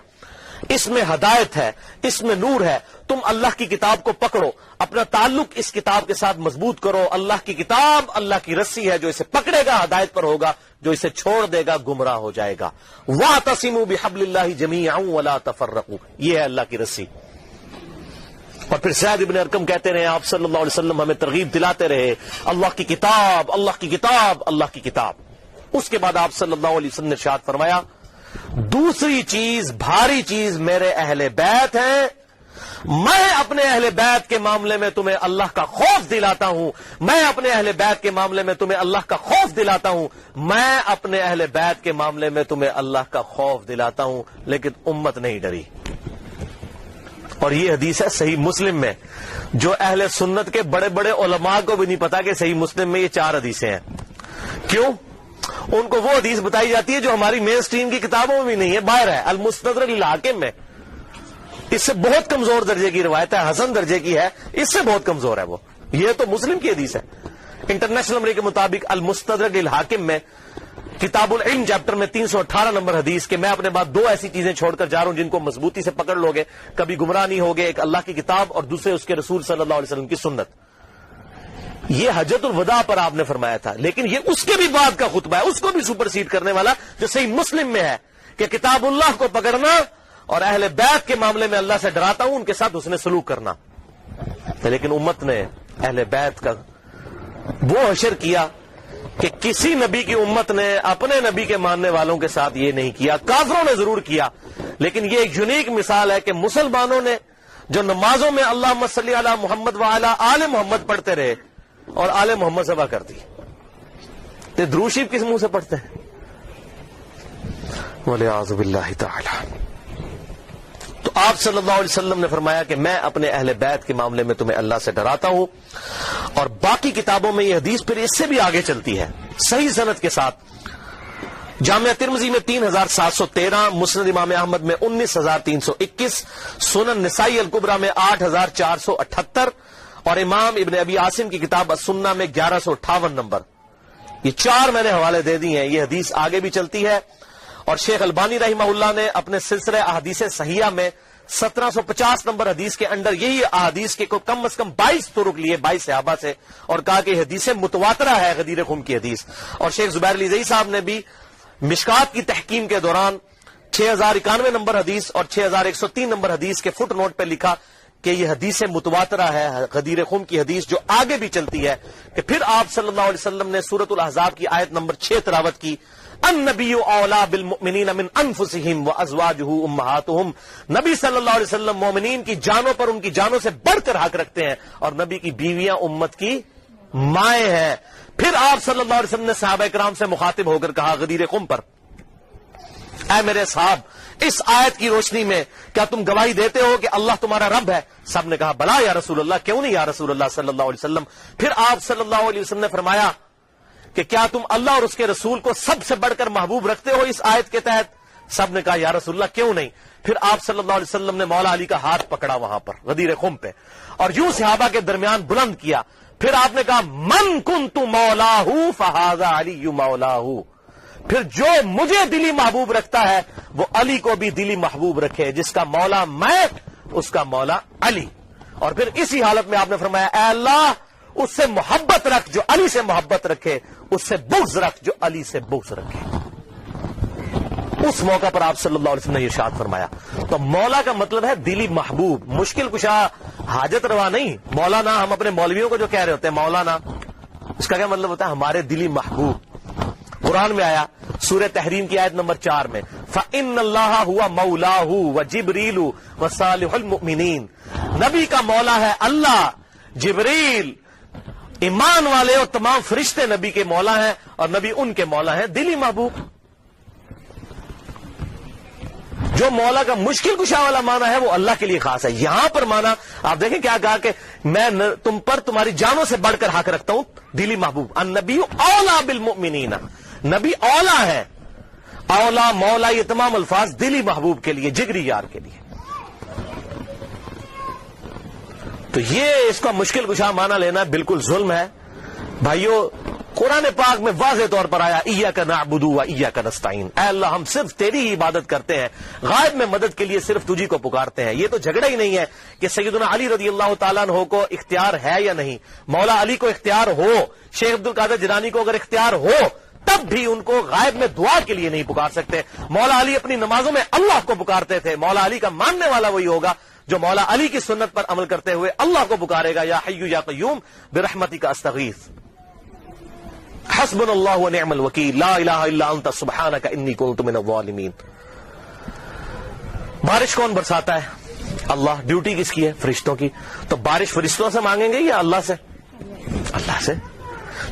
[SPEAKER 2] اس میں ہدایت ہے، اس میں نور ہے. تم اللہ کی کتاب کو پکڑو، اپنا تعلق اس کتاب کے ساتھ مضبوط کرو. اللہ کی کتاب اللہ کی رسی ہے، جو اسے پکڑے گا ہدایت پر ہوگا، جو اسے چھوڑ دے گا گمراہ ہو جائے گا. وَاعْتَصِمُوا بِحَبْلِ اللَّهِ جَمِيعًا وَلَا تَفَرَّقُوا، یہ ہے اللہ کی رسی. اور پھر زید بن ارقم کہتے رہے آپ صلی اللہ علیہ وسلم ہمیں ترغیب دلاتے رہے اللہ کی کتاب، اللہ کی کتاب، اللہ کی کتاب. اس کے بعد آپ صلی اللہ علیہ وسلم نے ارشاد فرمایا دوسری چیز، بھاری چیز میرے اہل بیت ہیں. میں اپنے اہل بیت کے معاملے میں تمہیں اللہ کا خوف دلاتا ہوں، میں اپنے اہل بیت کے معاملے میں تمہیں اللہ کا خوف دلاتا ہوں، میں اپنے اہل بیت کے معاملے میں تمہیں اللہ کا خوف دلاتا ہوں. لیکن امت نہیں ڈری. اور یہ حدیث ہے صحیح مسلم میں، جو اہل سنت کے بڑے بڑے علماء کو بھی نہیں پتا کہ صحیح مسلم میں یہ 4 حدیثیں ہیں. کیوں؟ ان کو وہ حدیث بتائی جاتی ہے جو ہماری مین سٹریم کی کتابوں میں بھی نہیں ہے، باہر ہے، المستدرک للحاکم میں. اس سے بہت کمزور درجے کی روایت ہے، حسن درجے کی ہے، اس سے بہت کمزور ہے وہ. یہ تو مسلم کی حدیث ہے. انٹرنیشنل نمبر کے مطابق المستدرک للحاکم میں کتاب العلم چیپٹر میں 318 نمبر حدیث کہ میں اپنے بعد 2 ایسی چیزیں چھوڑ کر جا رہا ہوں جن کو مضبوطی سے پکڑ لوگے کبھی گمراہ نہیں ہوگے. ایک اللہ کی کتاب اور دوسرے اس کے رسول صلی اللہ علیہ وسلم کی سنت. یہ حجۃ الوداع پر آپ نے فرمایا تھا، لیکن یہ اس کے بھی بعد کا خطبہ ہے، اس کو بھی سپرسیڈ کرنے والا، جو صحیح مسلم میں ہے کہ کتاب اللہ کو پکڑنا اور اہل بیت کے معاملے میں اللہ سے ڈراتا ہوں، ان کے ساتھ حسن سلوک کرنا. لیکن امت نے اہل بیت کا وہ حشر کیا کہ کسی نبی کی امت نے اپنے نبی کے ماننے والوں کے ساتھ یہ نہیں کیا. کافروں نے ضرور کیا، لیکن یہ ایک یونیک مثال ہے کہ مسلمانوں نے جو نمازوں میں اللہم صلی علی محمد وعلی آل محمد پڑھتے رہے اور آل محمد ذبح کر دی. تو درود شریف کس منہ سے پڑھتے ہیں؟ والعیاذ باللہ تعالی. تو آپ صلی اللہ علیہ وسلم نے فرمایا کہ میں اپنے اہل بیت کے معاملے میں تمہیں اللہ سے ڈراتا ہوں. اور باقی کتابوں میں یہ حدیث پھر اس سے بھی آگے چلتی ہے صحیح سند کے ساتھ. جامعہ ترمذی میں 3713، مسند امام احمد میں 19321، سنن نسائی الکبریٰ میں 8478 اور امام ابن ابی عاصم کی کتاب السنہ میں 1158 نمبر. یہ 4 میں نے حوالے دے دی ہیں. یہ حدیث آگے بھی چلتی ہے. اور شیخ البانی رحمہ اللہ نے اپنے سلسلہ احادیث صحیحہ میں 1750 نمبر حدیث کے اندر یہی احادیث کے کم از کم 22 طرق لیے 22 صحابہ سے اور کہا کہ حدیث متواترہ ہے غدیر خم کی حدیث. اور شیخ زبیر علی زئی صاحب نے بھی مشکات کی تحکیم کے دوران 6091 نمبر حدیث اور 6103 نمبر حدیث کے فٹ نوٹ پہ لکھا کہ یہ حدیث متواترہ ہے غدیر خم کی حدیث، جو آگے بھی چلتی ہے کہ پھر آپ صلی اللہ علیہ وسلم نے سورۃ الاحزاب کی آیت نمبر 6 تلاوت کی. النبی اولا بالمؤمنین من انفسہم وازواجہ امہاتہم. نبی صلی اللہ علیہ وسلم مومنین کی جانوں پر ان کی جانوں سے بڑھ کر حق رکھتے ہیں، اور نبی کی بیویاں امت کی مائیں ہیں. پھر آپ صلی اللہ علیہ وسلم نے صحابہ کرام سے مخاطب ہو کر کہا غدیر خم پر، اے میرے صاحب اس آیت کی روشنی میں کیا تم گواہی دیتے ہو کہ اللہ تمہارا رب ہے؟ سب نے کہا بلا یا رسول اللہ، کیوں نہیں یا رسول اللہ صلی اللہ علیہ وسلم. پھر آپ صلی اللہ علیہ وسلم نے فرمایا کہ کیا تم اللہ اور اس کے رسول کو سب سے بڑھ کر محبوب رکھتے ہو اس آیت کے تحت؟ سب نے کہا یا رسول اللہ کیوں نہیں. پھر آپ صلی اللہ علیہ وسلم نے مولا علی کا ہاتھ پکڑا وہاں پر غدیر خم پہ اور یوں صحابہ کے درمیان بلند کیا. پھر آپ نے کہا من کنت مولاہ فہذا علی مولاہ. پھر جو مجھے دلی محبوب رکھتا ہے وہ علی کو بھی دلی محبوب رکھے، جس کا مولا میں اس کا مولا علی. اور پھر اسی حالت میں آپ نے فرمایا اے اللہ اس سے محبت رکھ جو علی سے محبت رکھے، اس سے بغض رکھ جو علی سے بغض رکھے. اس موقع پر آپ صلی اللہ علیہ وسلم نے ارشاد فرمایا. تو مولا کا مطلب ہے دلی محبوب، مشکل کشا، حاجت روا نہیں. مولانا ہم اپنے مولویوں کو جو کہہ رہے ہوتے ہیں مولانا، اس کا کیا مطلب ہوتا ہے؟ ہمارے دلی محبوب. قرآن میں آیا سورہ تحریم کی آیت نمبر 4 میں فَإِنَّ اللَّهَ هُوَ مَوْلَاهُ وَجِبْرِيلُ وَصَالِحُ الْمُؤْمِنِينَ. نبی کا مولا ہے اللہ، جبریل، ایمان والے اور تمام فرشتے نبی کے مولا ہیں، اور نبی ان کے مولا ہیں دلی محبوب. جو مولا کا مشکل کشا والا معنی ہے وہ اللہ کے لیے خاص ہے. یہاں پر معنی آپ دیکھیں کیا کہا کہ میں تم پر تمہاری جانوں سے بڑھ کر حق رکھتا ہوں، دلی محبوب. النبی اولا بالمؤمنین، نبی اولا ہے. اولا مولا یہ تمام الفاظ دلی محبوب کے لیے، جگری یار کے لیے. تو یہ اس کا مشکل کشا معنی لینا بالکل ظلم ہے. بھائیو قرآن پاک میں واضح طور پر آیا ایاک نعبد و ایاک نستعین، اے اللہ ہم صرف تیری ہی عبادت کرتے ہیں، غائب میں مدد کے لیے صرف تجھی کو پکارتے ہیں۔ یہ تو جھگڑا ہی نہیں ہے کہ سیدنا علی رضی اللہ تعالیٰ عنہ کو اختیار ہے یا نہیں، مولا علی کو اختیار ہو، شیخ عبد القادر جیلانی کو اگر اختیار ہو تب بھی ان کو غائب میں دعا کے لیے نہیں پکار سکتے۔ مولا علی اپنی نمازوں میں اللہ کو پکارتے تھے، مولا علی کا ماننے والا وہی ہوگا جو مولا علی کی سنت پر عمل کرتے ہوئے اللہ کو پکارے گا، یا حی یا قیوم برحمتک استغیث، حسبنا اللہ ونعم الوکیل، لا الہ الا انت سبحانک انی کنت من الظالمین۔ بارش کون برساتا ہے؟ اللہ۔ ڈیوٹی کس کی ہے؟ فرشتوں کی۔ تو بارش فرشتوں سے مانگیں گے یا اللہ سے؟ اللہ سے۔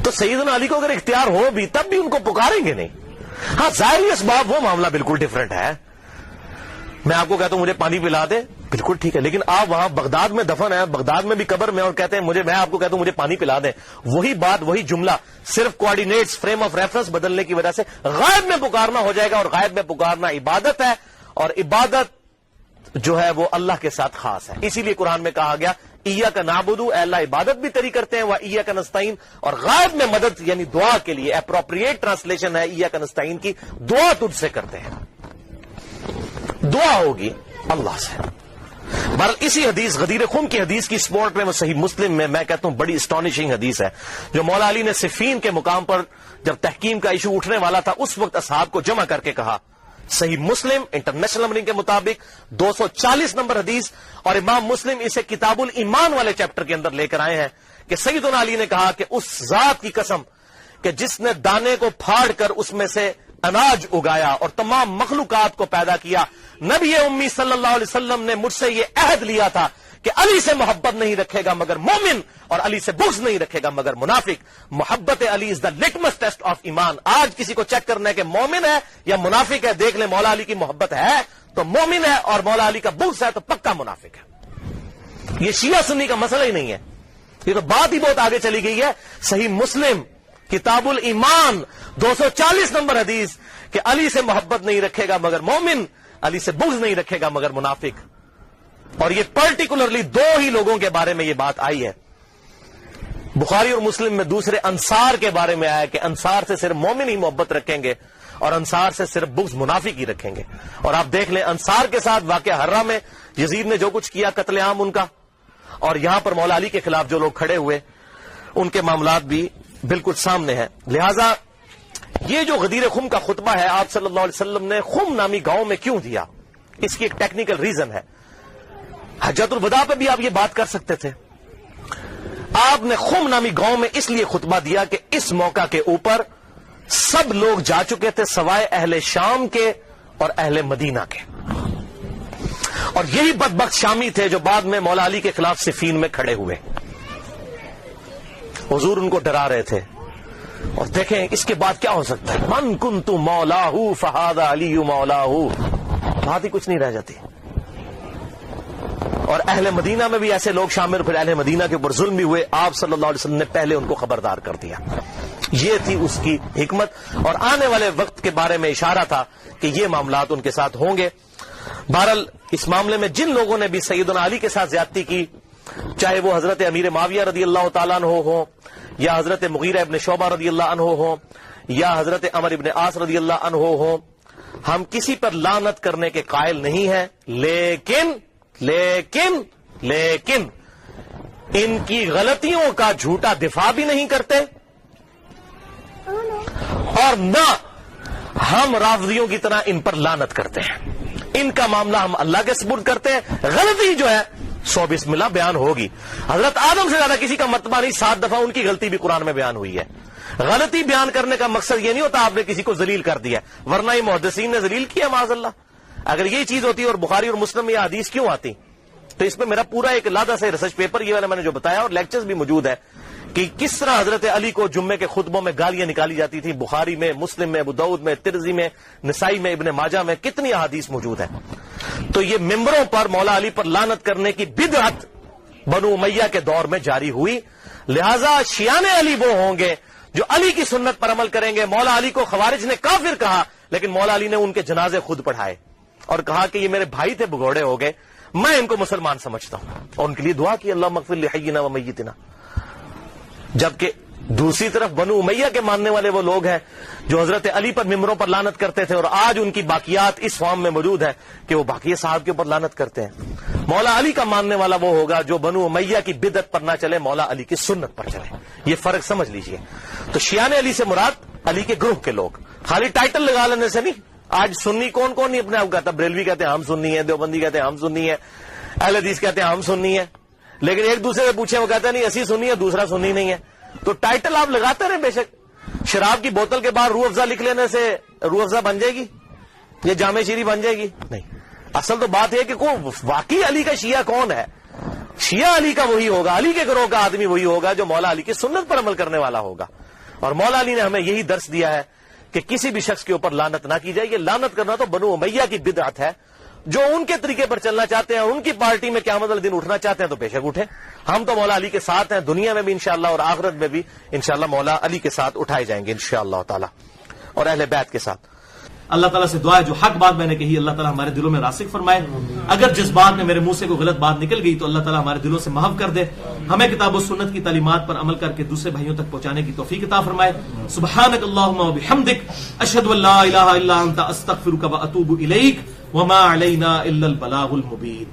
[SPEAKER 2] تو سیدنا علی کو اگر اختیار ہو بھی تب بھی ان کو پکاریں گے نہیں۔ ہاں ظاہری اسباب وہ معاملہ بالکل ڈفرنٹ ہے، میں آپ کو کہتا ہوں مجھے پانی پلا دے، بالکل ٹھیک ہے، لیکن آپ وہاں بغداد میں دفن ہیں، بغداد میں بھی قبر میں، اور کہتے ہیں میں آپ کو کہتا ہوں مجھے پانی پلا دیں، وہی بات وہی جملہ صرف کوآرڈینیٹس فریم آف ریفرنس بدلنے کی وجہ سے غائب میں پکارنا ہو جائے گا، اور غائب میں پکارنا عبادت ہے، اور عبادت جو ہے وہ اللہ کے ساتھ خاص ہے۔ اسی لیے قرآن میں کہا گیا ایاک نعبد، اے اللہ عبادت بھی تیری کرتے ہیں، و ایاک نستعین، اور غائب میں مدد یعنی دعا کے لیے اپروپریٹ ٹرانسلیشن ہے ایاک نستعین کی، دعا تجھ سے کرتے ہیں، دعا ہوگی اللہ سے۔ بہرحال اسی حدیث غدیر خم کی حدیث کی سپورٹ میں وہ صحیح مسلم میں کہتا ہوں بڑی اسٹانشنگ حدیث ہے، جو مولا علی نے صفین کے مقام پر جب تحکیم کا ایشو اٹھنے والا تھا اس وقت اصحاب کو جمع کر کے کہا۔ صحیح مسلم انٹرنیشنل نمبرنگ کے مطابق 240 نمبر حدیث، اور امام مسلم اسے کتاب الایمان والے چیپٹر کے اندر لے کر آئے ہیں کہ سیدنا علی نے کہا کہ اس ذات کی قسم کہ جس نے دانے کو پھاڑ کر اس میں سے اناج اگایا اور تمام مخلوقات کو پیدا کیا، نبی امی صلی اللہ علیہ وسلم نے مجھ سے یہ عہد لیا تھا کہ علی سے محبت نہیں رکھے گا مگر مومن، اور علی سے بغض نہیں رکھے گا مگر منافق۔ محبت علی از دا لٹمس ٹیسٹ آف ایمان۔ آج کسی کو چیک کرنا ہے کہ مومن ہے یا منافق ہے، دیکھ لیں مولا علی کی محبت ہے تو مومن ہے، اور مولا علی کا بغض ہے تو پکا منافق ہے۔ یہ شیعہ سنی کا مسئلہ ہی نہیں ہے، یہ تو بات ہی بہت آگے چلی گئی ہے۔ صحیح مسلم کتاب الایمان 240 نمبر حدیث کہ علی سے محبت نہیں رکھے گا مگر مومن، علی سے بغض نہیں رکھے گا مگر منافق۔ اور یہ پرٹیکولرلی دو ہی لوگوں کے بارے میں یہ بات آئی ہے، بخاری اور مسلم میں دوسرے انصار کے بارے میں آیا کہ انصار سے صرف مومن ہی محبت رکھیں گے اور انصار سے صرف بغض منافق ہی رکھیں گے۔ اور آپ دیکھ لیں انصار کے ساتھ واقعہ ہرہ میں یزید نے جو کچھ کیا، قتل عام ان کا، اور یہاں پر مولا علی کے خلاف جو لوگ کھڑے ہوئے ان کے معاملات بھی بالکل سامنے ہیں۔ لہذا یہ جو غدیر خم کا خطبہ ہے آپ صلی اللہ علیہ وسلم نے خم نامی گاؤں میں کیوں دیا، اس کی ایک ٹیکنیکل ریزن ہے۔ حجۃ الوداع پہ بھی آپ یہ بات کر سکتے تھے، آپ نے خم نامی گاؤں میں اس لیے خطبہ دیا کہ اس موقع کے اوپر سب لوگ جا چکے تھے سوائے اہل شام کے اور اہل مدینہ کے، اور یہی بدبخت شامی تھے جو بعد میں مولا علی کے خلاف صفین میں کھڑے ہوئے۔ حضور ان کو ڈرا رہے تھے، اور دیکھیں اس کے بعد کیا ہو سکتا ہے، من کنت مولاہ فہذا علی مولاہ، بات ہی کچھ نہیں رہ جاتی۔ اور اہل مدینہ میں بھی ایسے لوگ شامل، پھر اہل مدینہ کے اوپر ظلم بھی ہوئے، آپ صلی اللہ علیہ وسلم نے پہلے ان کو خبردار کر دیا۔ یہ تھی اس کی حکمت، اور آنے والے وقت کے بارے میں اشارہ تھا کہ یہ معاملات ان کے ساتھ ہوں گے۔ بہرحال اس معاملے میں جن لوگوں نے بھی سیدنا علی کے ساتھ زیادتی کی، چاہے وہ حضرت امیر معاویہ رضی اللہ تعالیٰ عنہ ہوں، یا حضرت مغیرہ ابن شعبہ رضی اللہ عنہ ہوں، یا حضرت عمر ابن عاص رضی اللہ عنہ ہوں، ہم کسی پر لعنت کرنے کے قائل نہیں ہیں، لیکن ان کی غلطیوں کا جھوٹا دفاع بھی نہیں کرتے، اور نہ ہم رافضیوں کی طرح ان پر لعنت کرتے ہیں۔ ان کا معاملہ ہم اللہ کے سپرد کرتے ہیں، غلطی جو ہے 100 بسم اللہ بیان ہوگی۔ حضرت آدم سے زیادہ کسی کا مرتبہ نہیں، 7 دفعہ ان کی غلطی بھی قرآن میں بیان ہوئی ہے۔ غلطی بیان کرنے کا مقصد یہ نہیں ہوتا آپ نے کسی کو ذلیل کر دیا، ورنہ یہ محدثین نے ذلیل کیا معاذ اللہ۔ اگر یہ چیز ہوتی اور بخاری اور مسلم میں یہ حدیث کیوں آتی، تو اس میں میرا پورا ایک لادہ سے ریسرچ پیپر یہ والا میں نے جو بتایا، اور لیکچرز بھی موجود ہے کہ کس طرح حضرت علی کو جمعے کے خطبوں میں گالیاں نکالی جاتی تھی، بخاری میں، مسلم میں، ابو داؤد میں، ترمذی میں، نسائی میں، ابن ماجہ میں کتنی احادیث موجود ہیں۔ تو یہ ممبروں پر مولا علی پر لعنت کرنے کی بدعت بنو امیہ کے دور میں جاری ہوئی، لہذا شیعان علی وہ ہوں گے جو علی کی سنت پر عمل کریں گے۔ مولا علی کو خوارج نے کافر کہا، لیکن مولا علی نے ان کے جنازے خود پڑھائے اور کہا کہ یہ میرے بھائی تھے، بگوڑے ہو گئے، میں ان کو مسلمان سمجھتا ہوں، اور ان کے لیے دعا کی اللہ مغفر لحینا و میتنا۔ جبکہ دوسری طرف بنو امیہ کے ماننے والے وہ لوگ ہیں جو حضرت علی پر ممبروں پر لعنت کرتے تھے، اور آج ان کی باقیات اس فارم میں موجود ہے کہ وہ باقی صاحب کے اوپر لعنت کرتے ہیں۔ مولا علی کا ماننے والا وہ ہوگا جو بنو امیہ کی بدعت پر نہ چلے، مولا علی کی سنت پر چلے۔ یہ فرق سمجھ لیجئے۔ تو شیعان علی سے مراد علی کے گروہ کے لوگ، خالی ٹائٹل لگا لینے سے نہیں۔ آج سنی کون کون نہیں اپنے آپ کہتا؟ بریلوی کہتے ہیں ہم سنی ہیں، دیوبندی کہتے ہیں ہم سنی ہیں، اہل حدیث کہتے ہیں ہم سنی ہیں، لیکن ایک دوسرے سے پوچھیں وہ کہتے ہیں نہیں اسی سنی ہے، دوسرا سنی نہیں ہے۔ تو ٹائٹل آپ لگاتے رہے بے شک۔ شراب کی بوتل کے بعد روح افزا لکھ لینے سے روح افزا بن جائے گی یا جامع شیری بن جائے گی؟ نہیں۔ اصل تو بات ہے کہ واقعی علی کا شیعہ کون ہے؟ شیعہ علی کا وہی ہوگا، علی کے گروہ کا آدمی وہی ہوگا جو مولا علی کی سنت پر عمل کرنے والا ہوگا۔ اور مولا علی نے ہمیں یہی درس دیا ہے کہ کسی بھی شخص کے اوپر لعنت نہ کی جائے۔ یہ لعنت کرنا تو بنو امیہ کی بدعت ہے۔ جو ان کے طریقے پر چلنا چاہتے ہیں، ان کی پارٹی میں قیامت والے دن اٹھنا چاہتے ہیں تو بے شک اٹھیں۔ ہم تو مولا علی کے ساتھ ہیں، دنیا میں بھی انشاءاللہ اور آخرت میں بھی انشاءاللہ مولا علی کے ساتھ اٹھائے جائیں گے انشاءاللہ تعالی، اور اہل بیت کے ساتھ۔
[SPEAKER 1] اللہ تعالیٰ سے دعا ہے جو حق بات میں نے کہی اللہ تعالیٰ ہمارے دلوں میں راسخ فرمائے۔ اگر جس بات میں میرے منہ سے کوئی غلط بات نکل گئی تو اللہ تعالیٰ ہمارے دلوں سے معاف کر دے، ہمیں کتاب و سنت کی تعلیمات پر عمل کر کے دوسرے بھائیوں تک پہنچانے کی توفیق عطا فرمائے۔ سبحانک اللہم و بحمدک، اشہد ان لا الہ الا انت، استغفرک و اتوب الیک، وما علینا الا البلاغ المبین۔